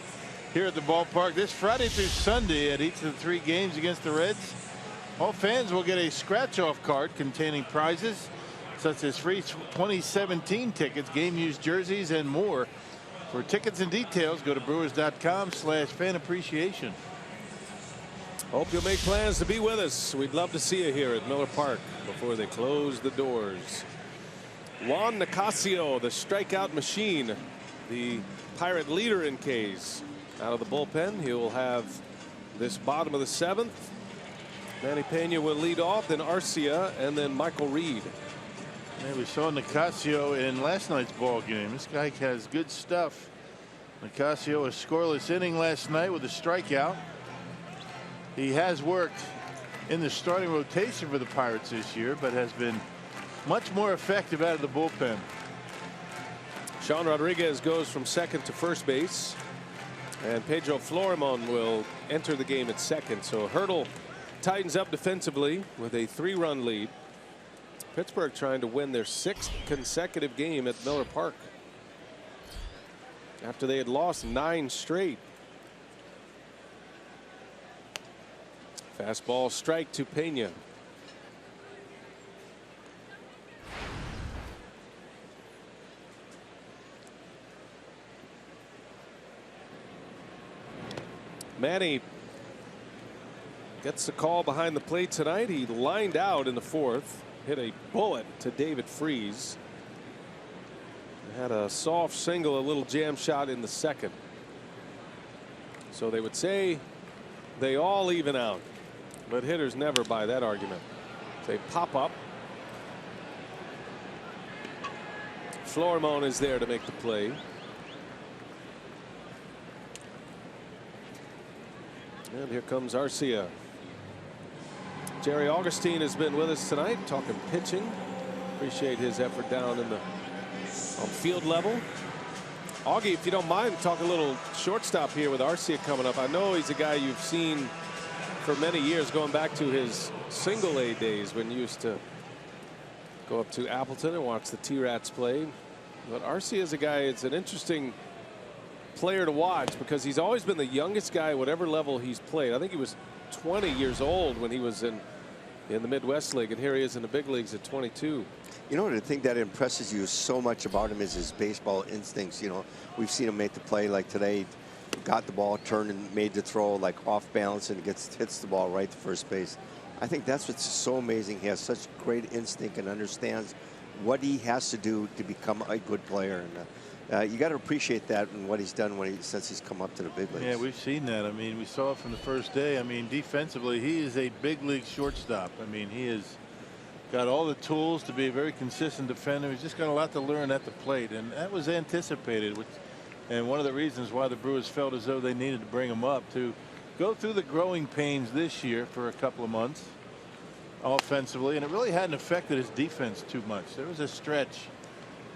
here at the ballpark this Friday through Sunday at each of the 3 games against the Reds. All fans will get a scratch-off card containing prizes such as free 2017 tickets, game-used jerseys, and more. For tickets and details, go to brewers.com/fan appreciation. Hope you'll make plans to be with us. We'd love to see you here at Miller Park before they close the doors. Juan Nicasio, the strikeout machine, the Pirate leader in Ks, out of the bullpen. He will have this bottom of the 7th. Manny Pena will lead off, then Arcia, and then Michael Reed. Yeah, we saw Nicasio in last night's ball game. This guy has good stuff. Nicasio, a scoreless inning last night with a strikeout. He has worked in the starting rotation for the Pirates this year, but has been much more effective out of the bullpen. Sean Rodriguez goes from second to first base, and Pedro Florimon will enter the game at second. So Hurdle tightens up defensively with a 3-run lead. Pittsburgh trying to win their 6th consecutive game at Miller Park after they had lost 9 straight. Fastball strike to Pena. Manny gets the call behind the plate tonight. He lined out in the 4th, hit a bullet to David Freese. Had a soft single, a little jam shot in the 2nd. So they would say they all even out, but hitters never buy that argument. They pop up. Florimon is there to make the play. And here comes Arcia. Jerry Augustine has been with us tonight talking pitching. Appreciate his effort down in the on field level. Augie, if you don't mind, talk a little shortstop here with Arcia coming up. I know he's a guy you've seen for many years, going back to his single A days when you used to go up to Appleton and watch the T-Rats play. But Arcia is a guy, it's an interesting player to watch because he's always been the youngest guy at whatever level he's played. I think he was 20 years old when he was in the Midwest League, and here he is in the big leagues at 22. You know, the thing that impresses you so much about him is his baseball instincts. You know, we've seen him make the play like today, got the ball, turned and made the throw like off balance, and hits the ball right to first base. I think that's what's so amazing. He has such great instinct and understands what he has to do to become a good player. And you got to appreciate that and what he's done since he's come up to the big leagues. Yeah, we've seen that. I mean, we saw it from the first day. I mean, defensively, he is a big league shortstop. I mean, he has got all the tools to be a very consistent defender. He's just got a lot to learn at the plate, and that was anticipated. And one of the reasons why the Brewers felt as though they needed to bring him up to go through the growing pains this year for a couple of months offensively, and it really hadn't affected his defense too much. There was a stretch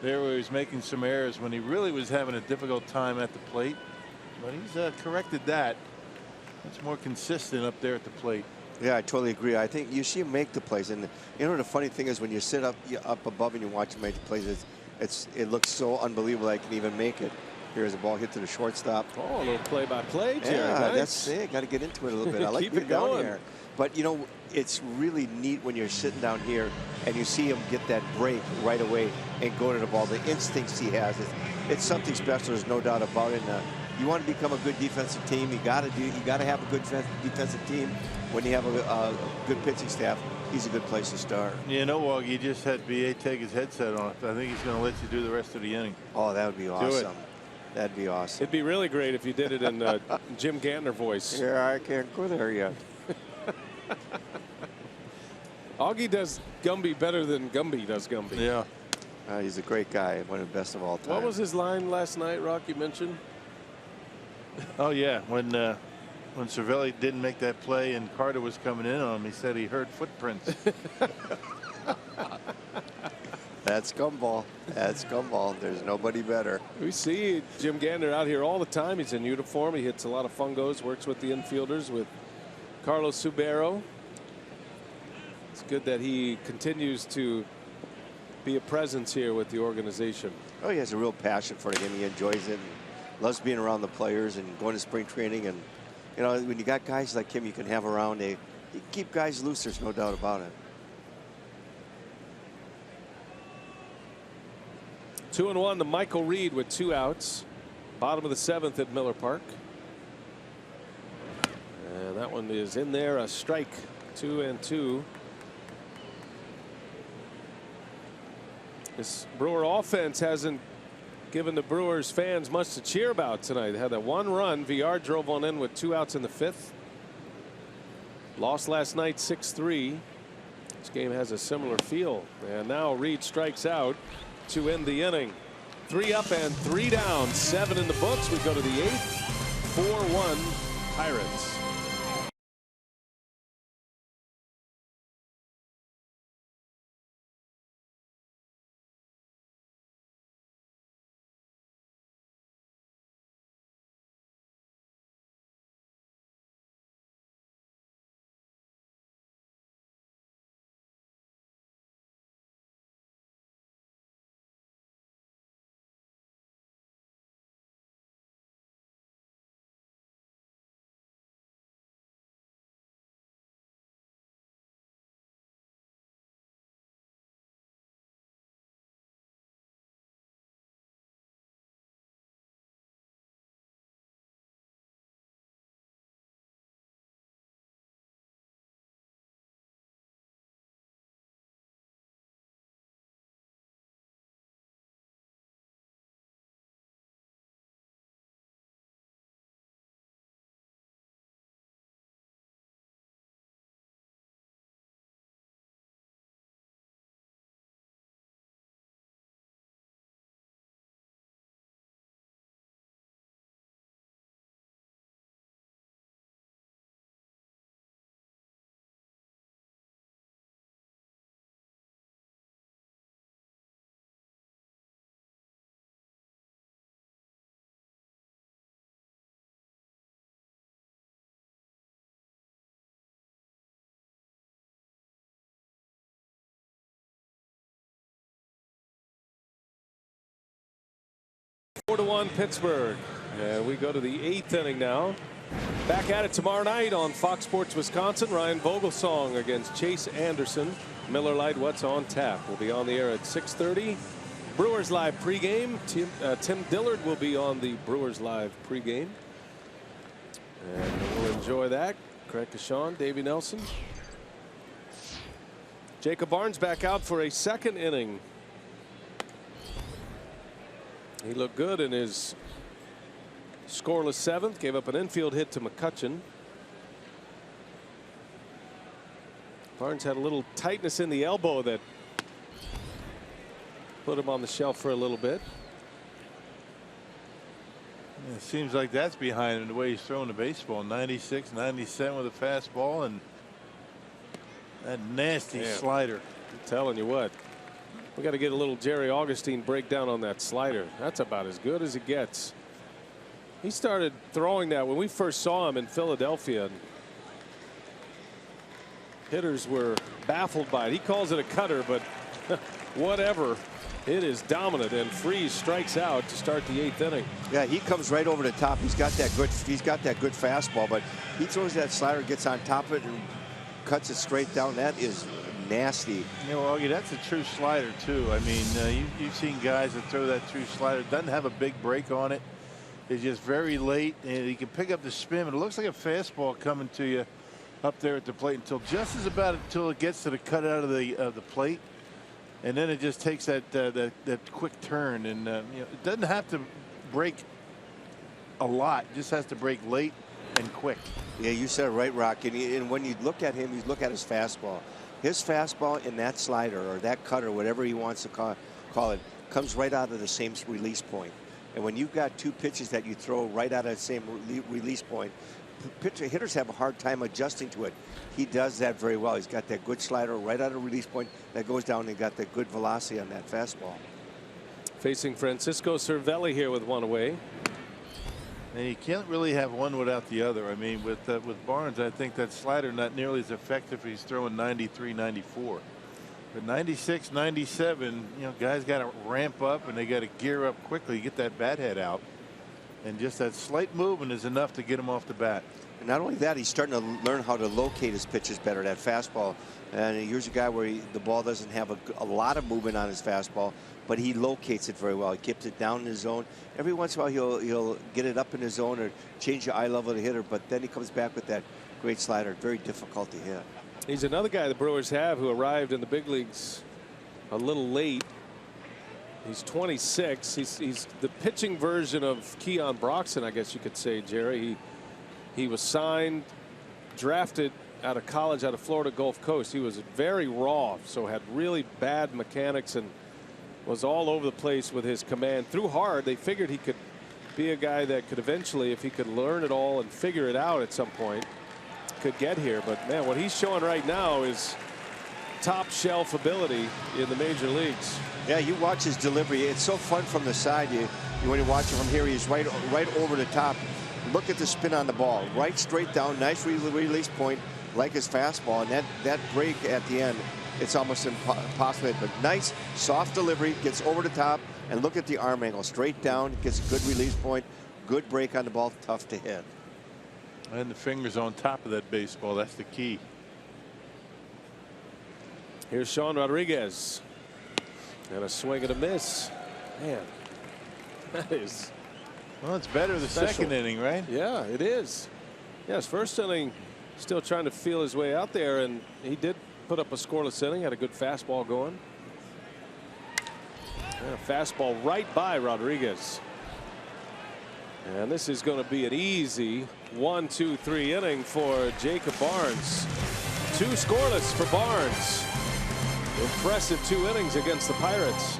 there where he was making some errors when he really was having a difficult time at the plate, but he's corrected that. It's more consistent up there at the plate. Yeah, I totally agree. I think you see him make the plays, and you know the funny thing is when you sit up above and you watch him make the plays, it looks so unbelievable I can even make it. Here's a ball hit to the shortstop. Oh, a little play-by-play, Jerry. Yeah, nice. That's it. Got to get into it a little bit. I like Keep it down going. here. But, you know, it's really neat when you're sitting down here and you see him get that break right away and go to the ball. The instincts he has, it's something special. There's no doubt about it. And, you want to become a good defensive team, you got to have a good defensive team. When you have a good pitching staff, he's a good place to start. You know, Wog, he just had BA take his headset off. I think he's going to let you do the rest of the inning. Oh, that would be awesome. That'd be awesome. It'd be really great if you did it in Jim Gantner voice. Yeah, I can't go there yet. Augie does Gumby better than Gumby does Gumby. Yeah. He's a great guy, one of the best of all time. What was his line last night, Rock, you mentioned? Oh, yeah. When Cervelli didn't make that play and Carter was coming in on him, he said he heard footprints. That's Gumball. That's Gumball. There's nobody better. We see Jim Gantner out here all the time. He's in uniform. He hits a lot of fungos, works with the infielders with Carlos Subero. It's good that he continues to be a presence here with the organization. Oh, he has a real passion for the game. He enjoys it and loves being around the players and going to spring training. And, you know, when you got guys like him you can have around, you keep guys loose, there's no doubt about it. 2-1 to Michael Reed with 2 outs. Bottom of the 7th at Miller Park. And that one is in there, a strike. 2-2. This Brewer offense hasn't given the Brewers fans much to cheer about tonight. They had that 1 run. VR drove on in with 2 outs in the 5th. Lost last night 6-3. This game has a similar feel. And now Reed strikes out to end the inning. 3 up and 3 down. 7 in the books. We go to the 8th. 4-1 Pirates. Four to 1 Pittsburgh. And we go to the 8th inning now. Back at it tomorrow night on Fox Sports Wisconsin. Ryan Vogelsong against Chase Anderson. Miller Lite, what's on tap? We'll be on the air at 6:30. Brewers Live pregame. Tim Dillard will be on the Brewers Live pregame. And we'll enjoy that. Craig Kashan, Davey Nelson. Jacob Barnes back out for a 2nd inning. He looked good in his scoreless 7th. Gave up an infield hit to McCutchen. Barnes had a little tightness in the elbow that put him on the shelf for a little bit. It seems like that's behind him, the way he's throwing the baseball. 96, 97 with a fastball, and that nasty slider. I'm telling you what. We got to get a little Jerry Augustine breakdown on that slider. That's about as good as it gets. He started throwing that when we first saw him in Philadelphia. Hitters were baffled by it. He calls it a cutter, but whatever. It is dominant, and Freese strikes out to start the 8th inning. Yeah, he comes right over the top. He's got that good fastball, but he throws that slider, gets on top of it, and cuts it straight down. That is nasty. You know, Augie, that's a true slider too. I mean, you've seen guys that throw that true slider. Doesn't have a big break on it. It's just very late, and he can pick up the spin. But it looks like a fastball coming to you up there at the plate until it gets to the cutout of the plate, and then it just takes that quick turn. And you know, it doesn't have to break a lot. It just has to break late and quick. Yeah, you said it right, Rock. And when you look at him, you look at his fastball. His fastball and that slider or that cutter, whatever he wants to call it, comes right out of the same release point. And when you've got 2 pitches that you throw right out of the same release point, hitters have a hard time adjusting to it. He does that very well. He's got that good slider right out of the release point that goes down, and got that good velocity on that fastball. Facing Francisco Cervelli here with 1 away. And you can't really have one without the other. I mean, with Barnes, I think that slider not nearly as effective if he's throwing 93, 94. But 96, 97, you know, guys got to ramp up and they got to gear up quickly, get that bat head out. And just that slight movement is enough to get him off the bat. And not only that, he's starting to learn how to locate his pitches better, that fastball. And here's a guy where the ball doesn't have a lot of movement on his fastball, but he locates it very well. He keeps it down in his zone. Every once in a while, he'll get it up in his zone or change the eye level of the hitter, but then he comes back with that great slider. Very difficult to hit. He's another guy the Brewers have who arrived in the big leagues a little late. He's 26. He's the pitching version of Keon Broxton, I guess you could say, Jerry. He was signed, drafted out of college, out of Florida Gulf Coast. He was very raw, so had really bad mechanics and was all over the place with his command. Threw hard. They figured he could be a guy that could eventually, if he could learn it all and figure it out at some point, could get here. But man, what he's showing right now is top shelf ability in the major leagues. Yeah, you watch his delivery. It's so fun from the side. When you watch him from here, he's right over the top. Look at the spin on the ball. Right straight down. Nice release point like his fastball. And that break at the end, it's almost impossible. But nice, soft delivery. Gets over the top. And look at the arm angle. Straight down. Gets a good release point. Good break on the ball. Tough to hit. And the fingers on top of that baseball. That's the key. Here's Sean Rodriguez. And a swing and a miss. Man, that is. Well, it's better the special. second inning, right? Yeah, it is. Yeah, his first inning, still trying to feel his way out there, and he did put up a scoreless inning. Had a good fastball going. Yeah, fastball right by Rodriguez. And this is going to be an easy 1, 2, 3 inning for Jacob Barnes. 2 scoreless for Barnes. Impressive 2 innings against the Pirates.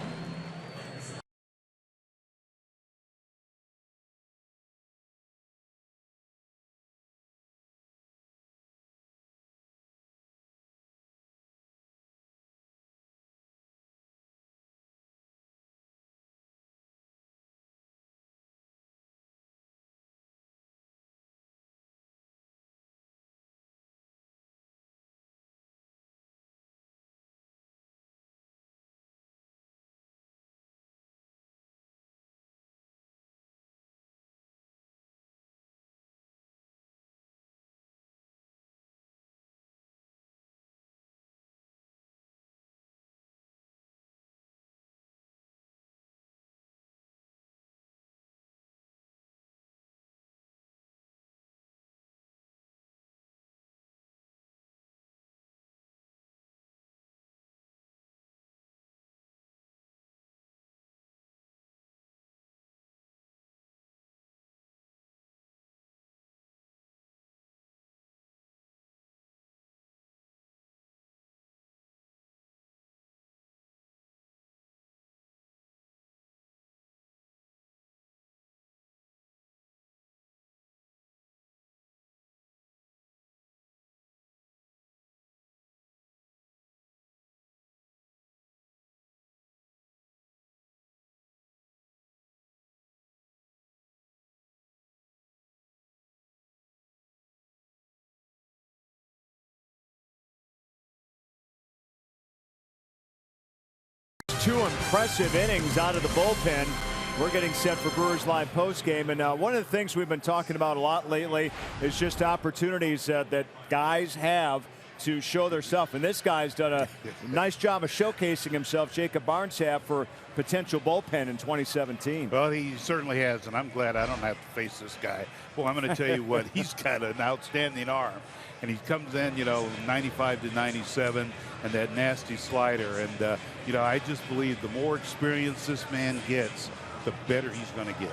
Two impressive innings out of the bullpen. We're getting set for Brewers Live postgame, and one of the things we've been talking about a lot lately is just opportunities that guys have to show their stuff. And this guy's done a nice job of showcasing himself. Jacob Barnes have for potential bullpen in 2017. Well, he certainly has, and I'm glad I don't have to face this guy. Well, I'm going to tell you what, he's got an outstanding arm. And he comes in, 95 to 97, and that nasty slider. And, I just believe the more experience this man gets, the better he's going to get.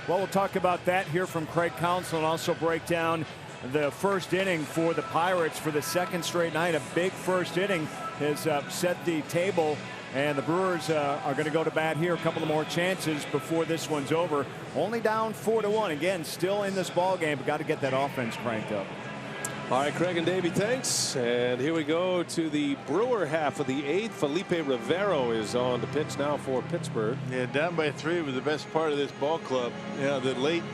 Well, we'll talk about that here from Craig Counsell and also break down the first inning for the Pirates for the second straight night. A big first inning has set the table, and the Brewers are going to go to bat here. A couple of more chances before this one's over. Only down 4-1. Again, still in this ball game, but got to get that offense cranked up. All right, Craig and Davey, thanks. And here we go to the Brewer half of the 8th. Felipe Rivero is on the pitch now for Pittsburgh. Yeah, down by 3 was the best part of this ball club. The late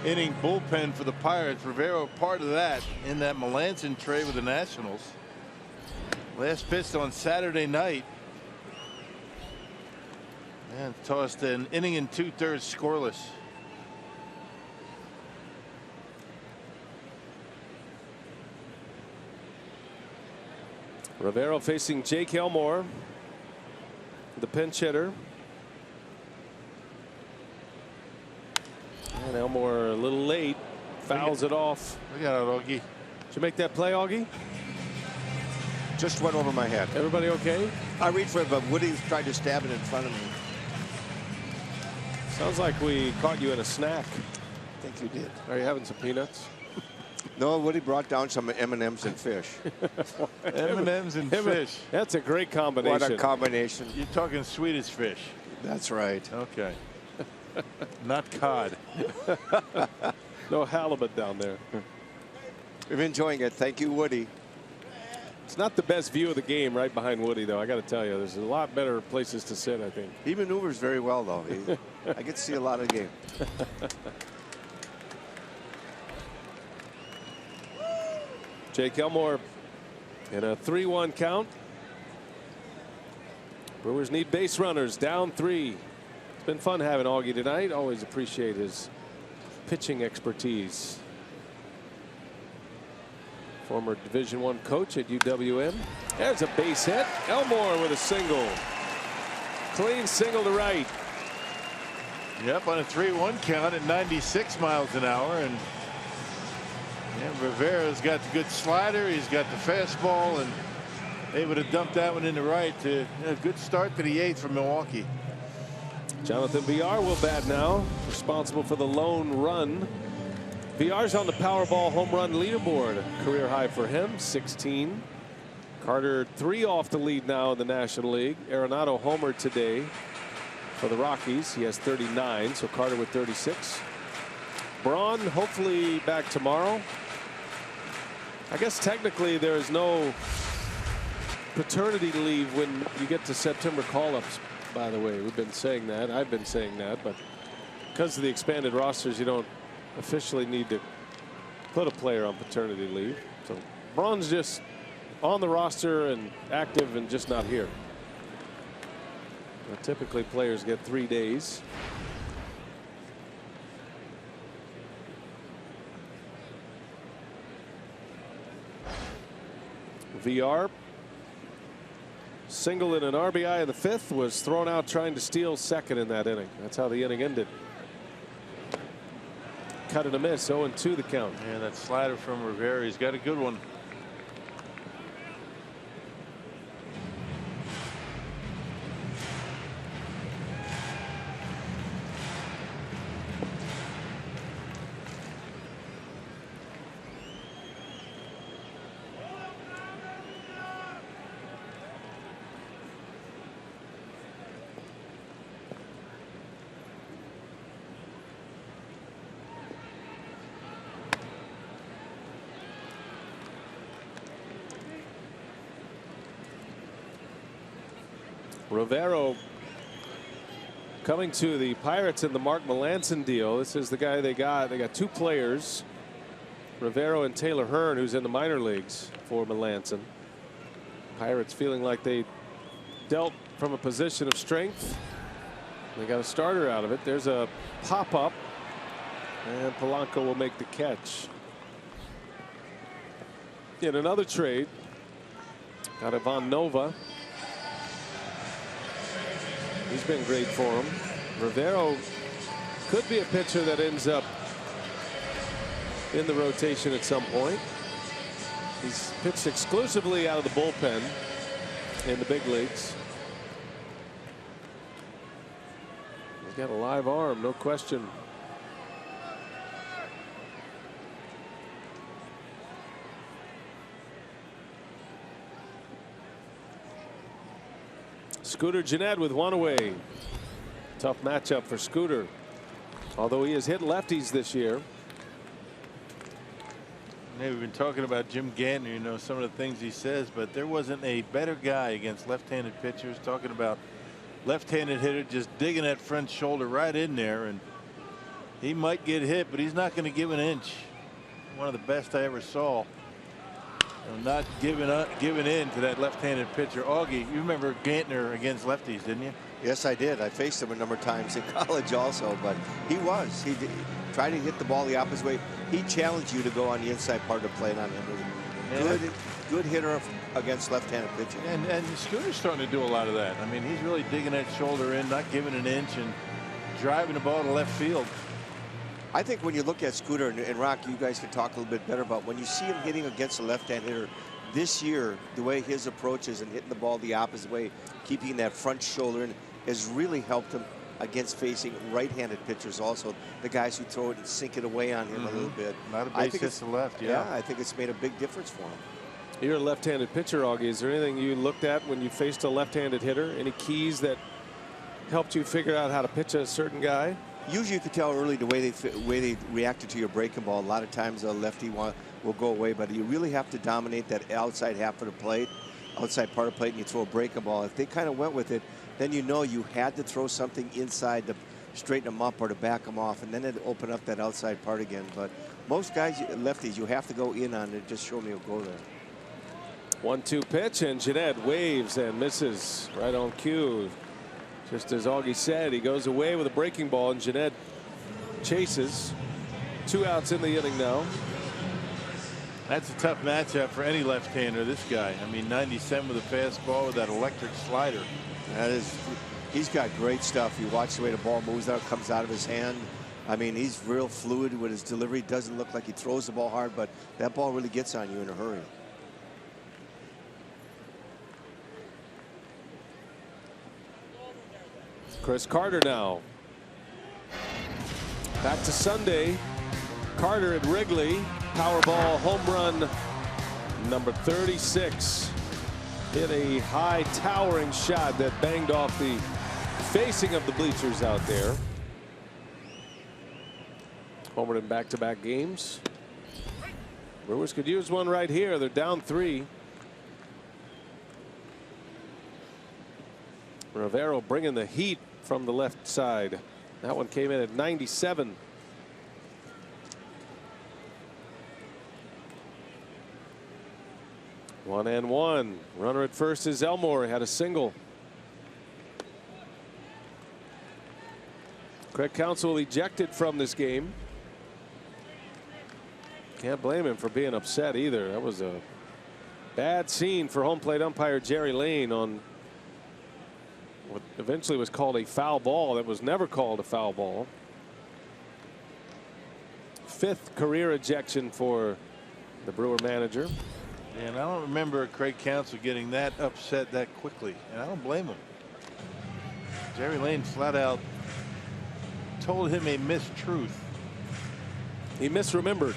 inning bullpen for the Pirates. Rivero part of that in that Melanson trade with the Nationals. Last pitched on Saturday night. And tossed an inning and 2/3 scoreless. Rivero facing Jake Elmore, the pinch hitter. And Elmore a little late, fouls it off. Look at it, Augie. Did you make that play, Augie? Just went over my head. Everybody okay? I reached for it, but Woody tried to stab it in front of me. Sounds like we caught you in a snack. I think you did. Are you having some peanuts? No, Woody brought down some M&Ms and fish. M&Ms and fish. That's a great combination. What a combination. You're talking Swedish fish. That's right. Okay. Not cod. No halibut down there. I'm enjoying it. Thank you, Woody. It's not the best view of the game right behind Woody, though. I got to tell you, there's a lot better places to sit, I think. He maneuvers very well, though. I get to see a lot of the game. Jake Elmore in a 3-1 count. Brewers need base runners, down 3. It's been fun having Augie tonight. Always appreciate his pitching expertise. Former Division I coach at UWM. There's a base hit. Elmore with a single. Clean single to right. Yep, on a 3-1 count at 96 miles an hour. And Rivera's got the good slider. He's got the fastball, and able to dump that one into right. To a good start to the 8th for Milwaukee. Jonathan Villar will bat now, responsible for the lone run. Villar's on the Powerball home run leaderboard, career high for him, 16. Carter 3 off the lead now in the National League. Arenado homered today for the Rockies. He has 39, so Carter with 36. Braun hopefully back tomorrow. I guess technically there is no paternity leave when you get to September call-ups, by the way. We've been saying that. I've been saying that. But because of the expanded rosters, you don't officially need to put a player on paternity leave. So Braun's just on the roster and active and just not here. Now, typically players get 3 days. VR single and an RBI in the 5th, was thrown out trying to steal second in that inning. That's how the inning ended. Cut and a miss, 0-2 the count. Yeah, that slider from Rivera, he's got a good one. Rivero coming to the Pirates in the Mark Melancon deal. This is the guy they got. They got 2 players, Rivero and Taylor Hearn, who's in the minor leagues for Melancon. Pirates feeling like they dealt from a position of strength. They got a starter out of it. There's a pop-up, and Polanco will make the catch. In another trade, got Ivan Nova. He's been great for him. Rivero could be a pitcher that ends up in the rotation at some point. He's pitched exclusively out of the bullpen in the big leagues. He's got a live arm, no question. Scooter Gennett with one away. Tough matchup for Scooter, although he has hit lefties this year. Yeah, we've been talking about Jim Gantner, you know, some of the things he says, but there wasn't a better guy against left-handed pitchers. Talking about left-handed hitter just digging that front shoulder right in there, and he might get hit, but he's not going to give an inch. One of the best I ever saw. Not giving in to that left-handed pitcher. Augie, you remember Gantner against lefties, didn't you? Yes, I did. I faced him a number of times in college also, but he did try to hit the ball the opposite way. He challenged you to go on the inside part of the plate on him. Good hitter against left-handed pitching. And Scooter's starting to do a lot of that. I mean, he's really digging that shoulder in, not giving an inch, and driving the ball to left field. I think when you look at Scooter, and Rock, you guys can talk a little bit better about when you see him hitting against a left-hand hitter this year, the way his approach is and hitting the ball the opposite way, keeping that front shoulder in, has really helped him against facing right-handed pitchers also, the guys who throw it and sink it away on him a little bit. Not a base hit to left, yeah. I think it's made a big difference for him. You're a left-handed pitcher, Augie. Is there anything you looked at when you faced a left-handed hitter? Any keys that helped you figure out how to pitch a certain guy? Usually you could tell early the way they reacted to your breaking ball. A lot of times a lefty will go away, but you really have to dominate that outside half of the plate, outside part of the plate, and you throw a breaking ball. If they kind of went with it, then you know you had to throw something inside to straighten them up or to back them off, and then it'd open up that outside part again. But most guys, lefties, you have to go in on it. Just show me you'll go there. 1-2 pitch, and Jeanette waves and misses right on cue. Just as Augie said, he goes away with a breaking ball, and Jeanette chases. 2 outs in the inning now. That's a tough matchup for any left-hander. This guy, I mean, 97 with a fastball with that electric slider. That is, he's got great stuff. You watch the way the ball moves out, comes out of his hand. I mean, he's real fluid with his delivery. Doesn't look like he throws the ball hard, but that ball really gets on you in a hurry. Chris Carter now. Back to Sunday. Carter at Wrigley. Powerball home run number 36. Hit a high towering shot that banged off the facing of the bleachers out there. Homered in back-to-back games. Brewers could use one right here. They're down 3. Rivero bringing the heat from the left side. That one came in at 97. One and one. Runner at first is Elmore. Had a single. Craig Counsell ejected from this game. Can't blame him for being upset either. That was a bad scene for home plate umpire Jerry Lane on what eventually was called a foul ball that was never called a foul ball. 5th career ejection for the Brewer manager. And I don't remember Craig Counsell getting that upset that quickly, and I don't blame him. Jerry Lane flat out told him a mistruth. He misremembered.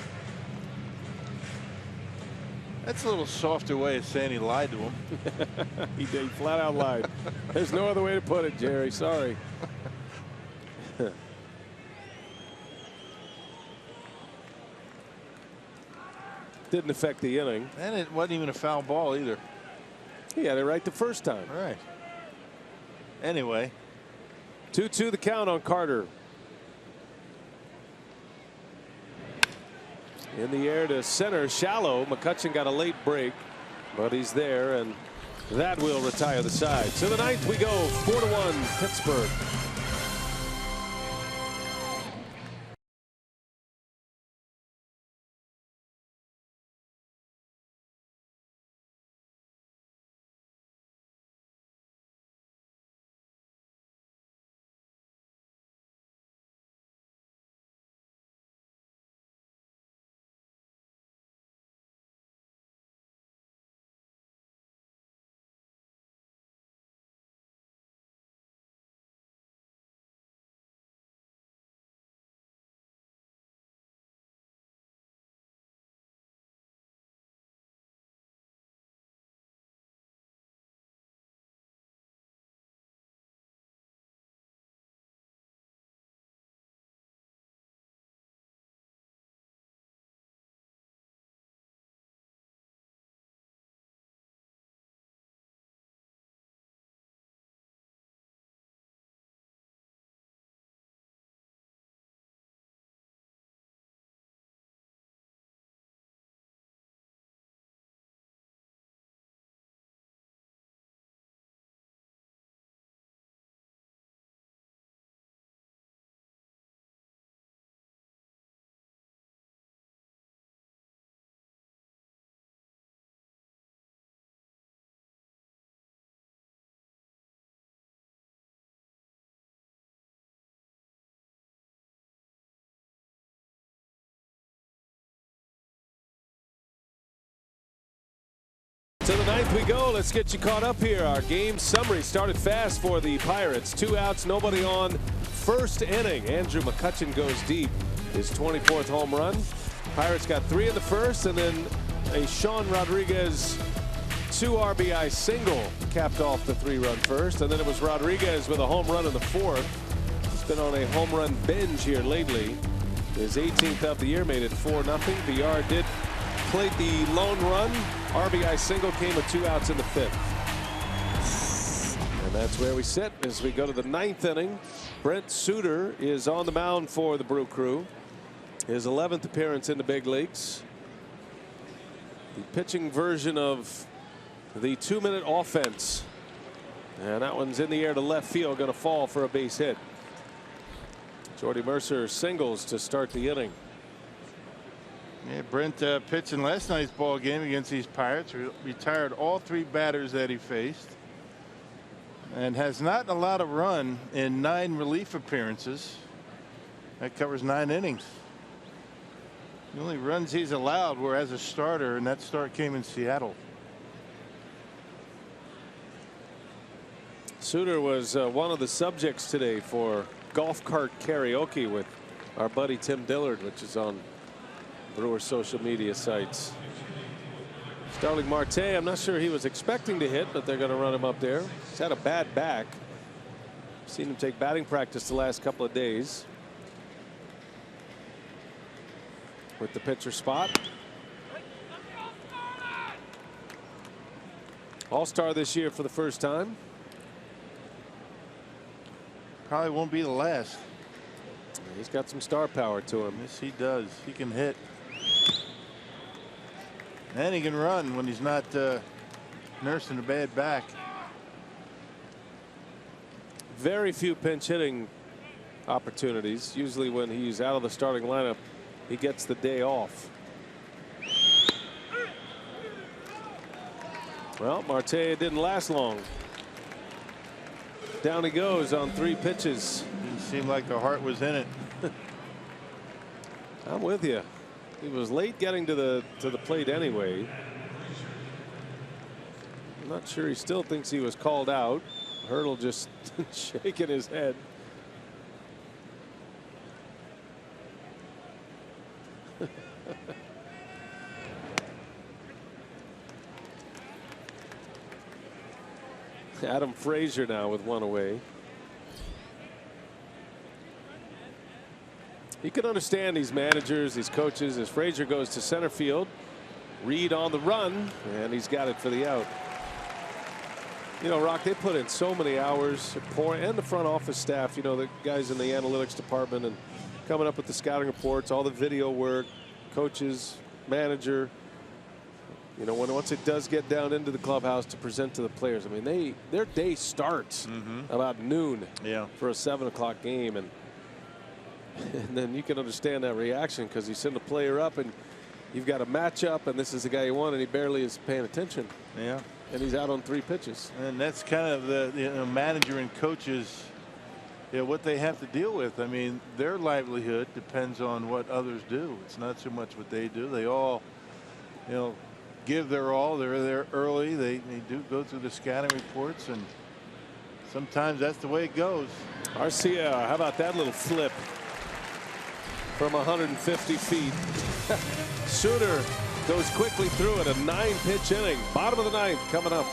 That's a little softer way of saying he lied to him. He did. He flat out lied. There's no other way to put it, Jerry. Sorry. Didn't affect the inning. And it wasn't even a foul ball either. He had it right the first time. All right. Anyway. 2-2 the count on Carter. In the air to center, shallow. McCutchen got a late break, but he's there, and that will retire the side. To the ninth we go. 4-1 Pittsburgh. To the ninth we go. Let's get you caught up here. Our game summary started fast for the Pirates. 2 outs, nobody on. First inning. Andrew McCutchen goes deep. His 24th home run. Pirates got 3 in the first, and then a Sean Rodriguez 2 RBI single capped off the 3-run first, and then it was Rodriguez with a home run in the 4th. He's been on a home run binge here lately. His 18th of the year made it 4-0. VR did play the lone run. RBI single came with 2 outs in the 5th. And that's where we sit as we go to the 9th inning. Brent Suter is on the mound for the Brew Crew. His 11th appearance in the big leagues. The pitching version of the 2-minute offense. And that one's in the air to left field, going to fall for a base hit. Jordy Mercer singles to start the inning. Yeah, Brent pitching last night's ball game against these Pirates. Retired all 3 batters that he faced. And has not allowed a run in 9 relief appearances. That covers 9 innings. The only runs he's allowed were as a starter, and that start came in Seattle. Suter was one of the subjects today for golf cart karaoke with our buddy Tim Dillard, which is on Brewers social media sites. Starling Marte, I'm not sure he was expecting to hit, but they're going to run him up there. He's had a bad back. Seen him take batting practice the last couple of days. With the pitcher spot. All-star this year for the first time. Probably won't be the last. He's got some star power to him. Yes, he does. He can hit. And he can run when he's not nursing a bad back. Very few pinch hitting opportunities. Usually when he's out of the starting lineup, he gets the day off. Well, Marte didn't last long. Down he goes on 3 pitches. Didn't seem like the heart was in it. I'm with you. He was late getting to the plate anyway. I'm not sure he still thinks he was called out. Hurdle just shaking his head. Adam Frazier now with 1 away. You can understand these managers, these coaches, as Frazier goes to center field. Reed on the run, and he's got it for the out. You know, Rock, they put in so many hours, and the front office staff, you know, the guys in the analytics department, and coming up with the scouting reports, all the video work, coaches, manager. You know, once it does get down into the clubhouse to present to the players, I mean, their day starts about noon for a 7 o'clock game, and then you can understand that reaction because you send a player up and you've got a matchup, and this is the guy you want, and he barely is paying attention. Yeah, and he's out on 3 pitches. And that's kind of the manager and coaches, what they have to deal with. I mean, their livelihood depends on what others do. It's not so much what they do. They all, give their all. They're there early. They do go through the scouting reports, and sometimes that's the way it goes. Arcia, how about that little flip from 150 feet? Suter goes quickly through it. A 9-pitch inning. Bottom of the 9th coming up.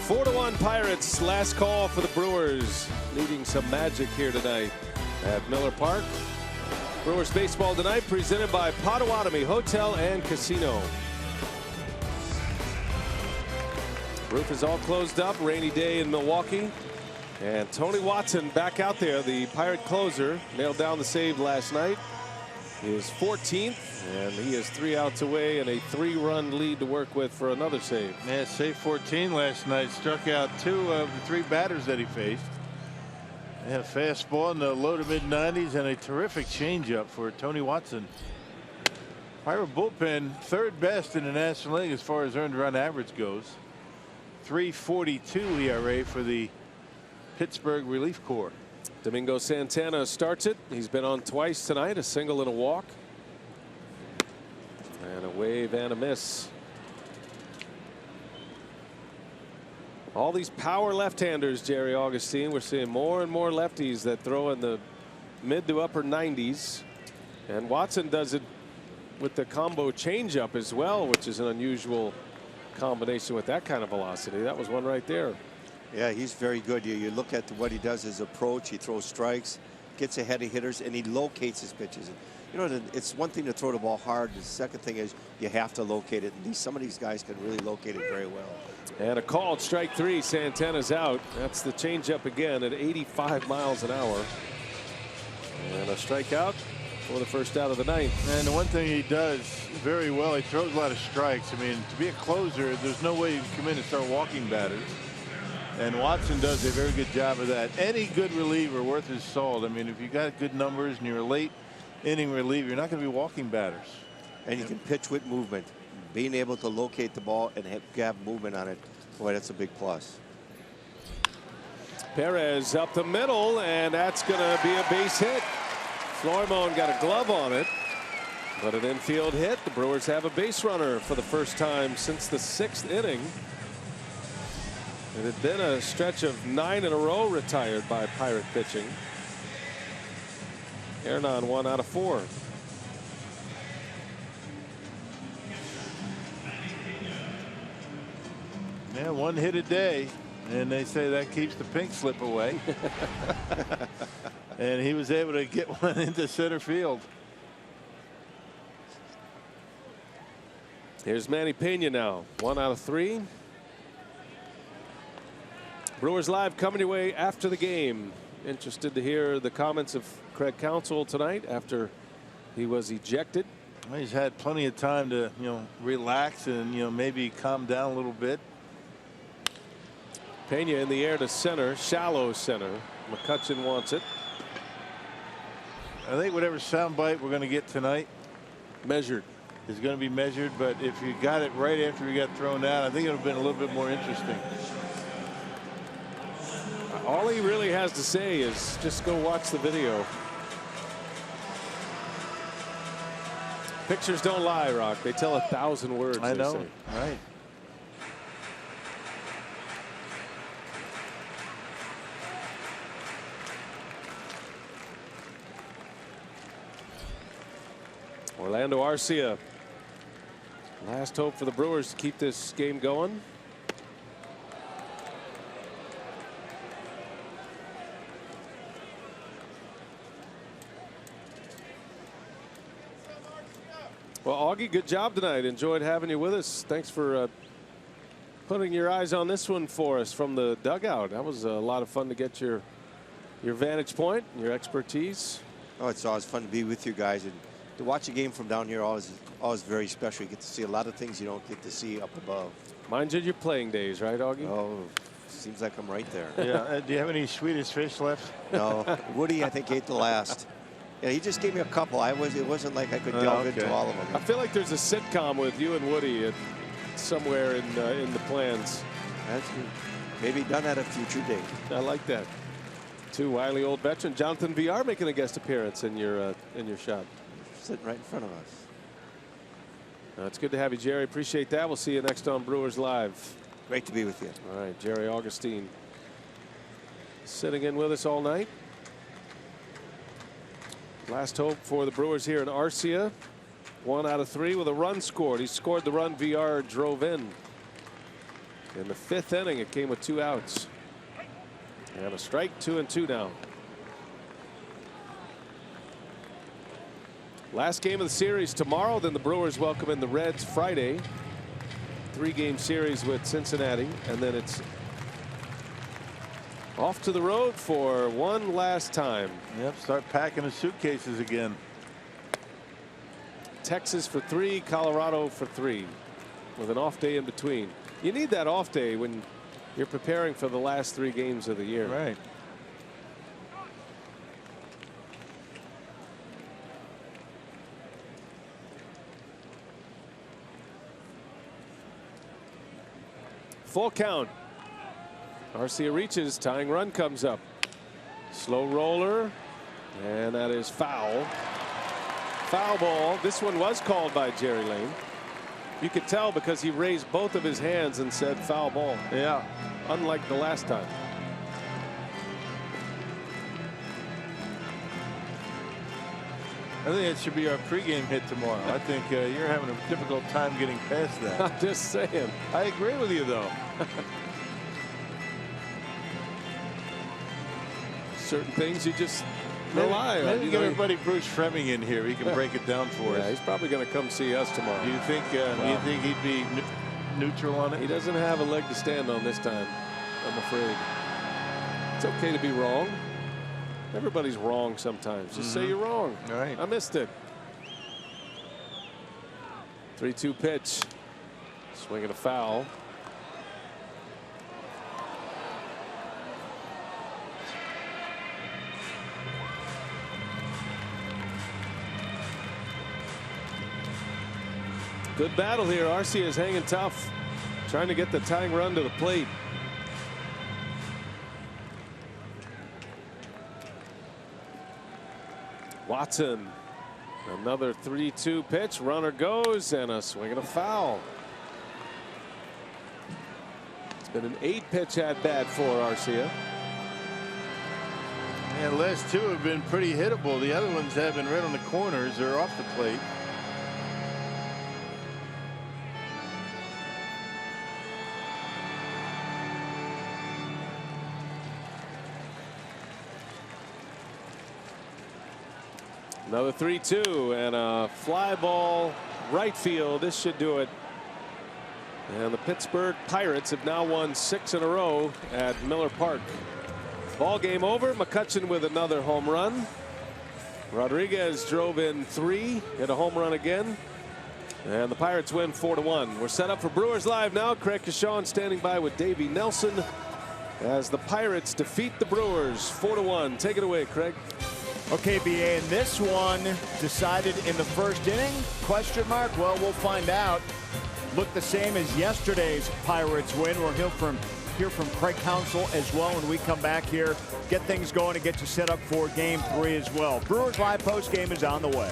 4-1 Pirates. Last call for the Brewers. Needing some magic here tonight at Miller Park. Brewers baseball tonight presented by Potawatomi Hotel and Casino. Roof is all closed up. Rainy day in Milwaukee. And Tony Watson back out there, the Pirate closer, nailed down the save last night. He is 14th, and he is 3 outs away and a 3-run lead to work with for another save. Yeah, save 14 last night. Struck out 2 of the 3 batters that he faced. They had a fastball in the low to mid 90s and a terrific changeup for Tony Watson. Pirate bullpen 3rd best in the National League as far as earned run average goes. 3.42 ERA for the Pittsburgh relief corps. Domingo Santana starts it. He's been on twice tonight, a single and a walk. And a wave and a miss. All these power left-handers, Jerry Augustine. We're seeing more and more lefties that throw in the mid to upper 90s. And Watson does it with the combo changeup as well, which is an unusual combination with that kind of velocity. That was one right there. Yeah, he's very good. You look at what he does, his approach. He throws strikes, gets ahead of hitters, and he locates his pitches. You know, it's one thing to throw the ball hard. The second thing is you have to locate it. And some of these guys can really locate it very well. And a called strike 3. Santana's out. That's the changeup again at 85 miles an hour. And a strikeout for the first out of the ninth. And the one thing he does very well, he throws a lot of strikes. I mean, to be a closer, there's no way you can come in and start walking batters. And Watson does a very good job of that. Any good reliever worth his salt. I mean, if you got good numbers and you're a late inning reliever, you're not going to be walking batters. And you can pitch with movement. Being able to locate the ball and have movement on it, boy, that's a big plus. Perez up the middle, and that's going to be a base hit. Florimon got a glove on it, but an infield hit. The Brewers have a base runner for the first time since the 6th inning. It had been a stretch of 9 in a row retired by Pirate pitching. Hernan 1 out of 4. Yeah, 1 hit a day, and they say that keeps the pink slip away. And he was able to get one into center field. Here's Manny Pena now, 1 out of 3. Brewers Live coming your way after the game. Interested to hear the comments of Craig Counsell tonight after he was ejected. Well, he's had plenty of time to, relax and, maybe calm down a little bit. Pena in the air to center, shallow center. McCutchen wants it. I think whatever soundbite we're going to get tonight measured is going to be measured, but if you got it right after he got thrown out, I think it would have been a little bit more interesting. All he really has to say is just go watch the video. Pictures don't lie, Rock. They tell 1,000 words. I know. Say. Right. Orlando Arcia. Last hope for the Brewers to keep this game going. Well, Augie, good job tonight. Enjoyed having you with us. Thanks for putting your eyes on this one for us from the dugout. That was a lot of fun to get your vantage point, your expertise. Oh, it's always fun to be with you guys, and to watch a game from down here always very special. You get to see a lot of things you don't get to see up above. Mind you, your playing days, right, Augie? Oh, seems like I'm right there. Yeah. Do you have any Swedish fish left? No. Woody, I think, ate the last. Yeah, he just gave me a couple. It wasn't like I could delve into all of them. I feel like there's a sitcom with you and Woody somewhere in the plans. That's maybe done at a future date. I like that. 2 wily old veteran. Jonathan VR making a guest appearance in your shot. Sitting right in front of us. It's good to have you, Jerry. Appreciate that. We'll see you next on Brewers Live. Great to be with you. All right, Jerry Augustine sitting in with us all night. Last hope for the Brewers here in Arcia. 1 out of 3 with a run scored. He scored the run VR drove in. In the 5th inning, it came with 2 outs. And a strike, 2-2 now. Last game of the series tomorrow. Then the Brewers welcome in the Reds Friday. 3-game series with Cincinnati. And then it's off to the road for one last time. Yep, start packing the suitcases again. Texas for 3, Colorado for 3, with an off day in between. You need that off day when you're preparing for the last 3 games of the year. Right. Full count. Arcia reaches, tying run comes up. Slow roller, and that is foul. Foul ball. This one was called by Jerry Lane. You could tell because he raised both of his hands and said foul ball. Yeah. Unlike the last time. I think it should be our pregame hit tomorrow. I think you're having a difficult time getting past that. I'm just saying. I agree with you, though. Certain things you just rely on. Maybe You get know, our buddy Bruce Fremming in here. He can break it down for yeah, us. he's probably going to come see us tomorrow. Do you think? You think he'd be neutral on it? He doesn't have a leg to stand on this time, I'm afraid. It's okay to be wrong. Everybody's wrong sometimes. Just say you're wrong. All right. I missed it. 3-2 pitch. Swinging a foul. Good battle here. Arcia is hanging tough, trying to get the tying run to the plate. Watson, another 3-2 pitch. Runner goes, and a swing and a foul. It's been an 8-pitch at bat for Arcia. Yeah, the last 2 have been pretty hittable. The other ones have been right on the corners. They're off the plate. Another 3-2 and a fly ball right field. This should do it. And the Pittsburgh Pirates have now won 6 in a row at Miller Park. Ball game over. McCutchen with another home run. Rodriguez drove in 3, hit a home run again. And the Pirates win 4-1. We're set up for Brewers Live now. Craig Kashawn standing by with Davey Nelson as the Pirates defeat the Brewers 4-1. Take it away, Craig. Okay, BA, and this one decided in the first inning? Question mark? Well, we'll find out. Looked the same as yesterday's Pirates win. We'll hear from Craig Counsell as well when we come back here. Get things going and get you set up for Game 3 as well. Brewers Live post game is on the way.